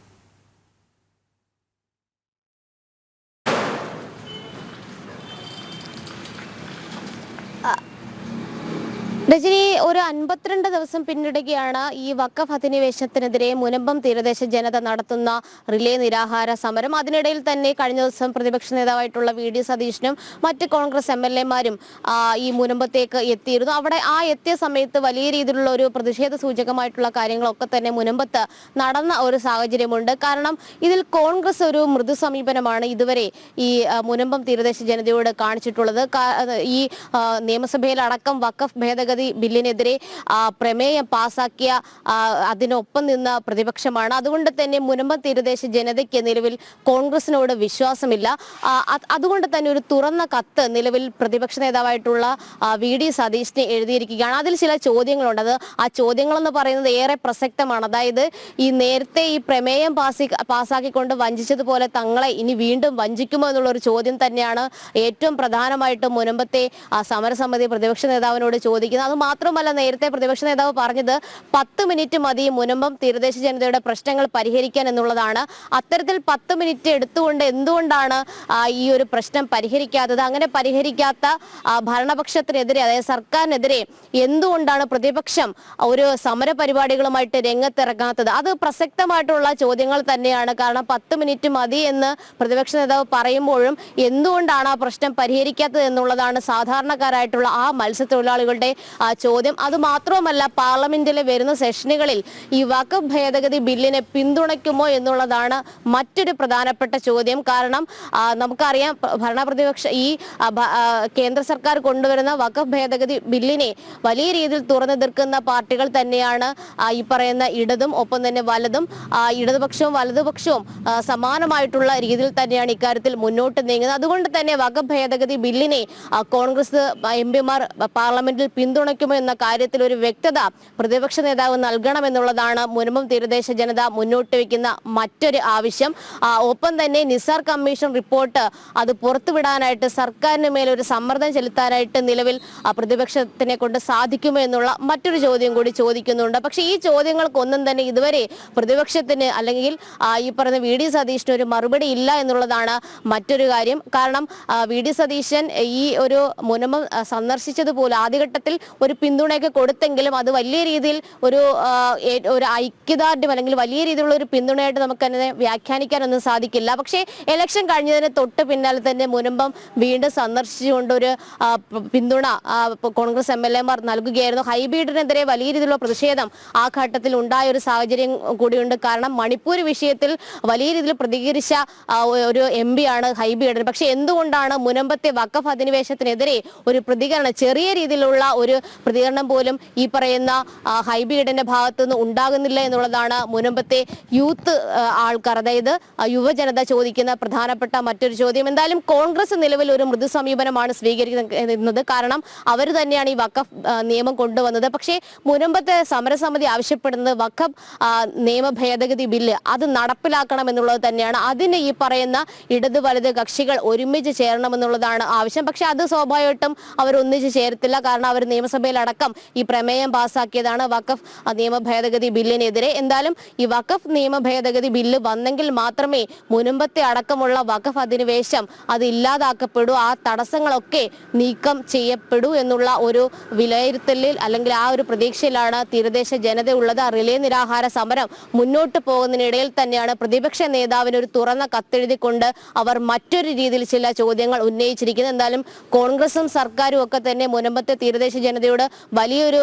രജനി, ഒരു 52 ദിവസം പിന്നിടുകയാണ് ഈ വഖഫ് അധിനിവേശത്തിനെതിരെ മുനമ്പം തീരദേശ ജനത നടത്തുന്ന റിലേ നിരാഹാര സമരം. അതിനിടയിൽ തന്നെ കഴിഞ്ഞ ദിവസം പ്രതിപക്ഷ നേതാവായിട്ടുള്ള VD സതീശനും മറ്റ് കോൺഗ്രസ് MLA-മാരും ഈ മുനമ്പത്തേക്ക് എത്തിയിരുന്നു. അവിടെ എത്തിയ സമയത്ത് വലിയ രീതിയിലുള്ള ഒരു പ്രതിഷേധ സൂചകമായിട്ടുള്ള കാര്യങ്ങളൊക്കെ തന്നെ മുനമ്പത്ത് നടന്ന ഒരു സാഹചര്യമുണ്ട്. കാരണം ഇതിൽ കോൺഗ്രസ് ഒരു മൃദു സമീപനമാണ് ഇതുവരെ ഈ മുനമ്പം തീരദേശ ജനതയോട് കാണിച്ചിട്ടുള്ളത്. ഈ നിയമസഭയിലടക്കം വഖഫ് ഭേദഗതി ബില്ലിനെതിരെ പ്രമേയം പാസാക്കിയ അതിനൊപ്പം നിന്ന പ്രതിപക്ഷമാണ്. അതുകൊണ്ട് തന്നെ മുനമ്പം തീരദേശ ജനതയ്ക്ക് നിലവിൽ കോൺഗ്രസിനോട് വിശ്വാസമില്ല. അതുകൊണ്ട് തന്നെ ഒരു തുറന്ന കത്ത് നിലവിൽ പ്രതിപക്ഷ നേതാവായിട്ടുള്ള VD സതീശിനെ എഴുതിയിരിക്കുകയാണ്. അതിൽ ചില ചോദ്യങ്ങളുണ്ട്. ആ ചോദ്യങ്ങളെന്ന് പറയുന്നത് ഏറെ പ്രസക്തമാണ്. അതായത് ഈ നേരത്തെ ഈ പ്രമേയം പാസാക്കിക്കൊണ്ട് വഞ്ചിച്ചതുപോലെ തങ്ങളെ ഇനി വീണ്ടും വഞ്ചിക്കുമോ എന്നുള്ളൊരു ചോദ്യം തന്നെയാണ് ഏറ്റവും പ്രധാനമായിട്ട് മുനമ്പത്തെ സമരസമിതി പ്രതിപക്ഷ നേതാവിനോട് ചോദിക്കുന്നത്. അത് മാത്രമല്ല, നേരത്തെ പ്രതിപക്ഷ നേതാവ് പറഞ്ഞത് 10 മിനിറ്റ് മതി മുനമ്പം തീരദേശ ജനതയുടെ പ്രശ്നങ്ങൾ പരിഹരിക്കാൻ എന്നുള്ളതാണ്. അത്തരത്തിൽ 10 മിനിറ്റ് എടുത്തുകൊണ്ട് എന്തുകൊണ്ടാണ് ഈ ഒരു പ്രശ്നം പരിഹരിക്കാത്തത്? അങ്ങനെ പരിഹരിക്കാത്ത ഭരണപക്ഷത്തിനെതിരെ, അതായത് സർക്കാരിനെതിരെ എന്തുകൊണ്ടാണ് പ്രതിപക്ഷം ഒരു സമര പരിപാടികളുമായിട്ട് രംഗത്തിറങ്ങാത്തത്? അത് പ്രസക്തമായിട്ടുള്ള ചോദ്യങ്ങൾ തന്നെയാണ്. കാരണം 10 മിനിറ്റ് മതി എന്ന് പ്രതിപക്ഷ നേതാവ് പറയുമ്പോഴും എന്തുകൊണ്ടാണ് ആ പ്രശ്നം പരിഹരിക്കാത്തത് എന്നുള്ളതാണ് സാധാരണക്കാരായിട്ടുള്ള ആ മത്സ്യത്തൊഴിലാളികളുടെ ചോദ്യം. അതുമാത്രവുമല്ല, പാർലമെന്റിലെ വരുന്ന സെഷനുകളിൽ ഈ വഖഫ് ഭേദഗതി ബില്ലിനെ പിന്തുണയ്ക്കുമോ എന്നുള്ളതാണ് മറ്റൊരു പ്രധാനപ്പെട്ട ചോദ്യം. കാരണം നമുക്കറിയാം, ഭരണപ്രതിപക്ഷ ഈ കേന്ദ്ര സർക്കാർ കൊണ്ടുവരുന്ന വഖഫ് ഭേദഗതി ബില്ലിനെ വലിയ രീതിയിൽ തുറന്നെതിർക്കുന്ന പാർട്ടികൾ തന്നെയാണ് ഈ പറയുന്ന ഇടതും ഒപ്പം തന്നെ വലതും. ഇടതുപക്ഷവും വലതുപക്ഷവും സമാനമായിട്ടുള്ള രീതിയിൽ തന്നെയാണ് ഇക്കാര്യത്തിൽ മുന്നോട്ട് നീങ്ങുന്നത്. അതുകൊണ്ട് തന്നെ വഖഫ് ഭേദഗതി ബില്ലിനെ കോൺഗ്രസ് എംപിമാർ പാർലമെന്റിൽ പിന്തുണയ്ക്കുമോ എന്ന കാര്യത്തിൽ ഒരു വ്യക്തത പ്രതിപക്ഷ നേതാവ് നൽകണമെന്നുള്ളതാണ് മുനമ്പം തീരദേശ ജനത മുന്നോട്ട് വയ്ക്കുന്ന മറ്റൊരു ആവശ്യം. ഒപ്പം തന്നെ നിസാർ കമ്മീഷൻ റിപ്പോർട്ട് അത് പുറത്തുവിടാനായിട്ട് സർക്കാരിന് മേലൊരു സമ്മർദ്ദം ചെലുത്താനായിട്ട് നിലവിൽ പ്രതിപക്ഷത്തിനെ കൊണ്ട് സാധിക്കുമോ എന്നുള്ള മറ്റൊരു ചോദ്യം കൂടി ചോദിക്കുന്നുണ്ട്. പക്ഷെ ഈ ചോദ്യങ്ങൾക്കൊന്നും തന്നെ ഇതുവരെ പ്രതിപക്ഷത്തിന് അല്ലെങ്കിൽ ഈ പറഞ്ഞ വി ഡി സതീശന് ഒരു മറുപടി ഇല്ല എന്നുള്ളതാണ് മറ്റൊരു കാര്യം. കാരണം വി ഡി സതീശൻ ഈ ഒരു മുനമ്പം സന്ദർശിച്ചതുപോലെ ആദ്യഘട്ടത്തിൽ ഒരു പിന്തുണയൊക്കെ കൊടുത്തെങ്കിലും അത് വലിയ രീതിയിൽ ഒരു ഐക്യദാർഢ്യം അല്ലെങ്കിൽ വലിയ രീതിയിലുള്ള ഒരു പിന്തുണയായിട്ട് നമുക്ക് തന്നെ വ്യാഖ്യാനിക്കാനൊന്നും സാധിക്കില്ല. പക്ഷേ ഇലക്ഷൻ കഴിഞ്ഞതിന് തൊട്ട് പിന്നാലെ തന്നെ മുനമ്പം വീണ്ടും സന്ദർശിച്ചുകൊണ്ടൊരു പിന്തുണ കോൺഗ്രസ് MLA-മാർ നൽകുകയായിരുന്നു. ഹൈബീഡിനെതിരെ വലിയ രീതിയിലുള്ള പ്രതിഷേധം ആ ഘട്ടത്തിൽ ഉണ്ടായ ഒരു സാഹചര്യം കൂടിയുണ്ട്. കാരണം മണിപ്പൂർ വിഷയത്തിൽ വലിയ രീതിയിൽ പ്രതികരിച്ച ഒരു MP ആണ് ഹൈബീഡൻ. പക്ഷെ എന്തുകൊണ്ടാണ് മുനമ്പത്തെ വഖഫ് അധിനിവേശത്തിനെതിരെ ഒരു പ്രതികരണം, ചെറിയ രീതിയിലുള്ള ഒരു പ്രതികരണം പോലും ഈ പറയുന്ന ഹൈബീഡന്റെ ഭാഗത്തു നിന്ന് ഉണ്ടാകുന്നില്ല എന്നുള്ളതാണ് മുനമ്പത്തെ യൂത്ത് ആൾക്കാർ, അതായത് യുവജനത ചോദിക്കുന്ന പ്രധാനപ്പെട്ട മറ്റൊരു ചോദ്യം. എന്തായാലും കോൺഗ്രസ് നിലവിൽ ഒരു മൃദു സമീപനമാണ് സ്വീകരിക്കുന്നത്. കാരണം അവർ തന്നെയാണ് ഈ വഖഫ് നിയമം കൊണ്ടുവന്നത്. പക്ഷേ മുനമ്പത്തെ സമരസമിതി ആവശ്യപ്പെടുന്നത് വഖഫ് നിയമ ഭേദഗതി ബില്ല് അത് നടപ്പിലാക്കണം എന്നുള്ളത് തന്നെയാണ്. അതിന് ഈ പറയുന്ന ഇടത് വലത് കക്ഷികൾ ഒരുമിച്ച് ചേരണമെന്നുള്ളതാണ് ആവശ്യം. പക്ഷെ അത് സ്വാഭാവികമായിട്ടും അവർ ഒന്നിച്ച് ചേരത്തില്ല. കാരണം അവർ നിയമസഭയിലടക്കം ഈ പ്രമേയം പാസ്സാക്കിയതാണ് വഖഫ് നിയമ ഭേദഗതി ബില്ലിനെതിരെ. എന്തായാലും ഈ വഖഫ് നിയമ ഭേദഗതി ബില്ല് വന്നെങ്കിൽ മാത്രമേ മുനമ്പത്തെ അടക്കമുള്ള വഖഫ് അധിനിവേശം അത് ഇല്ലാതാക്കപ്പെടൂ, ആ തടസ്സങ്ങളൊക്കെ നീക്കം ചെയ്യപ്പെടൂ എന്നുള്ള ഒരു വിലയിരുത്തലിൽ അല്ലെങ്കിൽ ആ ഒരു പ്രതീക്ഷയിലാണ് തീരദേശ ജനത ഉള്ളത്. റിലേ നിരാഹാര സമരം മുന്നോട്ട് പോകുന്നതിനിടയിൽ തന്നെയാണ് പ്രതിപക്ഷ നേതാവിന് ഒരു തുറന്ന കത്തെഴുതിക്കൊണ്ട് അവർ മറ്റൊരു രീതിയിൽ ചില ചോദ്യങ്ങൾ ഉന്നയിച്ചിരിക്കുന്നത്. എന്തായാലും കോൺഗ്രസും സർക്കാരും ഒക്കെ തന്നെ മുനമ്പത്തെ തീരദേശ ജനതയോട് വലിയൊരു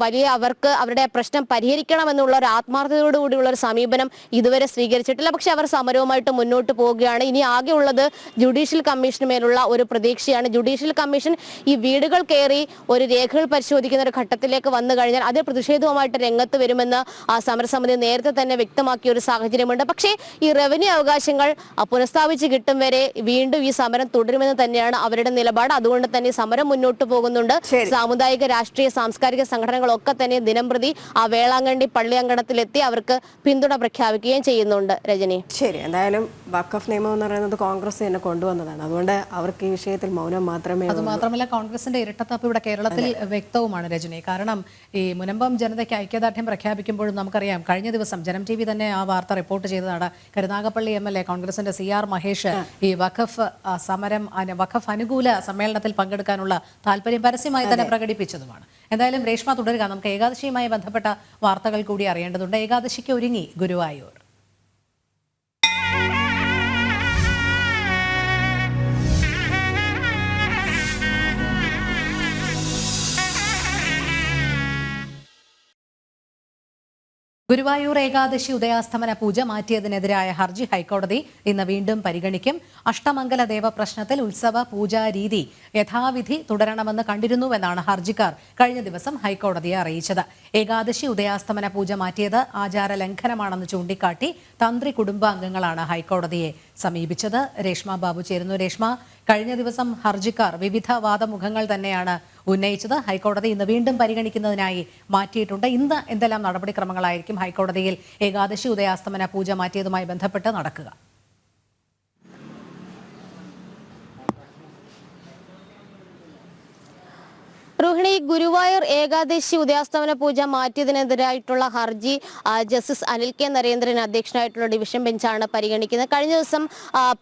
വലിയ അവർക്ക് അവരുടെ പ്രശ്നം പരിഹരിക്കണമെന്നുള്ള ഒരു ആത്മാർത്ഥതയോടുകൂടിയുള്ള ഒരു സമീപനം ഇതുവരെ സ്വീകരിച്ചിട്ടില്ല. പക്ഷെ അവർ സമരവുമായിട്ട് മുന്നോട്ട് പോവുകയാണ്. ഇനി ആകെ ഉള്ളത് ജുഡീഷ്യൽ കമ്മീഷന് മേലുള്ള ഒരു പ്രതീക്ഷയാണ്. ജുഡീഷ്യൽ കമ്മീഷൻ ഈ വീടുകൾ കയറി ഒരു രേഖകൾ പരിശോധിക്കുന്ന ഒരു ഘട്ടത്തിലേക്ക് വന്നു കഴിഞ്ഞാൽ അതിൽ പ്രതിഷേധവുമായിട്ട് രംഗത്ത് വരുമെന്ന് സമരസമിതി നേരത്തെ തന്നെ വ്യക്തമാക്കിയ ഒരു സാഹചര്യമുണ്ട്. പക്ഷേ ഈ റവന്യൂ അവകാശങ്ങൾ പുനഃസ്ഥാപിച്ച് കിട്ടും വരെ വീണ്ടും ഈ സമരം തുടരുമെന്ന് തന്നെയാണ് അവരുടെ നിലപാട്. അതുകൊണ്ട് തന്നെ സമരം മുന്നോട്ട് പോകുന്നുണ്ട്. സാമുദായിക രാഷ്ട്രീയ സാംസ്കാരിക സംഘടനകളൊക്കെ തന്നെ ദിനംപ്രതി ആ വേളാങ്കണ്ണി പള്ളിയങ്കണത്തിലെത്തി അവർക്ക് പിന്തുണ പ്രഖ്യാപിക്കുകയും ചെയ്യുന്നുണ്ട്. രജനി, ശരി. എന്തായാലും വഖഫ് നിയമം എന്ന് പറയുന്നത് കോൺഗ്രസ് തന്നെ കൊണ്ടുവന്നതാണ്. അതുകൊണ്ട് അവർക്ക് ഈ വിഷയത്തിൽ മൗനം മാത്രമേ. അതുമാത്രമല്ല, കോൺഗ്രസിന്റെ ഇരട്ടത്താപ്പ് ഇവിടെ കേരളത്തിൽ വ്യക്തവുമാണ് രജനി. കാരണം ഈ മുനമ്പം ജനതയ്ക്ക് ഐക്യദാർഢ്യം പ്രഖ്യാപിക്കുമ്പോഴും നമുക്കറിയാം, കഴിഞ്ഞ ദിവസം ജനം TV തന്നെ ആ വാർത്ത റിപ്പോർട്ട് ചെയ്തതാണ്. കരുനാഗപ്പള്ളി MLA കോൺഗ്രസിന്റെ CR മഹേഷ് ഈ വഖഫ് സമരം വഖഫ് അനുകൂല സമ്മേളനത്തിൽ പങ്കെടുക്കാനുള്ള താല്പര്യം പരസ്യമായി തന്നെ പ്രകടിപ്പിച്ചതുമാണ്. എന്തായാലും രേഷ്മ തുടരുക. നമുക്ക് ഏകാദശിയുമായി ബന്ധപ്പെട്ട വാർത്തകൾ കൂടി അറിയേണ്ടതുണ്ട്. ഏകാദശിക്ക് ഒരുങ്ങി ഗുരുവായൂർ. ഗുരുവായൂർ ഏകാദശി ഉദയാസ്തമന പൂജ മാറ്റിയതിനെതിരായ ഹർജി ഹൈക്കോടതി ഇന്ന് വീണ്ടും പരിഗണിക്കും. അഷ്ടമംഗല ദേവപ്രശ്നത്തിൽ ഉത്സവ പൂജാരീതി യഥാവിധി തുടരണമെന്ന് കണ്ടിരുന്നുവെന്നാണ് ഹർജിക്കാർ കഴിഞ്ഞ ദിവസം ഹൈക്കോടതിയെ അറിയിച്ചത്. ഏകാദശി ഉദയാസ്തമന പൂജ മാറ്റിയത് ആചാര ലംഘനമാണെന്ന് ചൂണ്ടിക്കാട്ടി തന്ത്രി കുടുംബാംഗങ്ങളാണ് ഹൈക്കോടതിയെ സമീപിച്ചത്. രേഷ്മ ബാബു ചേരുന്നു. രേഷ്മ, കഴിഞ്ഞ ദിവസം ഹർജിക്കാർ വിവിധ വാദമുഖങ്ങൾ തന്നെയാണ് ഉന്നയിച്ചത്. ഹൈക്കോടതി ഇന്ന് വീണ്ടും പരിഗണിക്കുന്നതിനായി മാറ്റിയിട്ടുണ്ട്. ഇന്ന് എന്തെല്ലാം നടപടിക്രമങ്ങളായിരിക്കും ഹൈക്കോടതിയിൽ ഏകാദശി ഉദയാസ്തമന പൂജ മാറ്റിയതുമായി ബന്ധപ്പെട്ട് നടക്കുക? രോഹിണി, ഗുരുവായൂർ ഏകാദശി ഉദയാസ്തമന പൂജ മാറ്റിയതിനെതിരായിട്ടുള്ള ഹർജി ജസ്റ്റിസ് അനിൽ കെ നരേന്ദ്രൻ അധ്യക്ഷനായിട്ടുള്ള ഡിവിഷൻ ബെഞ്ചാണ് പരിഗണിക്കുന്നത്. കഴിഞ്ഞ ദിവസം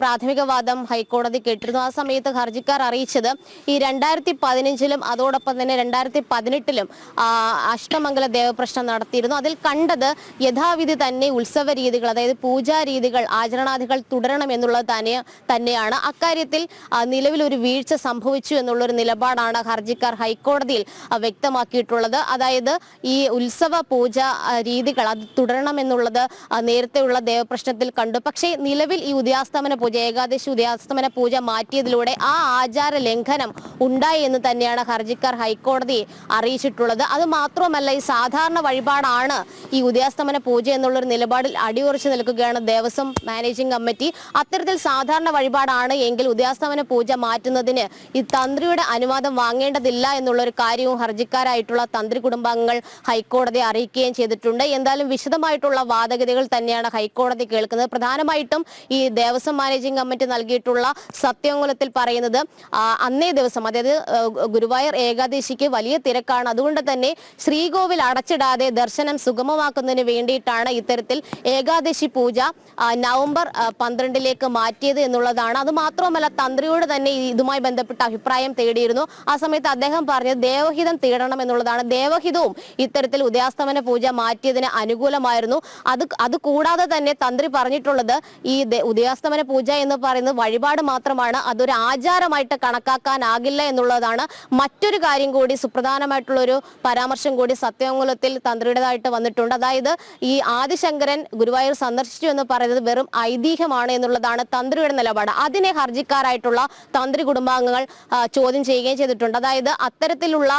പ്രാഥമിക വാദം ഹൈക്കോടതി കേട്ടിരുന്നു. ആ സമയത്ത് ഹർജിക്കാർ അറിയിച്ചത് ഈ 2015-ലും അതോടൊപ്പം തന്നെ 2018-ലും അഷ്ടമംഗല ദേവപ്രശ്നം നടത്തിയിരുന്നു. അതിൽ കണ്ടത് യഥാവിധി തന്നെ ഉത്സവ രീതികൾ, അതായത് പൂജാ രീതികൾ, ആചരണാദികൾ തുടരണം എന്നുള്ളത് തന്നെയാണ്. അക്കാര്യത്തിൽ നിലവിൽ ഒരു വീഴ്ച സംഭവിച്ചു എന്നുള്ളൊരു നിലപാടാണ് ഹർജിക്കാർ ഹൈക്കോടതിയിൽ വ്യക്തമാക്കിയിട്ടുള്ളത്. അതായത് ഈ ഉത്സവ പൂജ രീതികൾ അത് തുടരണമെന്നുള്ളത് നേരത്തെയുള്ള ദേവപ്രശ്നത്തിൽ കണ്ടു. പക്ഷേ നിലവിൽ ഈ ഉദയാസ്തമന പൂജ, ഏകാദശി ഉദയാസ്തമന പൂജ മാറ്റിയതിലൂടെ ആ ആചാര ലംഘനം ഉണ്ടായി എന്ന് തന്നെയാണ് ഹർജിക്കാർ ഹൈക്കോടതിയെ അറിയിച്ചിട്ടുള്ളത്. അത് മാത്രമല്ല, ഈ സാധാരണ വഴിപാടാണ് ഈ ഉദയാസ്തമന പൂജ എന്നുള്ളൊരു നിലപാടിൽ അടിയുറച്ചു നിൽക്കുകയാണ് ദേവസ്വം മാനേജിംഗ് കമ്മിറ്റി. അത്തരത്തിൽ സാധാരണ വഴിപാടാണ് എങ്കിൽ ഉദയാസ്തമന പൂജ മാറ്റുന്നതിന് ഈ തന്ത്രിയുടെ അനുവാദം വാങ്ങേണ്ടതില്ല എന്നുള്ളൊരു കാര്യവും ഹർജിക്കാരായിട്ടുള്ള തന്ത്രി കുടുംബാംഗങ്ങൾ ഹൈക്കോടതിയെ അറിയിക്കുകയും ചെയ്തിട്ടുണ്ട്. എന്തായാലും വിശദമായിട്ടുള്ള വാദഗതികൾ തന്നെയാണ് ഹൈക്കോടതി കേൾക്കുന്നത്. പ്രധാനമായിട്ടും ഈ ദേവസ്വം മാനേജിംഗ് കമ്മിറ്റി നൽകിയിട്ടുള്ള സത്യവാങ്മൂലത്തിൽ പറയുന്നത് അന്നേ ദിവസം, അതായത് ഗുരുവായൂർ ഏകാദശിക്ക് വലിയ തിരക്കാണ്, അതുകൊണ്ട് തന്നെ ശ്രീകോവിൽ അടച്ചിടാതെ ദർശനം സുഗമമാക്കുന്നതിന് വേണ്ടിയിട്ടാണ് ഇത്തരത്തിൽ ഏകാദശി പൂജ നവംബർ 12-ലേക്ക് മാറ്റിയത് എന്നുള്ളതാണ്. അത് മാത്രമല്ല, തന്ത്രിയോട് തന്നെ ഇതുമായി ബന്ധപ്പെട്ട അഭിപ്രായം തേടിയിരുന്നു. ആ സമയത്ത് അദ്ദേഹം പറഞ്ഞത് ദേവഹിതം തേടണം എന്നുള്ളതാണ്. ദേവഹിതവും ഇത്തരത്തിൽ ഉദയാസ്തമന പൂജ മാറ്റിയതിന് അനുകൂലമായിരുന്നു. അത് കൂടാതെ തന്നെ തന്ത്രി പറഞ്ഞിട്ടുള്ളത് ഈ ഉദയാസ്തമന പൂജ എന്ന് പറയുന്നത് വഴിപാട് മാത്രമാണ്, അതൊരു ആചാരമായിട്ട് കണക്കാക്കാനാകില്ല എന്നുള്ളതാണ്. മറ്റൊരു കാര്യം കൂടി, സുപ്രധാനമായിട്ടുള്ള ഒരു പരാമർശം കൂടി സത്യവാങ്മൂലത്തിൽ തന്ത്രിയുടേതായിട്ട് വന്നിട്ടുണ്ട്. അതായത് ഈ ആദിശങ്കരൻ ഗുരുവായൂർ സന്ദർശിച്ചു എന്ന് പറയുന്നത് വെറും ഐതിഹ്യമാണ് എന്നുള്ളതാണ് തന്ത്രിയുടെ നിലപാട്. അതിനെ ഹർജിക്കാരായിട്ടുള്ള തന്ത്രി കുടുംബാംഗങ്ങൾ ചോദ്യം ചെയ്യുകയും ചെയ്തിട്ടുണ്ട്. അതായത് അത്തരത്തിലുള്ള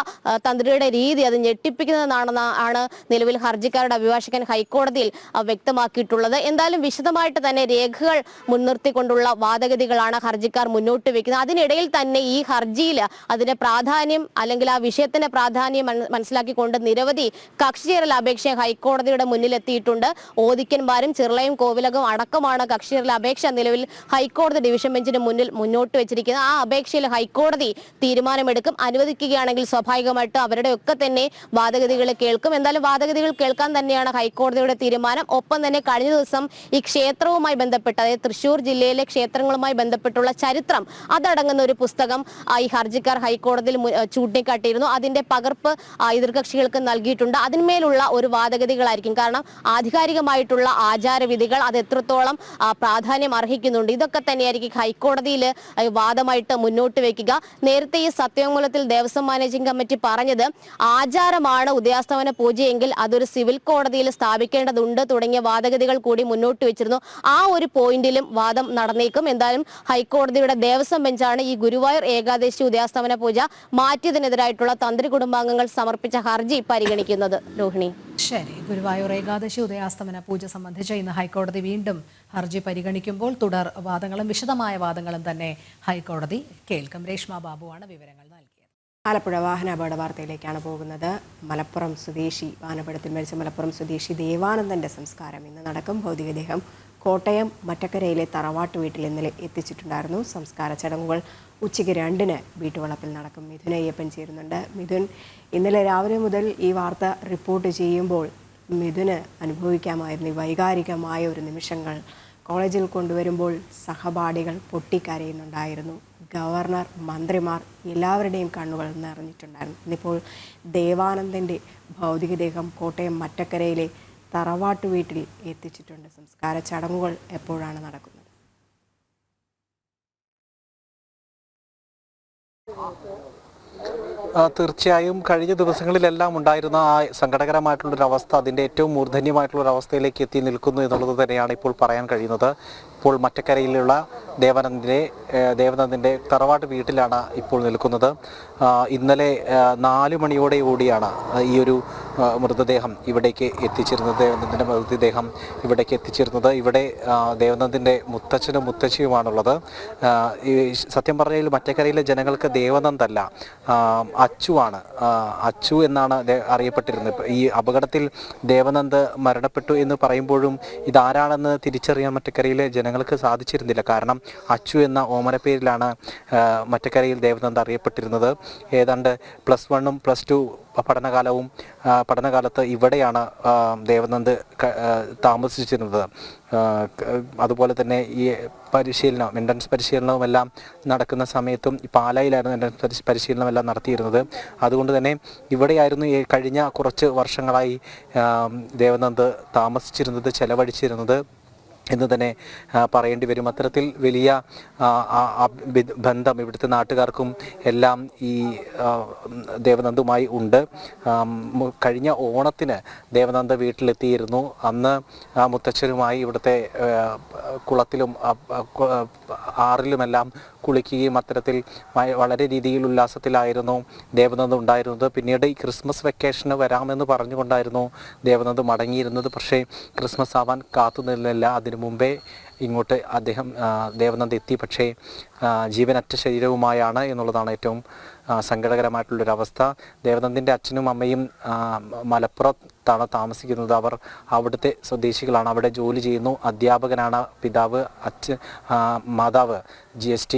തന്ത്രിയുടെ രീതി അത് ഞെട്ടിപ്പിക്കുന്നതാണ് നിലവിൽ ഹർജിക്കാരുടെ അഭിഭാഷകൻ ഹൈക്കോടതിയിൽ വ്യക്തമാക്കിയിട്ടുള്ളത്. എന്തായാലും വിശദമായിട്ട് തന്നെ രേഖകൾ മുൻനിർത്തിക്കൊണ്ടുള്ള വാദഗതികളാണ് ഹർജിക്കാർ മുന്നോട്ട് വെക്കുന്നത്. അതിനിടയിൽ തന്നെ ഈ ഹർജിയിൽ അതിന്റെ പ്രാധാന്യം, അല്ലെങ്കിൽ ആ വിഷയത്തിന്റെ പ്രാധാന്യം മനസ്സിലാക്കിക്കൊണ്ട് നിരവധി കക്ഷിചേരൽ അപേക്ഷ ഹൈക്കോടതിയുടെ മുന്നിലെത്തിയിട്ടുണ്ട്. ഓദിക്കന്മാരും ചിറളയും കോവിലകവും അടക്കമാണ് കക്ഷിചേരൽ അപേക്ഷ നിലവിൽ ഹൈക്കോടതി ഡിവിഷൻ ബെഞ്ചിന് മുന്നിൽ മുന്നോട്ട് വെച്ചിരിക്കുന്നത്. ആ അപേക്ഷയിൽ ഹൈക്കോടതി തീരുമാനമെടുക്കും. അനുവദിക്കുകയാണെങ്കിൽ സ്വാഭാവികമായിട്ട് അവരുടെ ഒക്കെ തന്നെ വാദഗതികൾ കേൾക്കും. എന്തായാലും വാദഗതികൾ കേൾക്കാൻ തന്നെയാണ് ഹൈക്കോടതിയുടെ തീരുമാനം. ഒപ്പം തന്നെ കഴിഞ്ഞ ദിവസം ഈ ക്ഷേത്രവുമായി ബന്ധപ്പെട്ട്, അതായത് തൃശ്ശൂർ ജില്ലയിലെ ക്ഷേത്രങ്ങളുമായി ബന്ധപ്പെട്ടുള്ള ചരിത്രം അതടങ്ങുന്ന ഒരു പുസ്തകം ഈ ഹർജിക്കാർ ഹൈക്കോടതിയിൽ ചൂണ്ടിക്കാട്ടിയിരുന്നു. അതിന്റെ പകർപ്പ് എതിർകക്ഷികൾക്ക് നൽകിയിട്ടുണ്ട്. അതിന്മേലുള്ള ഒരു വാദഗതികളായിരിക്കും. കാരണം ആധികാരികമായിട്ടുള്ള ആചാരവിധികൾ അത് എത്രത്തോളം പ്രാധാന്യം അർഹിക്കുന്നുണ്ട്, ഇതൊക്കെ തന്നെയായിരിക്കും ഹൈക്കോടതിയിൽ വാദമായിട്ട് മുന്നോട്ട് വെക്കുക. നേരത്തെ ഈ സത്യവാങ്മൂലത്തിൽ ദേവസ്വം മാനേജിംഗ് കമ്മിറ്റി പറഞ്ഞത് ആചാരമാണ് ഉദയാസ്തമന പൂജയെങ്കിൽ അതൊരു സിവിൽ കോടതിയിൽ സ്ഥാപിക്കേണ്ടതുണ്ട് തുടങ്ങിയ വാദഗതികൾ കൂടി മുന്നോട്ട് വെച്ചിരുന്നു. ആ ഒരു പോയിന്റിലും വാദം നടന്നേക്കും. എന്തായാലും ഹൈക്കോടതിയുടെ ദേവസ്വം ബെഞ്ചാണ് ഈ ഗുരുവായൂർ ഏകാദശി ഉദയാസ്തമന പൂജ മാറ്റിയതിനെതിരായിട്ടുള്ള തന്ത്രി കുടുംബാംഗങ്ങൾ സമർപ്പിച്ച ഹർജി പരിഗണിക്കുന്നത്. രോഹിണി, ശരി. ഗുരുവായൂർ ഏകാദശി ഉദയാസ്തമന പൂജ സംബന്ധിച്ച് ഇന്ന് ഹൈക്കോടതി വീണ്ടും ഹർജി പരിഗണിക്കുമ്പോൾ തുടർ വാദങ്ങളും വിശദമായ വാദങ്ങളും തന്നെ ഹൈക്കോടതി കേൾക്കും. രേഷ്മ ബാബുവാണ് വിവരങ്ങൾ നൽകിയത്. ആലപ്പുഴ വാഹനാപകട വാർത്തയിലേക്കാണ് പോകുന്നത്. മലപ്പുറം സ്വദേശി, വാഹനാപകടത്തിൽ മരിച്ച മലപ്പുറം സ്വദേശി ദേവാനന്ദന്റെ സംസ്കാരം ഇന്ന് നടക്കും. ഭൗതികദേഹം കോട്ടയം മറ്റക്കരയിലെ തറവാട്ട് വീട്ടിൽ ഇന്നലെ എത്തിച്ചിട്ടുണ്ടായിരുന്നു. സംസ്കാര ചടങ്ങുകൾ ഉച്ചയ്ക്ക് 2-ന് വീട്ടുവളപ്പിൽ നടക്കും. മിഥുൻ അയ്യപ്പൻ ചേരുന്നുണ്ട്. മിഥുൻ, ഇന്നലെ രാവിലെ മുതൽ ഈ വാർത്ത റിപ്പോർട്ട് ചെയ്യുമ്പോൾ മിഥുന് അനുഭവിക്കാമായിരുന്നു ഈ വൈകാരികമായ ഒരു നിമിഷങ്ങൾ. കോളേജിൽ കൊണ്ടുവരുമ്പോൾ സഹപാഠികൾ പൊട്ടിക്കരയുന്നുണ്ടായിരുന്നു. ഗവർണർ, മന്ത്രിമാർ എല്ലാവരുടെയും കണ്ണുകൾ നിറഞ്ഞിട്ടുണ്ടായിരുന്നു. ഇന്നിപ്പോൾ ദേവാനന്ദൻ്റെ ഭൗതികദേഹം കോട്ടയം മറ്റക്കരയിലെ തറവാട്ട് വീട്ടിൽ എത്തിച്ചിട്ടുണ്ട്. സംസ്കാര ചടങ്ങുകൾ എപ്പോഴാണ് നടക്കുന്നത്? തീർച്ചയായും കഴിഞ്ഞ ദിവസങ്ങളിലെല്ലാം ഉണ്ടായിരുന്ന ആ സങ്കടകരമായിട്ടുള്ളൊരവസ്ഥ അതിൻ്റെ ഏറ്റവും മൂർധന്യമായിട്ടുള്ളൊരവസ്ഥയിലേക്ക് എത്തി നിൽക്കുന്നു എന്നുള്ളത് തന്നെയാണ് ഇപ്പോൾ പറയാൻ കഴിയുന്നത്. ഇപ്പോൾ മറ്റക്കരയിലുള്ള ദേവനന്ദിൻ്റെ തറവാട്ട് വീട്ടിലാണ് ഇപ്പോൾ നിൽക്കുന്നത്. ഇന്നലെ 4 മണിയോടുകൂടിയാണ് ഈ ഒരു മൃതദേഹം ഇവിടേക്ക് എത്തിച്ചിരുന്നത്. ദേവനന്ദിൻ്റെ മൃതദേഹം ഇവിടേക്ക് എത്തിച്ചിരുന്നത്. ഇവിടെ ദേവനന്ദിൻ്റെ മുത്തച്ഛനും മുത്തശ്ശിയുമാണുള്ളത്. സത്യം പറഞ്ഞാൽ മറ്റക്കരയിലെ ജനങ്ങൾക്ക് ദേവനന്ദല്ല അച്ചുവാണ്. അച്ചു എന്നാണ് അറിയപ്പെട്ടിരുന്നത്. ഈ അപകടത്തിൽ ദേവനന്ദ് മരണപ്പെട്ടു എന്ന് പറയുമ്പോഴും ഇതാരാണെന്ന് തിരിച്ചറിയാൻ മറ്റക്കരയിലെ ജനങ്ങൾക്ക് സാധിച്ചിരുന്നില്ല. കാരണം അച്ചു എന്ന ഓമനപ്പേരിലാണ് മറ്റക്കരയിൽ ദേവനന്ദ് അറിയപ്പെട്ടിരുന്നത്. ഏതാണ്ട് +1 +2 പഠനകാലത്ത് ഇവിടെയാണ് ദേവനന്ദ് താമസിച്ചിരുന്നത്. അതുപോലെ തന്നെ ഈ എൻട്രൻസ് പരിശീലനവും എല്ലാം നടക്കുന്ന സമയത്തും പാലായിലായിരുന്നു എൻട്രൻസ് പരിശീലനം എല്ലാം നടത്തിയിരുന്നത്. അതുകൊണ്ട് തന്നെ ഇവിടെയായിരുന്നു കഴിഞ്ഞ കുറച്ച് വർഷങ്ങളായി ദേവനന്ദ് താമസിച്ചിരുന്നത്, ചെലവഴിച്ചിരുന്നത് എന്ന് തന്നെ പറയേണ്ടി വരും. അത്തരത്തിൽ വലിയ ബന്ധം ഇവിടുത്തെ നാട്ടുകാർക്കും എല്ലാം ഈ ദേവനന്ദുമായി ഉണ്ട്. കഴിഞ്ഞ ഓണത്തിന് ദേവനന്ദ് വീട്ടിലെത്തിയിരുന്നു. അന്ന് മുത്തച്ഛനുമായി ഇവിടുത്തെ കുളത്തിലും ആറിലുമെല്ലാം കുളിക്കുകയും അത്തരത്തിൽ വളരെ രീതിയിൽ ഉല്ലാസത്തിലായിരുന്നു ദേവനന്ദ് ഉണ്ടായിരുന്നത്. പിന്നീട് ഈ ക്രിസ്മസ് വെക്കേഷന് വരാമെന്ന് പറഞ്ഞുകൊണ്ടായിരുന്നു ദേവനന്ദ് മടങ്ങിയിരുന്നത്. പക്ഷേ ക്രിസ്മസ് ആവാൻ കാത്തു നിന്നില്ല. അതിനു മുമ്പേ ഇങ്ങോട്ട് ദേവനന്ദ് എത്തി. പക്ഷേ ജീവനറ്റ ശരീരവുമായാണ് എന്നുള്ളതാണ് ഏറ്റവും സങ്കടകരമായിട്ടുള്ളൊരവസ്ഥ. ദേവനന്ദിൻ്റെ അച്ഛനും അമ്മയും മലപ്പുറത്താണ് താമസിക്കുന്നത്. അവർ അവിടുത്തെ സ്വദേശികളാണ്, അവിടെ ജോലി ചെയ്യുന്നു. അധ്യാപകനാണ് പിതാവ്. മാതാവ് GST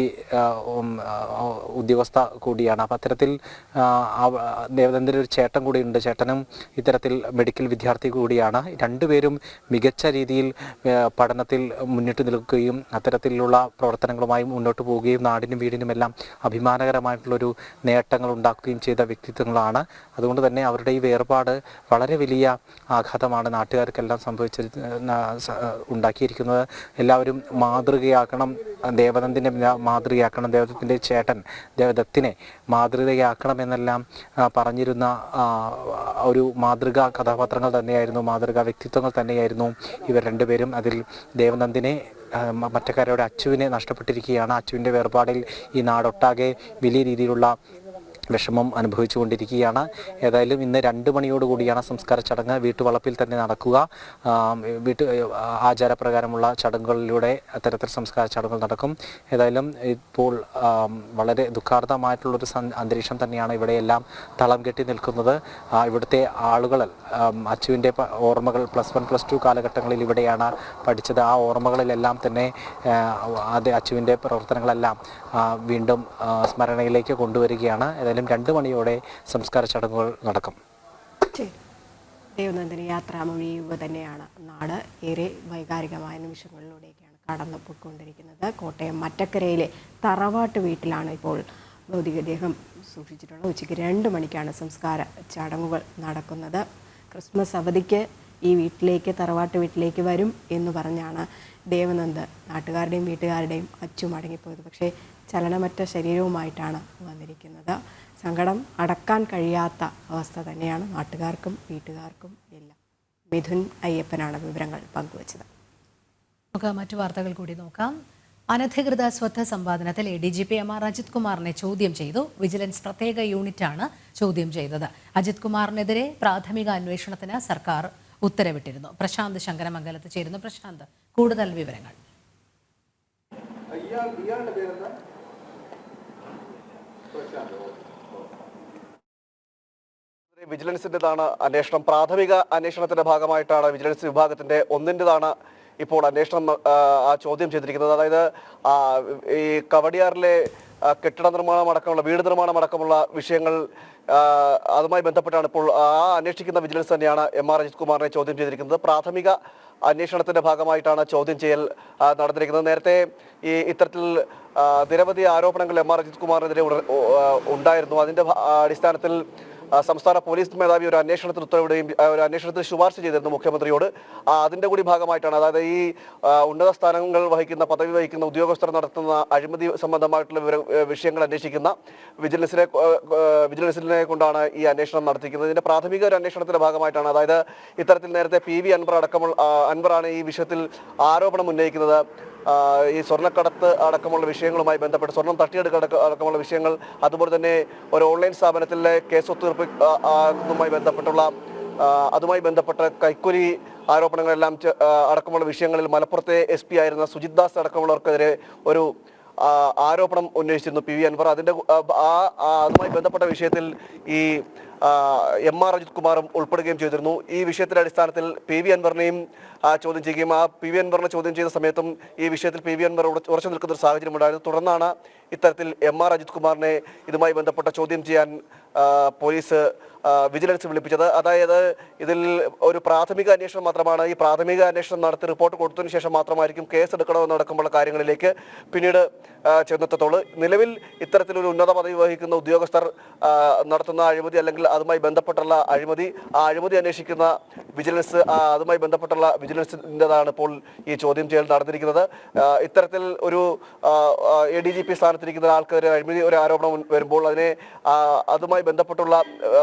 ഉദ്യോഗസ്ഥ കൂടിയാണ്. അപ്പം അത്തരത്തിൽ ദേവനന്ദിൻ്റെ ഒരു ചേട്ടൻ കൂടിയുണ്ട്. ചേട്ടനും ഇത്തരത്തിൽ മെഡിക്കൽ വിദ്യാർത്ഥി കൂടിയാണ്. രണ്ടുപേരും മികച്ച രീതിയിൽ പഠനത്തിൽ മുന്നിട്ട് നിൽക്കുകയും അത്തരത്തിലുള്ള പ്രവർത്തനങ്ങളുമായി മുന്നോട്ട് പോവുകയും നാടിനും വീടിനുമെല്ലാം അഭിമാനകരമായിട്ടുള്ളൊരു നേട്ടങ്ങൾ ഉണ്ടാക്കുകയും ചെയ്ത വ്യക്തിത്വങ്ങളാണ്. അതുകൊണ്ട് തന്നെ അവരുടെ ഈ വേർപാട് വളരെ വലിയ ആഘാതമാണ് നാട്ടുകാർക്കെല്ലാം ഉണ്ടാക്കിയിരിക്കുന്നത്. എല്ലാവരും മാതൃകയാക്കണം, ദേവനന്ദിനെ മാതൃകയാക്കണം, ദേവദത്തിൻ്റെ ചേട്ടൻ ദേവദത്തിനെ മാതൃകയാക്കണം എന്നെല്ലാം പറഞ്ഞിരുന്ന ഒരു മാതൃകാ കഥാപാത്രങ്ങൾ തന്നെയായിരുന്നു, മാതൃകാ വ്യക്തിത്വങ്ങൾ തന്നെയായിരുന്നു ഇവർ രണ്ടുപേരും. അതിൽ ദേവനന്ദിനെ മറ്റക്കരയുടെ അച്ചുവിനെ നഷ്ടപ്പെട്ടിരിക്കുകയാണ്. അച്ചുവിൻ്റെ വേർപാടിൽ ഈ നാടൊട്ടാകെ വലിയ രീതിയിലുള്ള വിഷമം അനുഭവിച്ചുകൊണ്ടിരിക്കുകയാണ്. ഏതായാലും ഇന്ന് 2 മണിയോടുകൂടിയാണ് സംസ്കാര ചടങ്ങ് വീട്ടുവളപ്പിൽ തന്നെ നടക്കുക. ആചാരപ്രകാരമുള്ള ചടങ്ങുകളിലൂടെ അത്തരത്തിൽ സംസ്കാര ചടങ്ങുകൾ നടക്കും. ഏതായാലും ഇപ്പോൾ വളരെ ദുഃഖാർഹമായിട്ടുള്ളൊരു അന്തരീക്ഷം തന്നെയാണ് ഇവിടെയെല്ലാം തളം കെട്ടി നിൽക്കുന്നത്. ഇവിടുത്തെ ആളുകൾ അച്ചുവിൻ്റെ ഓർമ്മകൾ +1 +2 കാലഘട്ടങ്ങളിൽ ഇവിടെയാണ് പഠിച്ചത്. ആ ഓർമ്മകളിലെല്ലാം തന്നെ അച്ചുവിൻ്റെ പ്രവർത്തനങ്ങളെല്ലാം വീണ്ടും സ്മരണയിലേക്ക് കൊണ്ടുവരികയാണ്. ഏതായാലും 2 മണിയോടെ സംസ്കാര ചടങ്ങുകൾ നടക്കും. ദേവനന്ദിന് യാത്രാമൊഴി തന്നെയാണ് നാട്. ഏറെ വൈകാരികമായ നിമിഷങ്ങളിലൂടെയൊക്കെയാണ് കടന്നുപോയിക്കൊണ്ടിരിക്കുന്നത്. കോട്ടയം മറ്റക്കരയിലെ തറവാട്ട് വീട്ടിലാണ് ഇപ്പോൾ ഭൗതികദേഹം സൂക്ഷിച്ചിട്ടുള്ളത്. ഉച്ചയ്ക്ക് 2 മണിക്കാണ് സംസ്കാര ചടങ്ങുകൾ നടക്കുന്നത്. ക്രിസ്മസ് അവധിക്ക് ഈ വീട്ടിലേക്ക്, തറവാട്ട് വീട്ടിലേക്ക് വരും എന്ന് പറഞ്ഞാണ് ദേവനന്ദ് നാട്ടുകാരുടെയും വീട്ടുകാരുടെയും അച്ചു മടങ്ങിപ്പോയത്. പക്ഷേ ചലനമറ്റ ശരീരവുമായിട്ടാണ് വന്നിരിക്കുന്നത്. സങ്കടം അടക്കാൻ കഴിയാത്ത അവസ്ഥ തന്നെയാണ് നാട്ടുകാർക്കും വീട്ടുകാർക്കും എല്ലാം. മിഥുൻ അയ്യപ്പനാണ് വിവരങ്ങൾ പങ്കുവച്ചത്. നമുക്ക് മറ്റു വാർത്തകൾ കൂടി നോക്കാം. അനധികൃത സ്വത്ത് സമ്പാദനത്തിൽ ADGP MR അജിത് കുമാറിനെ ചോദ്യം ചെയ്തു. വിജിലൻസ് പ്രത്യേക യൂണിറ്റാണ് ചോദ്യം ചെയ്തത്. അജിത് കുമാറിനെതിരെ പ്രാഥമിക അന്വേഷണത്തിന് സർക്കാർ ഉത്തരവിട്ടിരുന്നു. പ്രശാന്ത് ശങ്കരമംഗലത്ത് ചേരുന്നു. പ്രശാന്ത്, കൂടുതൽ വിവരങ്ങൾ. വിജിലൻസിൻ്റെതാണ് അന്വേഷണം. പ്രാഥമിക അന്വേഷണത്തിന്റെ ഭാഗമായിട്ടാണ് വിജിലൻസ് വിഭാഗത്തിന്റെ ഒന്നിൻ്റെതാണ് ഇപ്പോൾ അന്വേഷണം ചോദ്യം ചെയ്തിരിക്കുന്നത്. അതായത് ഈ കവടിയാറിലെ കെട്ടിട നിർമ്മാണം അടക്കമുള്ള വീട് നിർമ്മാണം അടക്കമുള്ള വിഷയങ്ങൾ അതുമായി ബന്ധപ്പെട്ടാണ് ഇപ്പോൾ അന്വേഷിക്കുന്ന വിജിലൻസ് തന്നെയാണ് MR അജിത് കുമാറിനെ ചോദ്യം ചെയ്തിരിക്കുന്നത്. പ്രാഥമിക അന്വേഷണത്തിന്റെ ഭാഗമായിട്ടാണ് ചോദ്യം ചെയ്യൽ നടന്നിരിക്കുന്നത്. നേരത്തെ ഈ ഇത്തരത്തിൽ നിരവധി ആരോപണങ്ങൾ MR അജിത് കുമാറിനെതിരെ ഉണ്ടായിരുന്നു. അതിന്റെ അടിസ്ഥാനത്തിൽ സംസ്ഥാന പോലീസ് മേധാവി ഒരു അന്വേഷണത്തിന് ഉത്തരവിടുകയും ഒരു അന്വേഷണത്തിന് ശുപാർശ ചെയ്തിരുന്നു മുഖ്യമന്ത്രിയോട്. അതിന്റെ കൂടി ഭാഗമായിട്ടാണ്, അതായത് ഈ ഉന്നത സ്ഥാനങ്ങൾ വഹിക്കുന്ന, പദവി വഹിക്കുന്ന ഉദ്യോഗസ്ഥർ നടത്തുന്ന അഴിമതി സംബന്ധമായിട്ടുള്ള വിഷയങ്ങൾ അന്വേഷിക്കുന്ന വിജിലൻസിനെ കൊണ്ടാണ് ഈ അന്വേഷണം നടത്തിക്കുന്നത്. ഇതിന്റെ പ്രാഥമിക ഒരു അന്വേഷണത്തിന്റെ ഭാഗമായിട്ടാണ്, അതായത് ഇത്തരത്തിൽ നേരത്തെ PV അൻവറാണ് ഈ വിഷയത്തിൽ ആരോപണം ഉന്നയിക്കുന്നത്. ഈ സ്വർണ്ണക്കടത്ത് അടക്കമുള്ള വിഷയങ്ങളുമായി ബന്ധപ്പെട്ട്, സ്വർണം തട്ടിയെടുക്കുക അടക്കമുള്ള വിഷയങ്ങൾ, അതുപോലെ തന്നെ ഒരു ഓൺലൈൻ സ്ഥാപനത്തിലെ കേസ് ഒത്തുതീർപ്പുമായി ബന്ധപ്പെട്ട കൈക്കൂലി ആരോപണങ്ങളെല്ലാം അടക്കമുള്ള വിഷയങ്ങളിൽ മലപ്പുറത്തെ SP ആയിരുന്ന സുജിത് ദാസ് അടക്കമുള്ളവർക്കെതിരെ ഒരു ആരോപണം ഉന്നയിച്ചിരുന്നു പി വി അൻവർ. അതുമായി ബന്ധപ്പെട്ട വിഷയത്തിൽ ഈ MR അജിത് കുമാറും ഉൾപ്പെടുകയും ചെയ്തിരുന്നു. ഈ വിഷയത്തിന്റെ അടിസ്ഥാനത്തിൽ പി വി അൻവറിനെയും ചോദ്യം ചെയ്യുകയും ആ പി വി അൻവറിനെ ചോദ്യം ചെയ്ത സമയത്തും ഈ വിഷയത്തിൽ പി വി അൻവർ ഉറച്ചു നിൽക്കുന്ന ഒരു സാഹചര്യം ഉണ്ടായിരുന്നു. തുടർന്നാണ് ഇത്തരത്തിൽ MR അജിത് കുമാറിനെ ഇതുമായി ബന്ധപ്പെട്ട ചോദ്യം ചെയ്യാൻ പോലീസ് വിജിലൻസ് വിളിപ്പിച്ചത്. അതായത് ഇതിൽ ഒരു പ്രാഥമിക അന്വേഷണം മാത്രമാണ്. ഈ പ്രാഥമിക അന്വേഷണം നടത്തി റിപ്പോർട്ട് കൊടുത്തതിന് ശേഷം മാത്രമായിരിക്കും കേസ് എടുക്കണമെന്നടക്കമുള്ള കാര്യങ്ങളിലേക്ക് പിന്നീട് ചെന്നെത്തത്തുള്ളൂ. നിലവിൽ ഇത്തരത്തിലൊരു ഉന്നത പദവി വഹിക്കുന്ന ഉദ്യോഗസ്ഥർ നടത്തുന്ന അഴിമതി അല്ലെങ്കിൽ അതുമായി ബന്ധപ്പെട്ടുള്ള അഴിമതി, ആ അഴിമതി അന്വേഷിക്കുന്ന വിജിലൻസ്, അതുമായി ബന്ധപ്പെട്ടുള്ള വിജിലൻസിൻ്റെതാണ് ഇപ്പോൾ ഈ ചോദ്യം ചെയ്യൽ നടന്നിരിക്കുന്നത്. ഇത്തരത്തിൽ ഒരു ADGP സ്ഥാനത്തിരിക്കുന്ന ആൾക്കെതിരെ അഴിമതി ഒരു ആരോപണം വരുമ്പോൾ അതുമായി ബന്ധപ്പെട്ടുള്ള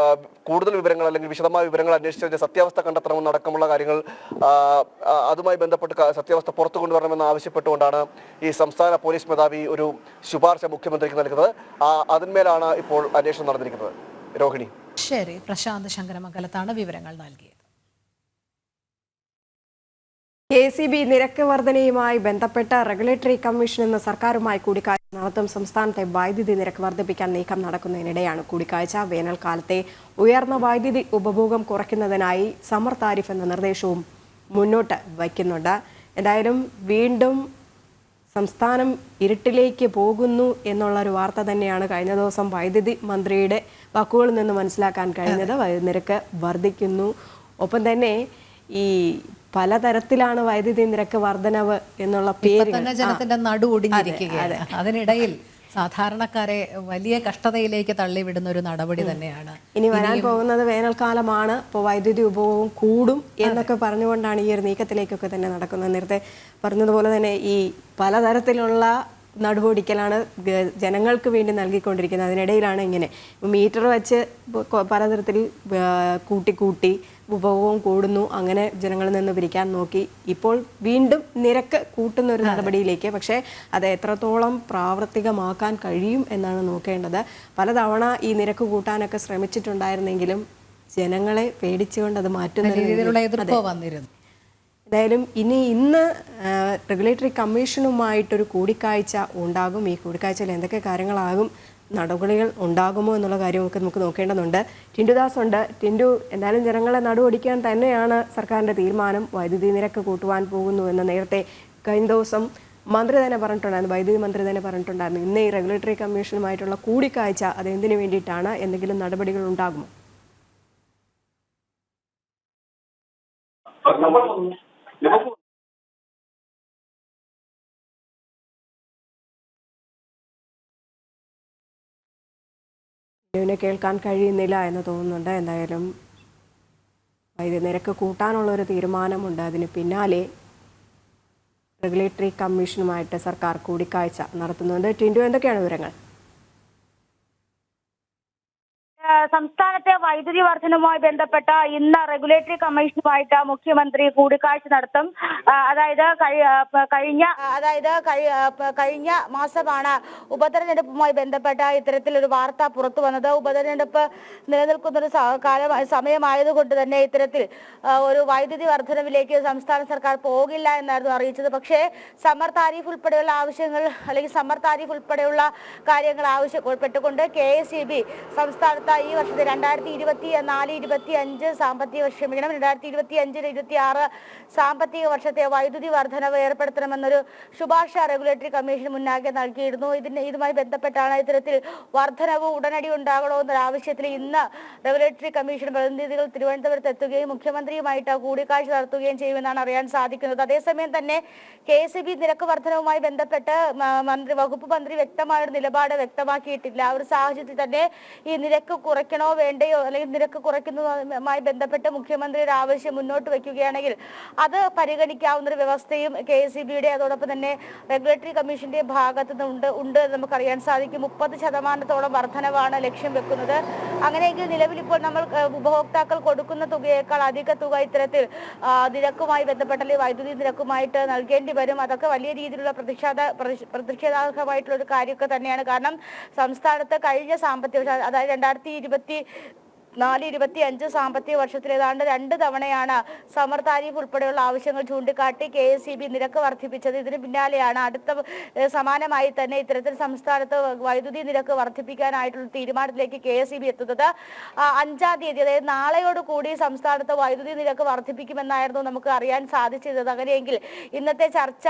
കൂടുതൽ വിവരങ്ങൾ അല്ലെങ്കിൽ വിശദമായ വിവരങ്ങൾ അന്വേഷിച്ച് സത്യാവസ്ഥ കണ്ടെത്തണമെന്നടക്കമുള്ള കാര്യങ്ങൾ അതുമായി ബന്ധപ്പെട്ട് സത്യാവസ്ഥ പുറത്തു കൊണ്ടുവരണമെന്ന് ആവശ്യപ്പെട്ടുകൊണ്ടാണ് ഈ സംസ്ഥാന പോലീസ് മേധാവി ഒരു ശുപാർശ മുഖ്യമന്ത്രിക്ക് നൽകുന്നത്. അതിന്മേലാണ് ഇപ്പോൾ അന്വേഷണം നടന്നിരിക്കുന്നത്. രോഹിണി. ശരി, പ്രശാന്ത് ശങ്കരമംഗലത്താണ് വിവരങ്ങൾ നൽകിയത്. KCB നിരക്ക് വർധനയുമായി ബന്ധപ്പെട്ട റെഗുലേറ്ററി കമ്മീഷൻ എന്ന സർക്കാരുമായി കൂടിക്കാഴ്ച നടത്തും. സംസ്ഥാനത്തെ വൈദ്യുതി നിരക്ക് വർദ്ധിപ്പിക്കാൻ നീക്കം നടക്കുന്നതിനിടെയാണ് കൂടിക്കാഴ്ച. വേനൽക്കാലത്തെ ഉയർന്ന വൈദ്യുതി ഉപഭോഗം കുറയ്ക്കുന്നതിനായി സമർ താരിഫ് എന്ന നിർദ്ദേശവും മുന്നോട്ട് വയ്ക്കുന്നുണ്ട്. എന്തായാലും വീണ്ടും സംസ്ഥാനം ഇരുട്ടിലേക്ക് പോകുന്നു എന്നുള്ളൊരു വാർത്ത തന്നെയാണ് കഴിഞ്ഞ ദിവസം വൈദ്യുതി മന്ത്രിയുടെ വാക്കുകളിൽ നിന്ന് മനസ്സിലാക്കാൻ കഴിഞ്ഞത്. വൈദ്യുതി നിരക്ക് വർദ്ധിക്കുന്നു. ഒപ്പം തന്നെ ഈ പലതരത്തിലാണ് വൈദ്യുതി നിരക്ക് വർധനവ് എന്നുള്ള പേര് ജനത്തിന്റെ നടു ഒടിഞ്ഞിരിക്കുകയാണ്. അതിനിടയിൽ സാധാരണക്കാരെ വലിയ കഷ്ടതയിലേക്ക് തള്ളിവിടുന്ന ഒരു നടപടി തന്നെയാണ്. ഇനി വരാൻ പോകുന്നത് വേനൽക്കാലമാണ്. ഇപ്പോൾ വൈദ്യുതി ഉപഭോഗം കൂടും എന്നൊക്കെ പറഞ്ഞുകൊണ്ടാണ് ഈ ഒരു നീക്കത്തിലേക്കൊക്കെ തന്നെ നടക്കുന്നത്. നേരത്തെ പറഞ്ഞതുപോലെ തന്നെ ഈ പലതരത്തിലുള്ള നടുവൊടിക്കലാണ് ജനങ്ങൾക്ക് വേണ്ടി നൽകിക്കൊണ്ടിരിക്കുന്നത്. അതിനിടയിലാണ് ഇങ്ങനെ മീറ്റർ വെച്ച് പലതരത്തിൽ കൂട്ടി ഉപഭോഗം കൂടുന്നു. അങ്ങനെ ജനങ്ങളിൽ നിന്ന് പിരിക്കാൻ നോക്കി. ഇപ്പോൾ വീണ്ടും നിരക്ക് കൂട്ടുന്ന ഒരു നടപടിയിലേക്ക്. പക്ഷേ അത് എത്രത്തോളം പ്രാവർത്തികമാക്കാൻ കഴിയും എന്നാണ് നോക്കേണ്ടത്. പലതവണ ഈ നിരക്ക് കൂട്ടാനൊക്കെ ശ്രമിച്ചിട്ടുണ്ടായിരുന്നെങ്കിലും ജനങ്ങളെ പേടിച്ചുകൊണ്ട് അത് മാറ്റുന്ന രീതിയിലുള്ള എതിർപ്പ് വന്നിരുന്നു. എന്തായാലും ഇന്ന് റെഗുലേറ്ററി കമ്മീഷനുമായിട്ടൊരു കൂടിക്കാഴ്ച ഉണ്ടാകും. ഈ കൂടിക്കാഴ്ചയിൽ എന്തൊക്കെ കാര്യങ്ങളാകും, നടപടികൾ ഉണ്ടാകുമോ എന്നുള്ള കാര്യമൊക്കെ നമുക്ക് നോക്കേണ്ടതുണ്ട്. ടിൻഡുദാസ് ഉണ്ട്. ടിൻഡു, എന്തായാലും ജനങ്ങളെ നടുവൊടിക്കാൻ തന്നെയാണ് സർക്കാരിൻ്റെ തീരുമാനം. വൈദ്യുതി നിരക്ക് കൂട്ടുവാൻ പോകുന്നു എന്ന് നേരത്തെ കഴിഞ്ഞ ദിവസം മന്ത്രി തന്നെ പറഞ്ഞിട്ടുണ്ടായിരുന്നു, വൈദ്യുതി മന്ത്രി തന്നെ പറഞ്ഞിട്ടുണ്ടായിരുന്നു. ഇന്ന് ഈ റെഗുലേറ്ററി കമ്മീഷനുമായിട്ടുള്ള കൂടിക്കാഴ്ച അത് എന്തിനു വേണ്ടിയിട്ടാണ്? എന്തെങ്കിലും നടപടികൾ ഉണ്ടാകുമോ? ഇതിനെ കേൾക്കാൻ കഴിയുന്നില്ല എന്ന് തോന്നുന്നുണ്ട്. എന്തായാലും വൈദ്യുതി നിരക്ക് കൂട്ടാനുള്ളൊരു തീരുമാനമുണ്ട്. അതിന് പിന്നാലെ റെഗുലേറ്ററി കമ്മീഷനുമായിട്ട് സർക്കാർ കൂടിക്കാഴ്ച നടത്തുന്നുണ്ട്. ടിൻഡു, എന്തൊക്കെയാണ് വിവരങ്ങൾ? സംസ്ഥാനത്തെ വൈദ്യുതി വർധനവുമായി ബന്ധപ്പെട്ട ഇന്ന് റെഗുലേറ്ററി കമ്മീഷനുമായിട്ട് മുഖ്യമന്ത്രി കൂടിക്കാഴ്ച നടത്തും. അതായത് കഴിഞ്ഞ മാസമാണ് ഉപതെരഞ്ഞെടുപ്പുമായി ബന്ധപ്പെട്ട ഇത്തരത്തിലൊരു വാർത്ത പുറത്തു വന്നത്. ഉപതെരഞ്ഞെടുപ്പ് നിലനിൽക്കുന്നൊരു സമയമായതുകൊണ്ട് തന്നെ ഇത്തരത്തിൽ ഒരു വൈദ്യുതി വർധനവിലേക്ക് സംസ്ഥാന സർക്കാർ പോകില്ല എന്നായിരുന്നു അറിയിച്ചത്. പക്ഷേ സമർ താരിഫ് ഉൾപ്പെടെയുള്ള ആവശ്യങ്ങൾ അല്ലെങ്കിൽ സമർ താരിഫ് ഉൾപ്പെടെയുള്ള കാര്യങ്ങൾ ആവശ്യപ്പെട്ടുകൊണ്ട് KSEB സംസ്ഥാനത്ത് ഈ വർഷത്തെ 2024-25 സാമ്പത്തിക വർഷം 2025-26 സാമ്പത്തിക വർഷത്തെ വൈദ്യുതി വർധനവ് ഏർപ്പെടുത്തണമെന്നൊരു ശുപാർശ റെഗുലേറ്ററി കമ്മീഷൻ മുന്നാകെ നൽകിയിരുന്നു. ഇതുമായി ബന്ധപ്പെട്ടാണ് ഇത്തരത്തിൽ വർധനവ് ഉടനടി ഉണ്ടാകണോ എന്നൊരു ആവശ്യത്തിൽ ഇന്ന് റെഗുലേറ്ററി കമ്മീഷൻ പ്രതിനിധികൾ തിരുവനന്തപുരത്ത് എത്തുകയും മുഖ്യമന്ത്രിയുമായിട്ട് കൂടിക്കാഴ്ച നടത്തുകയും ചെയ്യുമെന്നാണ് അറിയാൻ സാധിക്കുന്നത്. അതേസമയം തന്നെ KSEB നിരക്ക് വർധനവുമായി ബന്ധപ്പെട്ട് വകുപ്പ് മന്ത്രി വ്യക്തമായ ഒരു നിലപാട് വ്യക്തമാക്കിയിട്ടില്ല. ആ ഒരു സാഹചര്യത്തിൽ തന്നെ ഈ നിരക്ക് കുറയ്ക്കണോ വേണ്ടയോ അല്ലെങ്കിൽ നിരക്ക് കുറയ്ക്കുന്നതുമായി ബന്ധപ്പെട്ട് മുഖ്യമന്ത്രിയുടെ ആവശ്യം മുന്നോട്ട് വയ്ക്കുകയാണെങ്കിൽ അത് പരിഗണിക്കാവുന്ന ഒരു വ്യവസ്ഥയും KSEBയുടെ അതോടൊപ്പം തന്നെ റെഗുലേറ്ററി കമ്മീഷന്റെ ഭാഗത്തു നിന്ന് ഉണ്ട് നമുക്കറിയാൻ സാധിക്കും. 30% വർധനവാണ് ലക്ഷ്യം വെക്കുന്നത്. അങ്ങനെയെങ്കിൽ നിലവിൽ ഇപ്പോൾ നമ്മൾ ഉപഭോക്താക്കൾ കൊടുക്കുന്ന തുകയേക്കാൾ അധിക തുക ഇത്തരത്തിൽ നിരക്കുമായി ബന്ധപ്പെട്ട വൈദ്യുതി നിരക്കുമായിട്ട് നൽകേണ്ടി വരും. അതൊക്കെ വലിയ രീതിയിലുള്ള പ്രതിഷേധാർഹമായിട്ടുള്ള ഒരു കാര്യമൊക്കെ തന്നെയാണ്. കാരണം സംസ്ഥാനത്ത് കഴിഞ്ഞ സാമ്പത്തിക വർഷം, അതായത് 24-25 സാമ്പത്തിക വർഷത്തിൽ ഏതാണ്ട് 2 തവണയാണ് സമ്മർ താരിഫ് ഉൾപ്പെടെയുള്ള ആവശ്യങ്ങൾ ചൂണ്ടിക്കാട്ടി KSEB നിരക്ക് വർദ്ധിപ്പിച്ചത്. ഇതിന് പിന്നാലെയാണ് അടുത്ത സമാനമായി തന്നെ ഇത്തരത്തിൽ സംസ്ഥാനത്ത് വൈദ്യുതി നിരക്ക് വർദ്ധിപ്പിക്കാനായിട്ടുള്ള തീരുമാനത്തിലേക്ക് KSEB എത്തുന്നത്. 5-ാം തീയതി, അതായത് നാളെയോടുകൂടി സംസ്ഥാനത്ത് വൈദ്യുതി നിരക്ക് വർദ്ധിപ്പിക്കുമെന്നായിരുന്നു നമുക്ക് അറിയാൻ സാധിച്ചത്. അങ്ങനെയെങ്കിൽ ഇന്നത്തെ ചർച്ച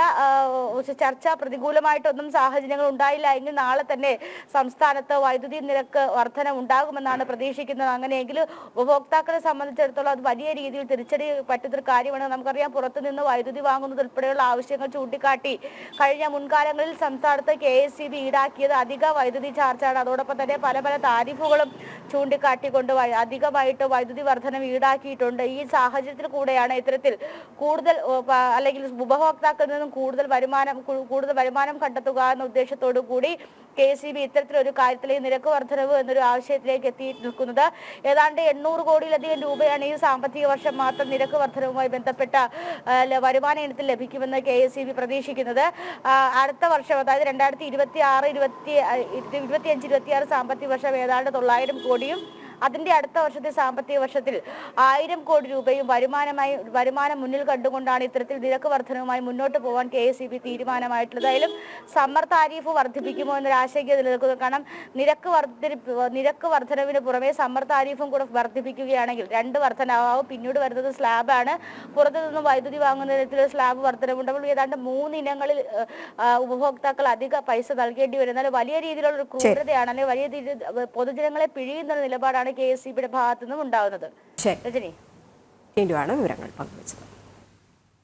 പ്രതികൂലമായിട്ടൊന്നും സാഹചര്യങ്ങൾ ഉണ്ടായില്ല എങ്കിൽ നാളെ തന്നെ സംസ്ഥാനത്ത് വൈദ്യുതി നിരക്ക് വർധന ഉണ്ടാകുമെന്നാണ് പ്രതീക്ഷിക്കുന്നത്. അങ്ങനെയെങ്കിൽ ഉപഭോക്താക്കളെ സംബന്ധിച്ചിടത്തോളം അത് വലിയ രീതിയിൽ തിരിച്ചടി പറ്റുന്നൊരു കാര്യമാണ്. നമുക്കറിയാം, പുറത്തുനിന്ന് വൈദ്യുതി വാങ്ങുന്നത് ഉൾപ്പെടെയുള്ള ആവശ്യങ്ങൾ ചൂണ്ടിക്കാട്ടി കഴിഞ്ഞ മുൻകാലങ്ങളിൽ സംസ്ഥാനത്ത് KSEB ഈടാക്കിയത് അധിക വൈദ്യുതി ചാർജാണ്. അതോടൊപ്പം തന്നെ പല താരിഫുകളും ചൂണ്ടിക്കാട്ടിക്കൊണ്ട് അധികമായിട്ട് വൈദ്യുതി വർധനം ഈടാക്കിയിട്ടുണ്ട്. ഈ സാഹചര്യത്തിൽ കൂടെയാണ് ഇത്തരത്തിൽ കൂടുതൽ അല്ലെങ്കിൽ ഉപഭോക്താക്കളിൽ നിന്നും കൂടുതൽ വരുമാനം കണ്ടെത്തുക എന്ന ഉദ്ദേശത്തോടു കൂടി KSEB ഇത്തരത്തിലൊരു കാര്യത്തിൽ ഈ നിരക്ക് വർധനവ് എന്നൊരു ആവശ്യത്തിലേക്ക് എത്തി നിൽക്കുന്നത്. ഏതാണ്ട് 800 കോടിയിലധികം രൂപയാണ് ഈ സാമ്പത്തിക വർഷം മാത്രം നിരക്ക് വർധനവുമായി ബന്ധപ്പെട്ട വരുമാന ഇനത്തിൽ ലഭിക്കുമെന്ന് KSEB പ്രതീക്ഷിക്കുന്നത്. അടുത്ത വർഷം, അതായത് 2026 സാമ്പത്തിക വർഷം ഏതാണ്ട് 900 കോടിയും അതിന്റെ അടുത്ത വർഷത്തെ സാമ്പത്തിക വർഷത്തിൽ 1000 കോടി രൂപയും വരുമാനം മുന്നിൽ കണ്ടുകൊണ്ടാണ് ഇത്തരത്തിൽ നിരക്ക് വർധനവുമായി മുന്നോട്ട് പോകാൻ KSEB തീരുമാനമായിട്ടുള്ളത്. ഏതായാലും സമ്മർ താരിഫ് വർദ്ധിപ്പിക്കുമോ എന്നൊരു ആശങ്ക നിലനിൽക്കുന്നു. കാരണം നിരക്ക് വർധനവിന് പുറമെ സമ്മർ താരിഫും കൂടെ വർദ്ധിപ്പിക്കുകയാണെങ്കിൽ 2 വർധനവാവും. പിന്നീട് വരുന്നത് സ്ലാബാണ്. പുറത്തു നിന്നും വൈദ്യുതി വാങ്ങുന്ന തരത്തിലുള്ള സ്ലാബ് വർധനവുണ്ടാകുമ്പോൾ ഏതാണ്ട് 3 ഇനങ്ങളിൽ ഉപഭോക്താക്കൾ അധിക പൈസ നൽകേണ്ടി വരും. എന്നാൽ വലിയ രീതിയിലുള്ള ഒരു ക്രൂരതയാണ്, അല്ലെങ്കിൽ വലിയ രീതിയിൽ പൊതുജനങ്ങളെ പിഴിയുന്ന നിലപാടാണ് KSEBയുടെ ഭാഗത്തു നിന്നും ഉണ്ടാകുന്നത്. രജനി വിവരങ്ങൾ പങ്കുവച്ചത്.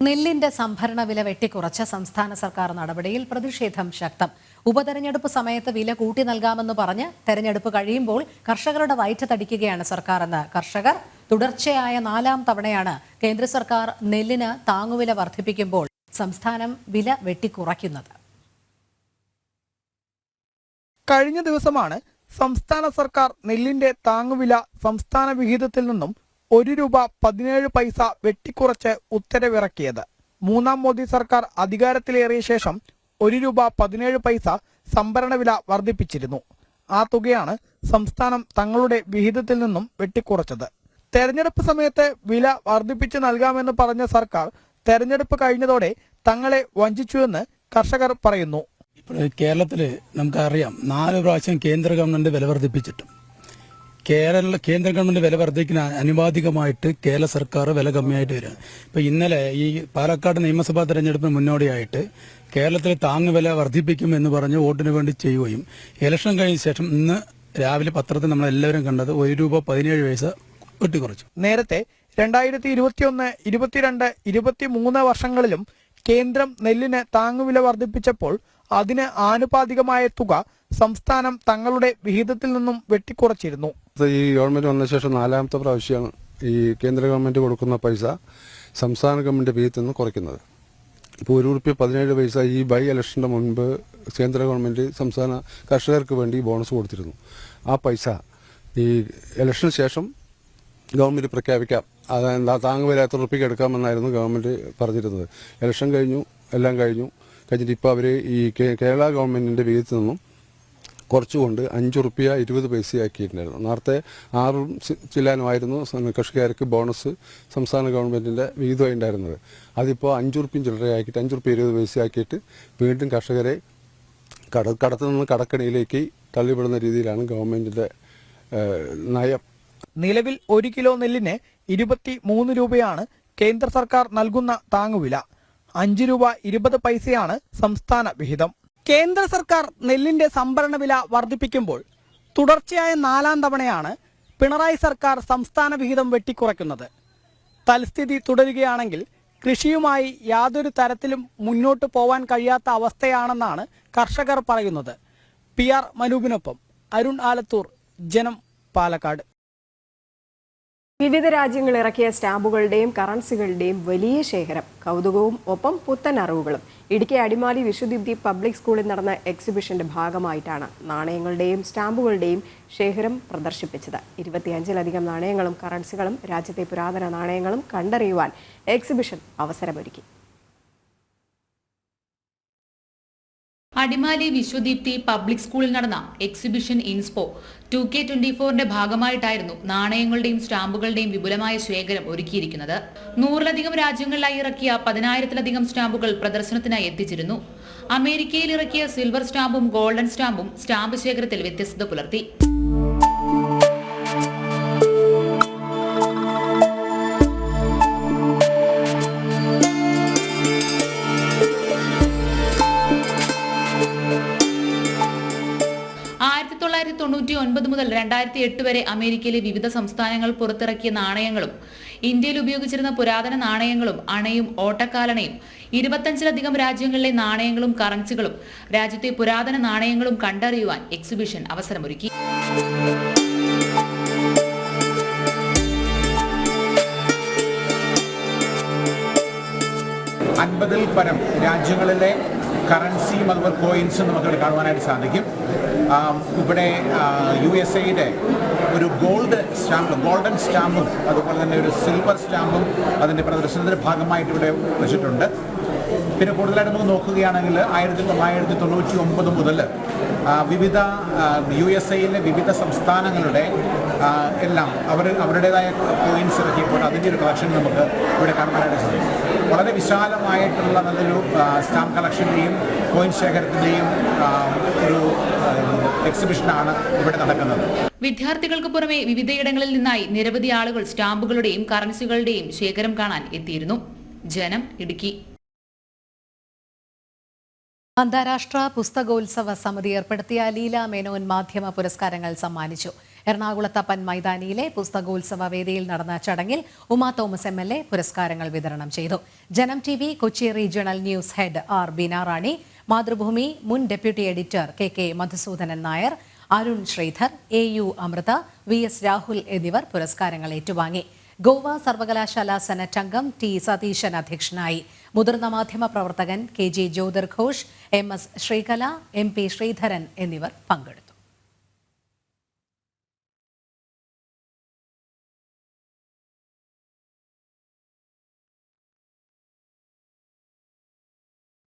നെല്ലിന്റെ സംഭരണ വില വെട്ടിക്കുറച്ച സംസ്ഥാന സർക്കാർ നടപടിയിൽ പ്രതിഷേധം ശക്തം. ഉപതെരഞ്ഞെടുപ്പ് സമയത്ത് വില കൂട്ടി നൽകാമെന്ന് പറഞ്ഞ് തെരഞ്ഞെടുപ്പ് കഴിയുമ്പോൾ കർഷകരുടെ വയറ്റത്തടിക്കുകയാണ് സർക്കാർ എന്ന് കർഷകർ. തുടർച്ചയായ 4ാം തവണയാണ് കേന്ദ്ര സർക്കാർ നെല്ലിന് താങ്ങുവില വർദ്ധിപ്പിക്കുമ്പോൾ സംസ്ഥാനം വില വെട്ടിക്കുറയ്ക്കുന്നത്. കഴിഞ്ഞ ദിവസമാണ് സംസ്ഥാന സർക്കാർ നെല്ലിന്റെ താങ്ങുവില സംസ്ഥാന വിഹിതത്തിൽ നിന്നും ₹1.17 വെട്ടിക്കുറച്ച് ഉത്തരവിറക്കിയത്. 3ാം മോദി സർക്കാർ അധികാരത്തിലേറിയ ശേഷം ₹1.17 സംഭരണ വില വർദ്ധിപ്പിച്ചിരുന്നു. ആ തുകയാണ് സംസ്ഥാനം തങ്ങളുടെ വിഹിതത്തിൽ നിന്നും വെട്ടിക്കുറച്ചത്. തെരഞ്ഞെടുപ്പ് സമയത്ത് വില വർദ്ധിപ്പിച്ച് നൽകാമെന്ന് പറഞ്ഞ സർക്കാർ തെരഞ്ഞെടുപ്പ് കഴിഞ്ഞതോടെ തങ്ങളെ വഞ്ചിച്ചുവെന്ന് കർഷകർ പറയുന്നു. ഇപ്പോൾ കേരളത്തിൽ നമുക്കറിയാം 4 പ്രാവശ്യം കേന്ദ്ര ഗവൺമെന്റ് വില വർദ്ധിപ്പിച്ചിട്ടും കേന്ദ്ര ഗവൺമെന്റ് വില വർദ്ധിക്കുന്ന അനുപാതികമായിട്ട് കേരള സർക്കാർ വില കമ്മിയായിട്ട് വരിക. ഇപ്പോൾ ഇന്നലെ ഈ പാലക്കാട് നിയമസഭാ തെരഞ്ഞെടുപ്പിന് മുന്നോടിയായിട്ട് കേരളത്തിൽ താങ്ങുവില വർദ്ധിപ്പിക്കുമെന്ന് പറഞ്ഞ് വോട്ടിന് വേണ്ടി ചെയ്യുകയും ഇലക്ഷൻ കഴിഞ്ഞ ശേഷം ഇന്ന് രാവിലെ പത്രത്തിൽ നമ്മളെല്ലാവരും കണ്ടത് ₹1.17 വെട്ടിക്കുറച്ചു. നേരത്തെ 2021, 22, 23 വർഷങ്ങളിലും കേന്ദ്രം നെല്ലിന് താങ്ങുവില വർദ്ധിപ്പിച്ചപ്പോൾ അതിന് ആനുപാതികമായ തുക സംസ്ഥാനം തങ്ങളുടെ വിഹിതത്തിൽ നിന്നും വെട്ടിക്കുറച്ചിരുന്നു. ഈ ഗവൺമെന്റ് വന്ന ശേഷം 4ാമത്തെ പ്രാവശ്യമാണ് ഈ കേന്ദ്ര ഗവൺമെന്റ് കൊടുക്കുന്ന പൈസ സംസ്ഥാന ഗവൺമെന്റ് വിഹിതത്തിൽ നിന്ന് കുറയ്ക്കുന്നത്. ഇപ്പോൾ ₹1.17 ഈ ബൈ ഇലക്ഷന്റെ മുൻപ് കേന്ദ്ര ഗവൺമെന്റ് സംസ്ഥാന കർഷകർക്ക് വേണ്ടി ബോണസ് കൊടുത്തിരുന്നു. ആ പൈസ ഈ ഇലക്ഷന് ശേഷം ഗവൺമെന്റ് പ്രഖ്യാപിക്കാം, അതായത് താങ്ങുവില എത്ര രൂപയ്ക്ക് എടുക്കാമെന്നായിരുന്നു ഗവൺമെന്റ് പറഞ്ഞിരുന്നത്. ഇലക്ഷൻ കഴിഞ്ഞു, എല്ലാം കഴിഞ്ഞിട്ട് ഇപ്പോൾ അവർ ഈ കേരള ഗവൺമെന്റിന്റെ വിഹിതത്തിൽ നിന്നും കുറച്ചുകൊണ്ട് ₹5.20 ആക്കിയിട്ടുണ്ടായിരുന്നു. നേരത്തെ 6 ചില്ലാനുമായിരുന്നു കർഷകർക്ക് ബോണസ് സംസ്ഥാന ഗവൺമെന്റിന്റെ വിഹിതമായി ഉണ്ടായിരുന്നത്. അതിപ്പോൾ ₹5 ചില്ലറയാക്കിയിട്ട് ₹5.20 ആക്കിയിട്ട് വീണ്ടും കർഷകരെ കടത്തു നിന്ന് കടക്കണിയിലേക്ക് തള്ളിവിടുന്ന രീതിയിലാണ് ഗവൺമെന്റിന്റെ നയം. നിലവിൽ 1 കിലോ നെല്ലിന് 23 രൂപയാണ് കേന്ദ്ര സർക്കാർ നൽകുന്ന താങ്ങുവില. ₹5.20 സംസ്ഥാന വിഹിതം. കേന്ദ്ര സർക്കാർ നെല്ലിന്റെ സംഭരണ വില വർദ്ധിപ്പിക്കുമ്പോൾ തുടർച്ചയായ 4ാം തവണയാണ് പിണറായി സർക്കാർ സംസ്ഥാന വിഹിതം വെട്ടിക്കുറയ്ക്കുന്നത്. തൽസ്ഥിതി തുടരുകയാണെങ്കിൽ കൃഷിയുമായി യാതൊരു തരത്തിലും മുന്നോട്ട് പോവാൻ കഴിയാത്ത അവസ്ഥയാണെന്നാണ് കർഷകർ പറയുന്നത്. PR മനൂപിനൊപ്പം അരുൺ ആലത്തൂർ, ജനം, പാലക്കാട്. വിവിധ രാജ്യങ്ങൾ ഇറക്കിയ സ്റ്റാമ്പുകളുടെയും കറൻസികളുടെയും വലിയ ശേഖരം, കൗതുകവും ഒപ്പം പുത്തൻ അറിവുകളും. ഇടുക്കി അടിമാലി വിശ്വദീപ്തി പബ്ലിക് സ്കൂളിൽ നടന്ന എക്സിബിഷന്റെ ഭാഗമായിട്ടാണ് നാണയങ്ങളുടെയും സ്റ്റാമ്പുകളുടെയും ശേഖരം പ്രദർശിപ്പിച്ചത്. 25-ലധികം നാണയങ്ങളും കറൻസികളും രാജ്യത്തെ പുരാതന നാണയങ്ങളും കണ്ടറിയുവാൻ എക്സിബിഷൻ അവസരമൊരുക്കി. അടിമാലി വിശ്വദീപ്തി പബ്ലിക് സ്കൂളിൽ നടന്ന എക്സിബിഷൻ ഇൻസ്പോ 2K24ന്റെ ഭാഗമായിട്ടായിരുന്നു നാണയങ്ങളുടെയും സ്റ്റാമ്പുകളുടെയും വിപുലമായ ശേഖരം ഒരുക്കിയിരിക്കുന്നത്. 100-ലധികം രാജ്യങ്ങളിലായി ഇറക്കിയ 10,000-ലധികം സ്റ്റാമ്പുകൾ പ്രദർശനത്തിനായി എത്തിച്ചിരുന്നു. അമേരിക്കയിൽ ഇറക്കിയ സിൽവർ സ്റ്റാമ്പും ഗോൾഡൻ സ്റ്റാമ്പും സ്റ്റാമ്പ് ശേഖരത്തിൽ വ്യത്യസ്തത പുലർത്തി. മുതൽ 2008 വരെ അമേരിക്കയിലെ വിവിധ സംസ്ഥാനങ്ങൾ പുറത്തിറക്കിയ നാണയങ്ങളും ഇന്ത്യയിൽ ഉപയോഗിച്ചിരുന്ന പുരാതന നാണയങ്ങളും അണയും ഓട്ടക്കാലണയും 25-ലധികം രാജ്യങ്ങളിലെ നാണയങ്ങളും കറൻസികളും രാജ്യത്തെ പുരാതന നാണയങ്ങളും കണ്ടറിയുവാൻ എക്സിബിഷൻ അവസരമൊരുക്കി. ൽ പരം രാജ്യങ്ങളിലെ കറൻസിയും അതുപോലെ കോയിൻസും നമുക്ക് കാണുവാനായിട്ട് സാധിക്കും. ഇവിടെ USA ഒരു ഗോൾഡൻ സ്റ്റാമ്പും അതുപോലെ തന്നെ ഒരു സിൽവർ സ്റ്റാമ്പും അതിൻ്റെ പ്രദർശനത്തിൻ്റെ ഭാഗമായിട്ട് ഇവിടെ വെച്ചിട്ടുണ്ട്. പിന്നെ കൂടുതലായിട്ട് നമുക്ക് നോക്കുകയാണെങ്കിൽ 1999 മുതൽ വിവിധ USA വിവിധ സംസ്ഥാനങ്ങളുടെ എല്ലാം അവരുടേതായ കോയിൻസ് ഇറക്കിയപ്പോൾ അതിൻ്റെ ഒരു കളക്ഷൻ നമുക്ക് ഇവിടെ കാണാനായിട്ട് സാധിക്കും. വളരെ വിശാലമായിട്ടുള്ള നല്ലൊരു സ്റ്റാമ്പ് കളക്ഷൻ്റെയും കോയിൻ ശേഖരത്തിൻ്റെയും ഒരു എക്സിബിഷനാണ് ഇവിടെ നടക്കുന്നത്. വിദ്യാർത്ഥികൾക്ക് പുറമെ വിവിധയിടങ്ങളിൽ നിന്നായി നിരവധി ആളുകൾ സ്റ്റാമ്പുകളുടെയും കറൻസികളുടെയും ശേഖരം കാണാൻ എത്തിയിരുന്നു. ജനം, ഇടുക്കി. അന്താരാഷ്ട്ര പുസ്തകോത്സവ സമിതി ഏർപ്പെടുത്തിയ ലീല മേനോൻ മാധ്യമ പുരസ്കാരങ്ങൾ സമ്മാനിച്ചു. എറണാകുളത്തപ്പൻ മൈതാനിയിലെ പുസ്തകോത്സവ വേദിയിൽ നടന്ന ചടങ്ങിൽ ഉമാ തോമസ് MLA പുരസ്കാരങ്ങൾ വിതരണം ചെയ്തു. Janam TV Kochi regional news head R Beenarani, Mathrubhumi മുൻ deputy editor KK Madhusoodanan Nair, Arun Sreedhar, AU Amritha, VS Rahul എന്നിവർ പുരസ്കാരങ്ങൾ ഏറ്റുവാങ്ങി. ഗോവ സർവകലാശാല സെനറ്റ് അംഗം T സതീശൻ അധ്യക്ഷനായി. മുതിർന്ന മാധ്യമ പ്രവർത്തകൻ KG Jyothir Ghosh, MS Sreekala, MP Sreedharan എന്നിവർ പങ്കെടുത്തു.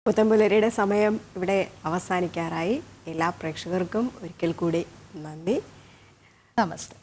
പുത്തൻപുലരിയുടെ സമയം ഇവിടെ അവസാനിക്കാറായി. എല്ലാ പ്രേക്ഷകർക്കും ഒരിക്കൽ കൂടി നന്ദി. നമസ്തേ.